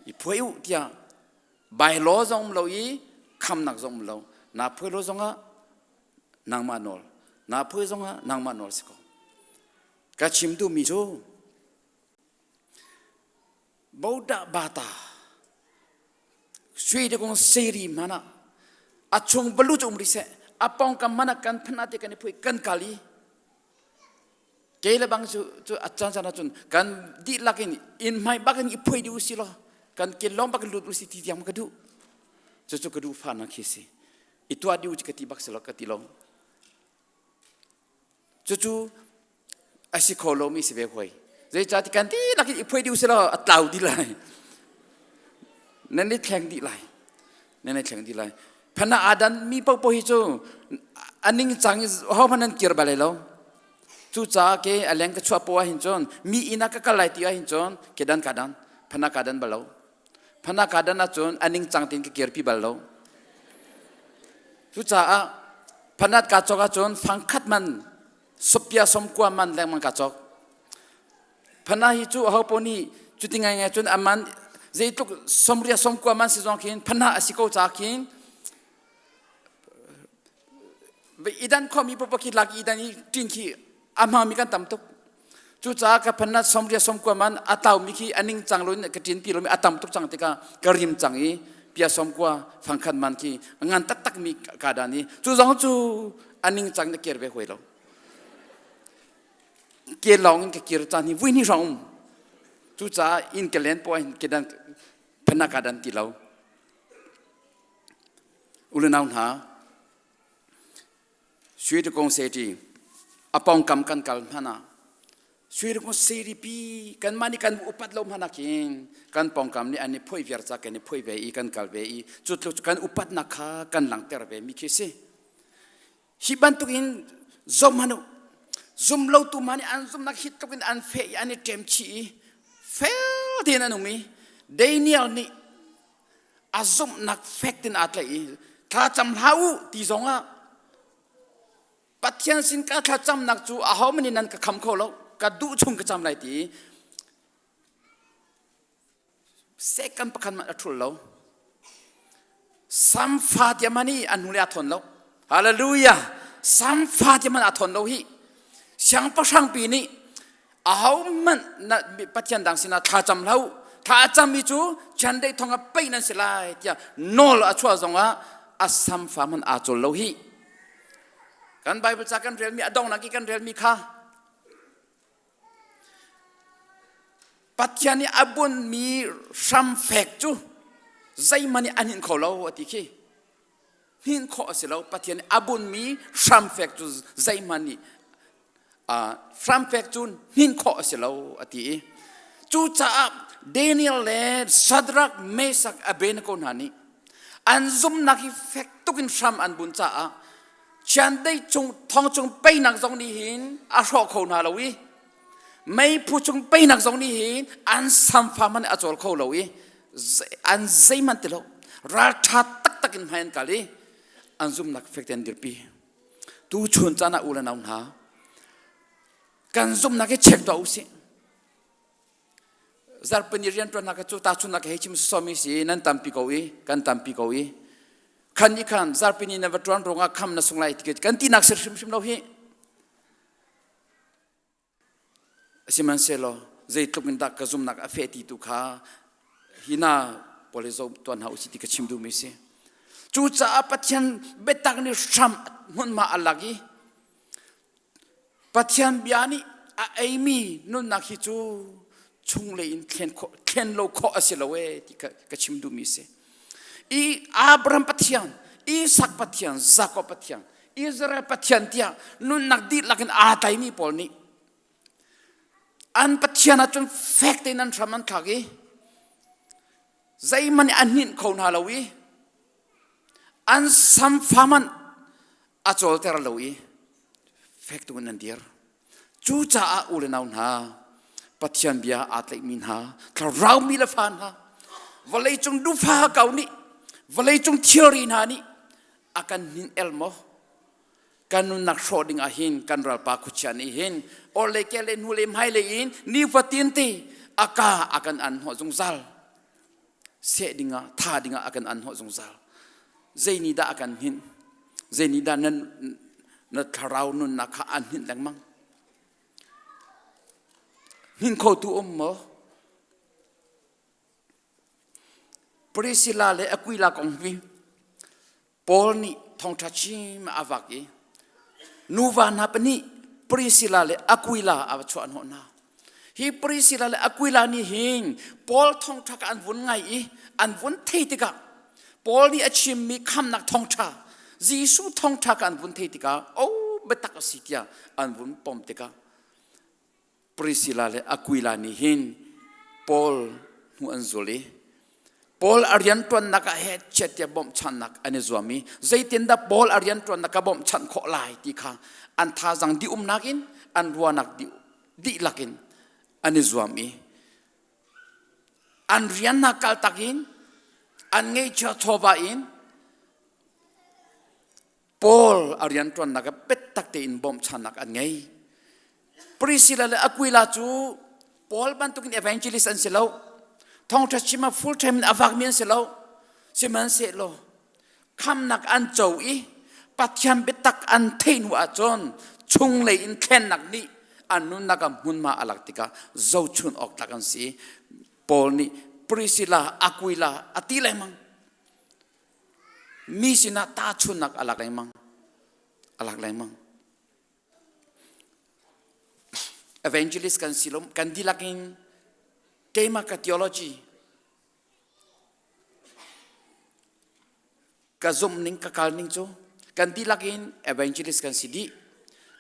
S9: อีพวยที่อ่ะใบล้อจงเราอีคำนักจงเราน้าพวยล้อจงอ่ะนางมานอลน้าพวยจงอ่ะนางมานอลสิก็กระชิมดูมีจูบาวดาบาตาช่วยเด็กคนเสรีมานะอาชงบลูจงริเสอาปองกันมานะกันพนัดกันพวยกันกาลีเกลบังจูอาจารย์จันทร์กันดีลักอินไม่บักนี่พวยดิวสิละกันเกลองบักลุดสิที่ยังกระดูจู่กระดูฟ้านักเสียitu adi uji ketibak selok ketilongจู่asyik kalau mi sebehoi jadi jadi kanti lagi ipoi di usela atau di lai nenek keng di lai pernah adan mi pau hijau aning cang how panan kir balai lo cuca ke aleng ke cua poa hinjon mi ina ke kalai tia hinjon kedan kadan pernah kadan balau pernah kadan acun aning cang tin ke kir pi balau cuca pernah kacok acun fangkat man sopia somkua man leng man kacok pernah hijau how poni cutingai acun aman zaituk somria somkua man si jongkin pernah asikau cakin idan kami popokit lagi idan tingki ama mi kan tamtuk cuca ka pernah somria somkua man atau miki aning cangloin ketin pilo mi atam tuk cang tika karim cangi pia somkua fangkat man ki ngan tak mi kadani cu jong cu aning cang ne kerbe hoilo ke long ke kir tani wini rong cuca in kelen point kedan pernah kadan tilau ulenaun haช่วยทุกคนเสียทีอปองกำกันกันพนาช่วยทุกคนเสียทีปีกันมานี่กันอุปัตลมพนากินกันปองกำนี่อันนี้พ่อยเวียร์จากกันนี่พ่อยเวียกันกัลเวียจุดกันอุปัตนักขากันหลังเตอร์เวียมีคิดสิฮิบันตุกินซอมมานุซอมเล่าตุมานี่อันซอมนักฮิตตุกินอันเฟยอันนี้เต็มชีเฟล ที่นั่นมีเดนิเอลนี่อาซุมนักเฟกตินอาตเลยถ้าจำเท้าที่สองอ่ะปัจจัยสินค้าถ้าจำนักจูอาหอมันนี่นั่นก็คำเขาแล้วก็ดูชงก็จำไรทีเสกันประคันมันอัตรุแล้วสัมฟาติมันนี่อันหุลยาทนแล้วฮาเลลูยาสัมฟาติมันอัทนแล้วฮีช่างประชังปีนี้อาหอมันนั่นปัจจัยดังสินะถ้าจำแล้วถ้าจำมิจูฉันได้ท่องไปนั่นสิลายที่โนลอัชวาจงว่าอาสัมฟามันอาจุลแล้วฮีกันไบเบิลจากกันเรียนมีอดองนักกันเรียนมีค่ะปัจจัยนี้อบุญมีสัมเฟกจูใจมันอันหินเขาเราอติคีหินเขาสิเราปัจจัยนี้อบุญมีสัมเฟกจูใจมันนี่สัมเฟกจูหินเขาสิเราอติจูจ้าเดนิเอลเลสัดรักเมสักอเบนโกนานีอันซุมนักเฟกตุกินสัมอันบุญจ้าฉันได้จงทองจงไปนักจงนี้หินอาชอเขานาเราวิไม่พูดจงไปนักจงนี้หินอันสัมฟามันอาจอลเขาเราวิอันใจมันติโลราชาตักตักินพายันกาลีอันซุมนักเฟกเตนดิปีตูชวนจานาอุลนาอุนหากันซุมนักเช็คตัวอุสิจารย์เป็นเรียนตัวนักจูตาชุนนักเฮชิมสอมิสีนั่นตามปีกวีกันตามปีกวีขันยี่ขันจารย์เป็นนี่นับตัวรองคำนัสงไลติเกตกันที่นักเสริมชิมเราฮีสิมันเซโลใจตุกินดักกซุมนักเฟติตุขาฮินาพอเลโซตัวน่าอุสิติกชิมดูมิสิจูจ้าปัจจัยเบตักนี่ชัมมุนมาอัลลักีปัจจัยบิอานีไอมีนุนนักฮิจูชงเลยอินเคนโลโคอาศิลเวที่กชิมดูมิเสอีอับรามปัทยันอีสักปัทยันซากปัทยันอิสราเอลปัทยันที่นุนนักดีลักนอาตัยมีพอนี้อันปัทยันจนเฟกต์นั้นทำมันขากีใจมันอันนินเขาหน้าเราวีอันสัมฟามันอาจอลเตอร์เราวีเฟกต์นั้นเดียร์จูจ้าอุลนาอุนหาปัจจัยบิอาอาตเลมินหาถ้าเรามีละฟันหาวันเลยจงดูฟ้าเก่านี้วันเลยจงเทียรีนานี้อาการหินเอลโมการนุนักโชดิงอาหินการรัลปาคุชันอิหินโอเลเกเลนูเลมไฮเลอินนิฟัตินตีอาการอันหัวจงซัลเสดิงาท่าดิงาอาการอันหัวจงซัลเจนิดาอาการหินเจนิดานั้นนัทเรานุนักอันหินแรงมั้งหินเขาตัวมอปริศิลาเลอกุยลากองวิปอลนี่ทองทัชิมาอวักเอนูวานาปนี่ปริศิลาเลอกุยลาอวชวนหัวนาฮีปริศิลาเลอกุยลานี่หิงปอลทองทักอันวุ่นไงอันวุ่นเทติกาปอลนี่อาชิมมีคำนักทองทักจีสุทองทักอันวุ่นเทติกาโอ้เบตักสิทยาอันวุ่นปอมติกาปริศิลาเลอกุยลานี่หินปอลหัวอันโซลีปอลอาริยันตัวนักเฮดเช็ดยาบอมชันนักอันนี้จวมีใจเต็นดาปอลอาริยันตัวนักบอมชันโคลายที่ข้าอันท่าจังดินักินอันรัวนักดิลักินอันนี้จวมีอันเรียนนักกัลตักินอันเงยจะทว่าอินปอลอาริยันตัวนักเป็ดตักเตอินบอมชันนักอันเงยปริศิลาเลอกุยลาจูปอลบันตุกินเอเวนเจลิสอันเสลาทองทัชมาฟูลไทม์อวักเมียนเสลาสิมันเสลาคำนักอันโจอีปัจจัยเบตักอันเทนหัวจนชงเลยอินแค่นักนี้อันนู้นนักมุนมาอลักติกาเจ้าชุนออกตะกันสิปอลนี่ปริศิลาอกุยลาอติเลยมั้งมีสินะตาชุนนักอลักเลยมั้งอลักเลยมั้งevangelist kan silom kan dilakin tema ka theology ka zoom ning ka kal ning cho kan dilakin evangelist kan sidi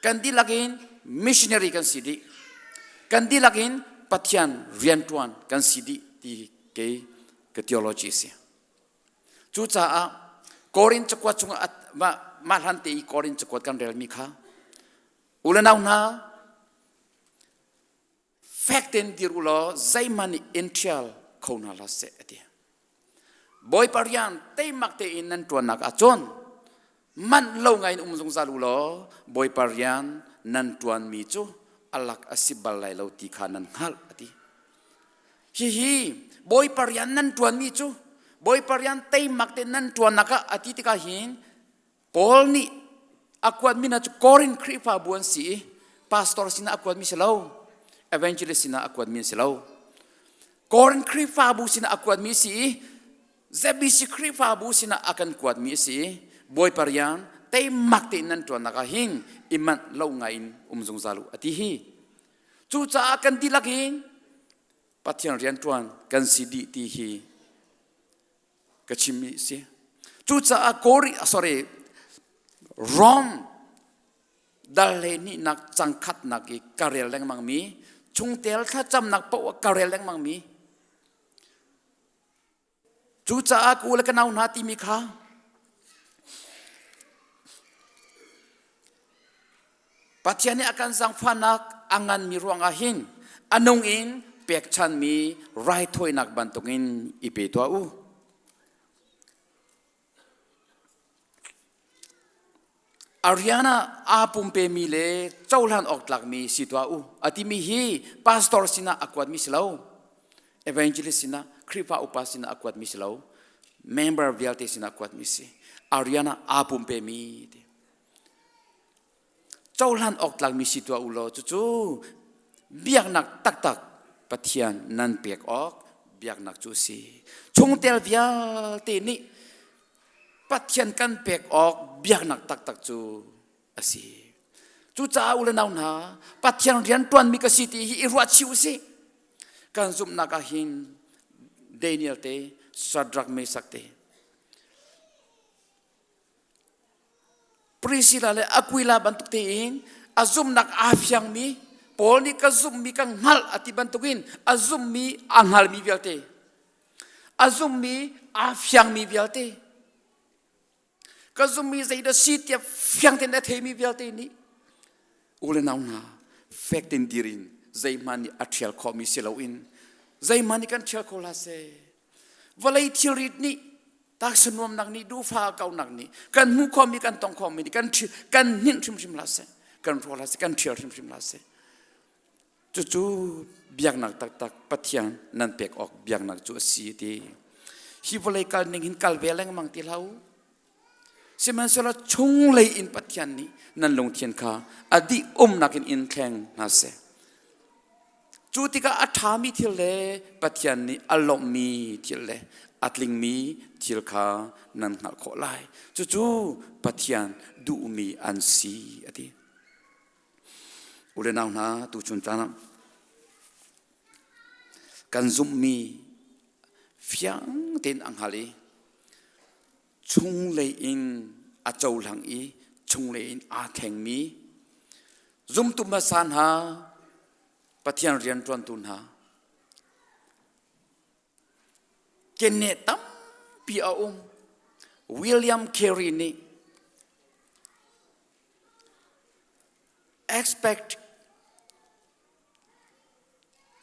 S9: kan dilakin missionary kan sidi kan dilakin pathian riantuan kan sidi ti ke ka theology se chu cha a korin chakwa chunga ma han te i korin chakwat kan rel mi kha ulanau na fakten dirulo zaimani intial khona la se ati boy parian te makte in nan tuanak achon man lo ngai umjung zalulo boy parian nan tuan mi chu alak asibal lai lo ti khanan hal ati hi boy parian nan tuan mi chu boy parian te makte nan tuanaka ati tika hin Paul ni akwat mina chu korin kripa buan si pastor sina akwat mi selo evangelist sina akwat mi selo korin kripa bu sina akwat mi si zebi si kripa bu sina akan kwat mi si boy parian te makte nan tuan naka hin iman lo ngain umjung zalu ati hi chu cha akan dilakin pathian rian tuan kan sidi ti hi kachimi si chu cha kori sorry Rom daleni nak changkhat nak i karel leng mang mi chungtel kha cham nak po karel leng mang mi chu cha ku le kanau na ti mi kha patiani akan sang fanak angan mi ruang ahin anong in pek chan mi rai thoi nak bantungin ipe to u Ariana apumpe mi le chaulan oklak mi sitwa u atimi hi pastor sina akwat mi silo evangelist sina kripa upasina akwat mi silo member vialte sina akwat mi si Ariana apumpe mi chaulan oklak mi sitwa u lo chu biak nak tak tak pathian nan pek ok biak nak chu si chungtel vialte ni pathian kan pek ok biak nak tak tak chu asi chu cha ula naun ha pathian rian tuan mi ka siti hi irwa chiu si kan zum na ka hin Daniel te Shadrach Meshach te Priscilla le Aquila bantuk te in azum nak afyang mi Paul ni ka zum mi kang hal ati bantukin azum mi anghal mi vialte azum mi afyang mi vialte Kazumi zaida sitia fyang ten athemi vialte ni ule nauna fakten dirin zaimani atrial khomi selawin zaimani kan thial khola se valai thirit ni tak sunom nak ni du fa kau nak ni kan mu khomi kan tong khomi ni kan nin thim la se kan rola se kan thial thim la se chu biak nak tak pathian nan pek ok biak nak chu si ti hi valai kal ning hin kal veleng mang ti lau Siman sola chung lay in patyan ni nan long tian ka adi nakin in keng nase. Chuti ka athami til le patyan ni alom mi til le atling mi til ka nan ngal ko lai. Chu patyan du mi ansi adi. Ule naw na tu chun tana kan zum mi fiang tin ang hali. Chung lay in a châu lang i chung lay in a theng mi zum tu ma san ha pathian rian tuan tun ha kenne tam pi a William Carey ni expect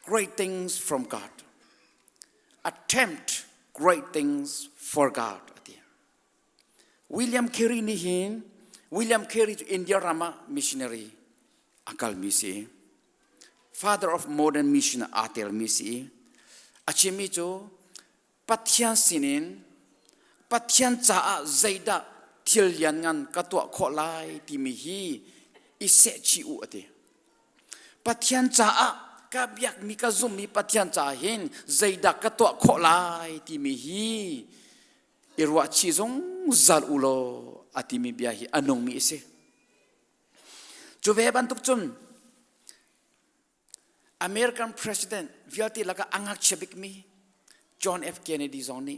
S9: great things from God attempt great things for God William Carey ni hin William Carey to India Rama missionary akal misi father of modern mission atel misi achimi cho pathian sinin pathian cha zaida thil yan ngan katwa kholai ti mi hi ise chi u ate pathian cha ka biak mi ka zum mi pathian cha hin zaida katwa kholai ti mi hi irwa chi zong zal ulo atimi biahi anong mi ise chuve bantuk chun American president viati laka angak chebik mi John F Kennedy zoni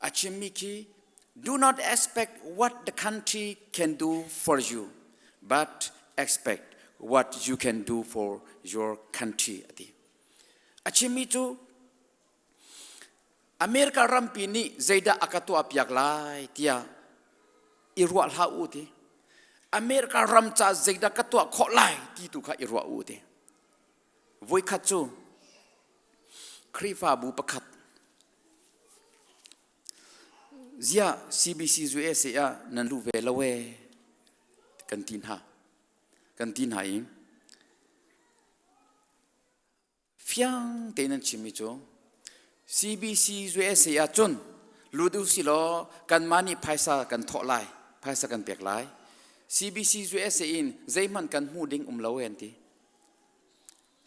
S9: achimi ki do not expect what the country can do for you but expect what you can do for your country ati achimi chu Amerika rampi ni zaida akatua piak lai tia irwa ha uti อเมริการำจ่าเจดักกตัวขอไล่ที่ตุขะอิรัวอูเดวุ้ยขัดจูครีฟาบูประคัดเจีย CBC จูเอเซียนันลูเวลเวกันตินหาอิงฟียงเตนันชิมิโจ CBC จูเอเซียจนลูดูสิโลกันมานี่ไพศากันทอไลไพศากันเปียกไล CBC จูเอเซียอินใจมันกันหูดิ้งลาเวนตี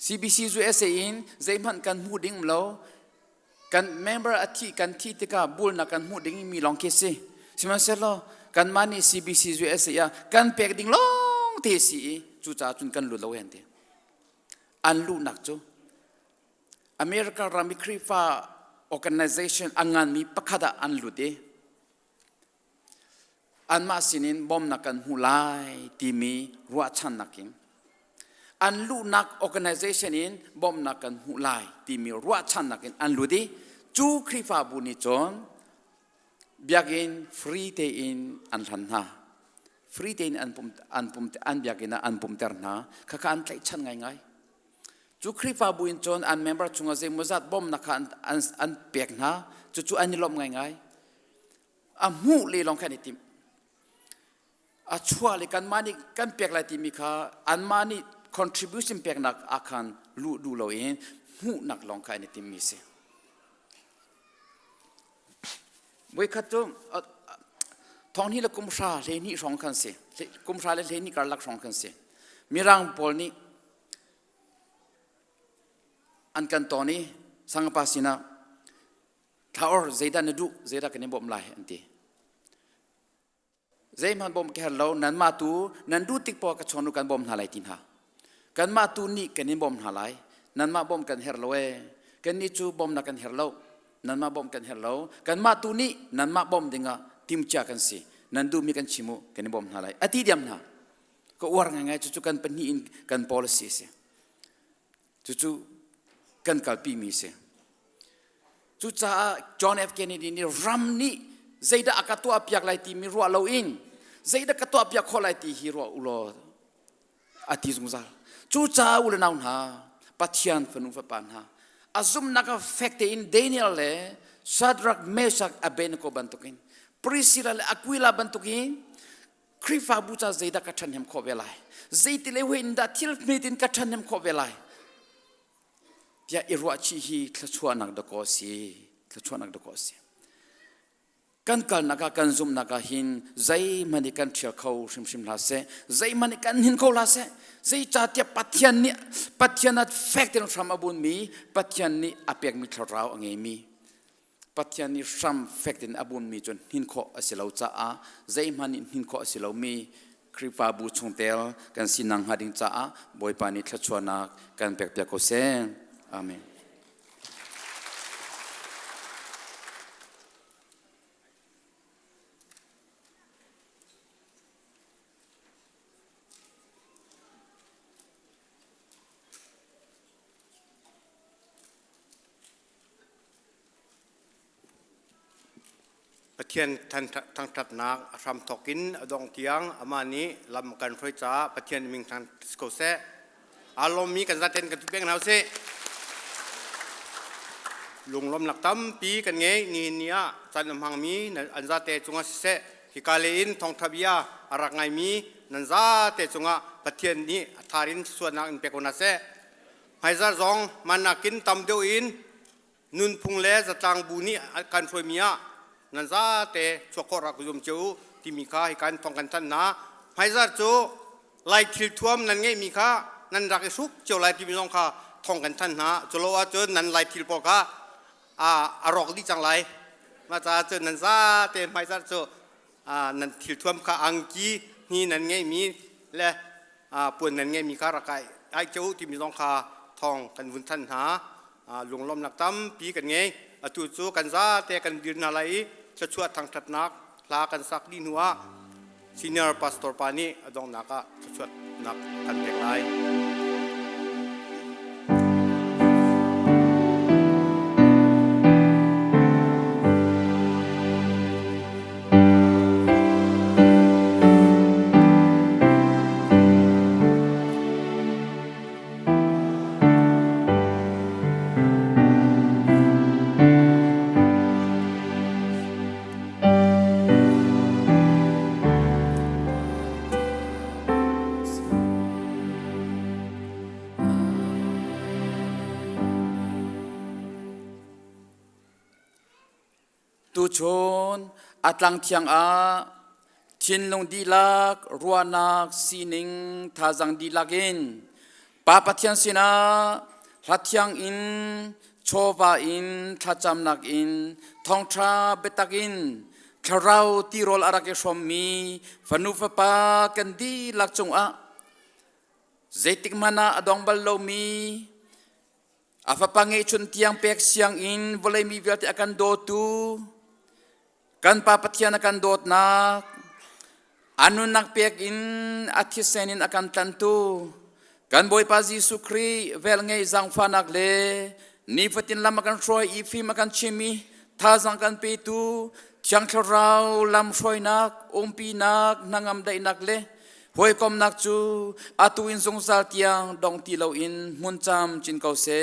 S9: CBC จูเอเซียอินใจมันกันหูดิ้งลากันเมมเบอร์อธิกันที่ติกาบุลนักกันหูดิ้งมีลองเคสสิมันเสร็จแล้วกันมานี่ CBC จูเอเซียกันเปียกดิ้งลองเทสีจูจ่าจุนกันลุลาเวนตีอันลูนักจูอเมริการามิครีฟ้า organization อังงานมีปักขดาอันลุดเดอันมาสินินบอมนักกันหูไลทีมีรัวชันนักินอันลูนัก organization อินบอมนักกันหูไลทีมีรัวชันนักินอันลุดีจูครีฟ้าบุญจนเบียกินฟรีเตอินอันทันนาฟรีเตอินอันเบียกินอันปุ่มเตอร์นาข้ากันไกลชันง่ายจูครีฟ้าบุญจนอันเมมเบอร์ชงอาเซมุซัดบอมนักอันเปียกนาจูอันนี้ลมง่ายอันหูเลยลองแค่นี้ติมอาชัวร์เลยกันมานี่กันเปียกอะไรที่มีค่าอันมานี่ contribution เปียกนักอาคารดูเราเองหูนักลองใครในที่มีเสียวิคัตจุทองนี้ละกุมชาเลนี่สองคันเสียกุมชาเลนี่การลักสองคันเสียมีร่างปอลนี่อันกันตอนนี้สังกปาสินะถ้าอร์เจดานดูเจดากันนี่บ่มลายอันที่ใจมันบ่มแค่เรานั้นมาตูนั้นดูติกปอกระชอนุกันบ่มหาไรตินหากันมาตูนี่กันนี่บ่มหาไรนั้นมาบ่มกันเฮรโลเอกันนี่จูบ่มนักกันเฮรโลนั้นมาบ่มกันเฮรโลกันมาตูนี่นั้นมาบ่มดิงะติมเจ้ากันสินั้นดูมีกันชิมุกันนี่บ่มหาไรอธิเดียมนะก็วาร์ง่ายๆจู่ๆกันเป็นนี่กัน policy เสียจู่ๆกันกัลปีมีเสียจู่ๆจอห์น F. Kennedy นี่รัมนี่Zaida akatua piak lai ti mirua lo in Zaida katua piak kholai ti hiro ulo ati zungzal chu cha ul naun ha pathian fanu fa pan ha azum naka fakte in Daniel le Shadrach Meshach Abednego bantukin Priscilla le Aquila bantukin krifa bucha Zaida kathan hem khovelai Zaiti le wen da thil metin kathan hem khovelai tia irwa chi hi thachua nak da ko si thachua nak da ko siกันกันนักกันซุ่มนักหินใจมันกันเชื่อเขาชิมลาเสใจมันกันหินเขาลาเสใจจัดเทียบปัจจัยนั้นแฟกต์ในสามบุญมีปัจจัยนี้อภิกมิตรเราเงมีปัจจัยนี้สามแฟกต์ในอบุญมีจนหินเขาสิเราจ้าใจมันหินเขาสิเรามีคริฟาบูชงเตลกันสินังหาดิงจ้าบอยปานิทชวนักกันเปียกเปียกโคเซอาเมน
S1: เทียนทางทัดนักรำทอกินดองเทียงอามานี้ลำกันช่วยจ้าปะเทียนมิงทางสกอเซอารมณ์มีกันจะเต้นกันทุกเพียงแล้วสิลุงลมหลักตั้มปีกันไงนี่เนี่ยจันทร์มังมีอันจะเตจุงอาเซฮิกาเลอินทองทบียาอารักไงมีนันจะเตจุงอาปะเทียนนี้ทารินส่วนนักอินเปกนาเซไฮซาจงมันนักกินตำเดียวอินนุนพุงเลจะตังบุนีกันช่วยมีนั่นซาเตชวกรักจุมจูที่มีค่าให้การท่องกันท่านนะไฮซาจูไล่ทิลทวมนั่นไงมีค่านั่นรักสุกเจ้าไล่ที่มีน้องค่าท่องกันท่านนะจุลว่าเจอนั่นไล่ทิลปอกะอารอกดีจังไรมาจากเจอนั่นซาเตไฮซาจูนั่นทิลทวมค่าอังกีนี่นั่นไงมีและปุ่นนั่นไงมีค่ารักไอเจ้าที่มีน้องค่าท่องกันวุ่นท่านนะหลวงล้อมหนักตั้มปีกันไงจู่ๆกันซาเตกันยืนอะไรจะช่วยทางทัดนักลากันสักดินหัวซีเนียร์พาสตอร์ปานีดองนักจะช่วยนักกันเด็กไล่
S9: tu chon atlang thiang a thin long dilak ruanak sining thazang dilagin papathian sina lathiang in chova in thachamnak in thongtra betakin tharau tirol arake sommi fanufapa kandi lakchung a zaitik mana adong ballomi afa pangai chun tiang pek siang in volai mi viati akan dotu kan papathian akan dot nak anu nak pek in athisenin akan tantu kan boy pa Jesu Kri vel ngai zang fanak le ni fatin lam akan roi ifi makan chimi thazang kan petu thiang tharau lam roi nak umpi nak nangam dai nak le hoi kom nak chu atu in zong sal tiang dong ti lo in mun cham chin kau se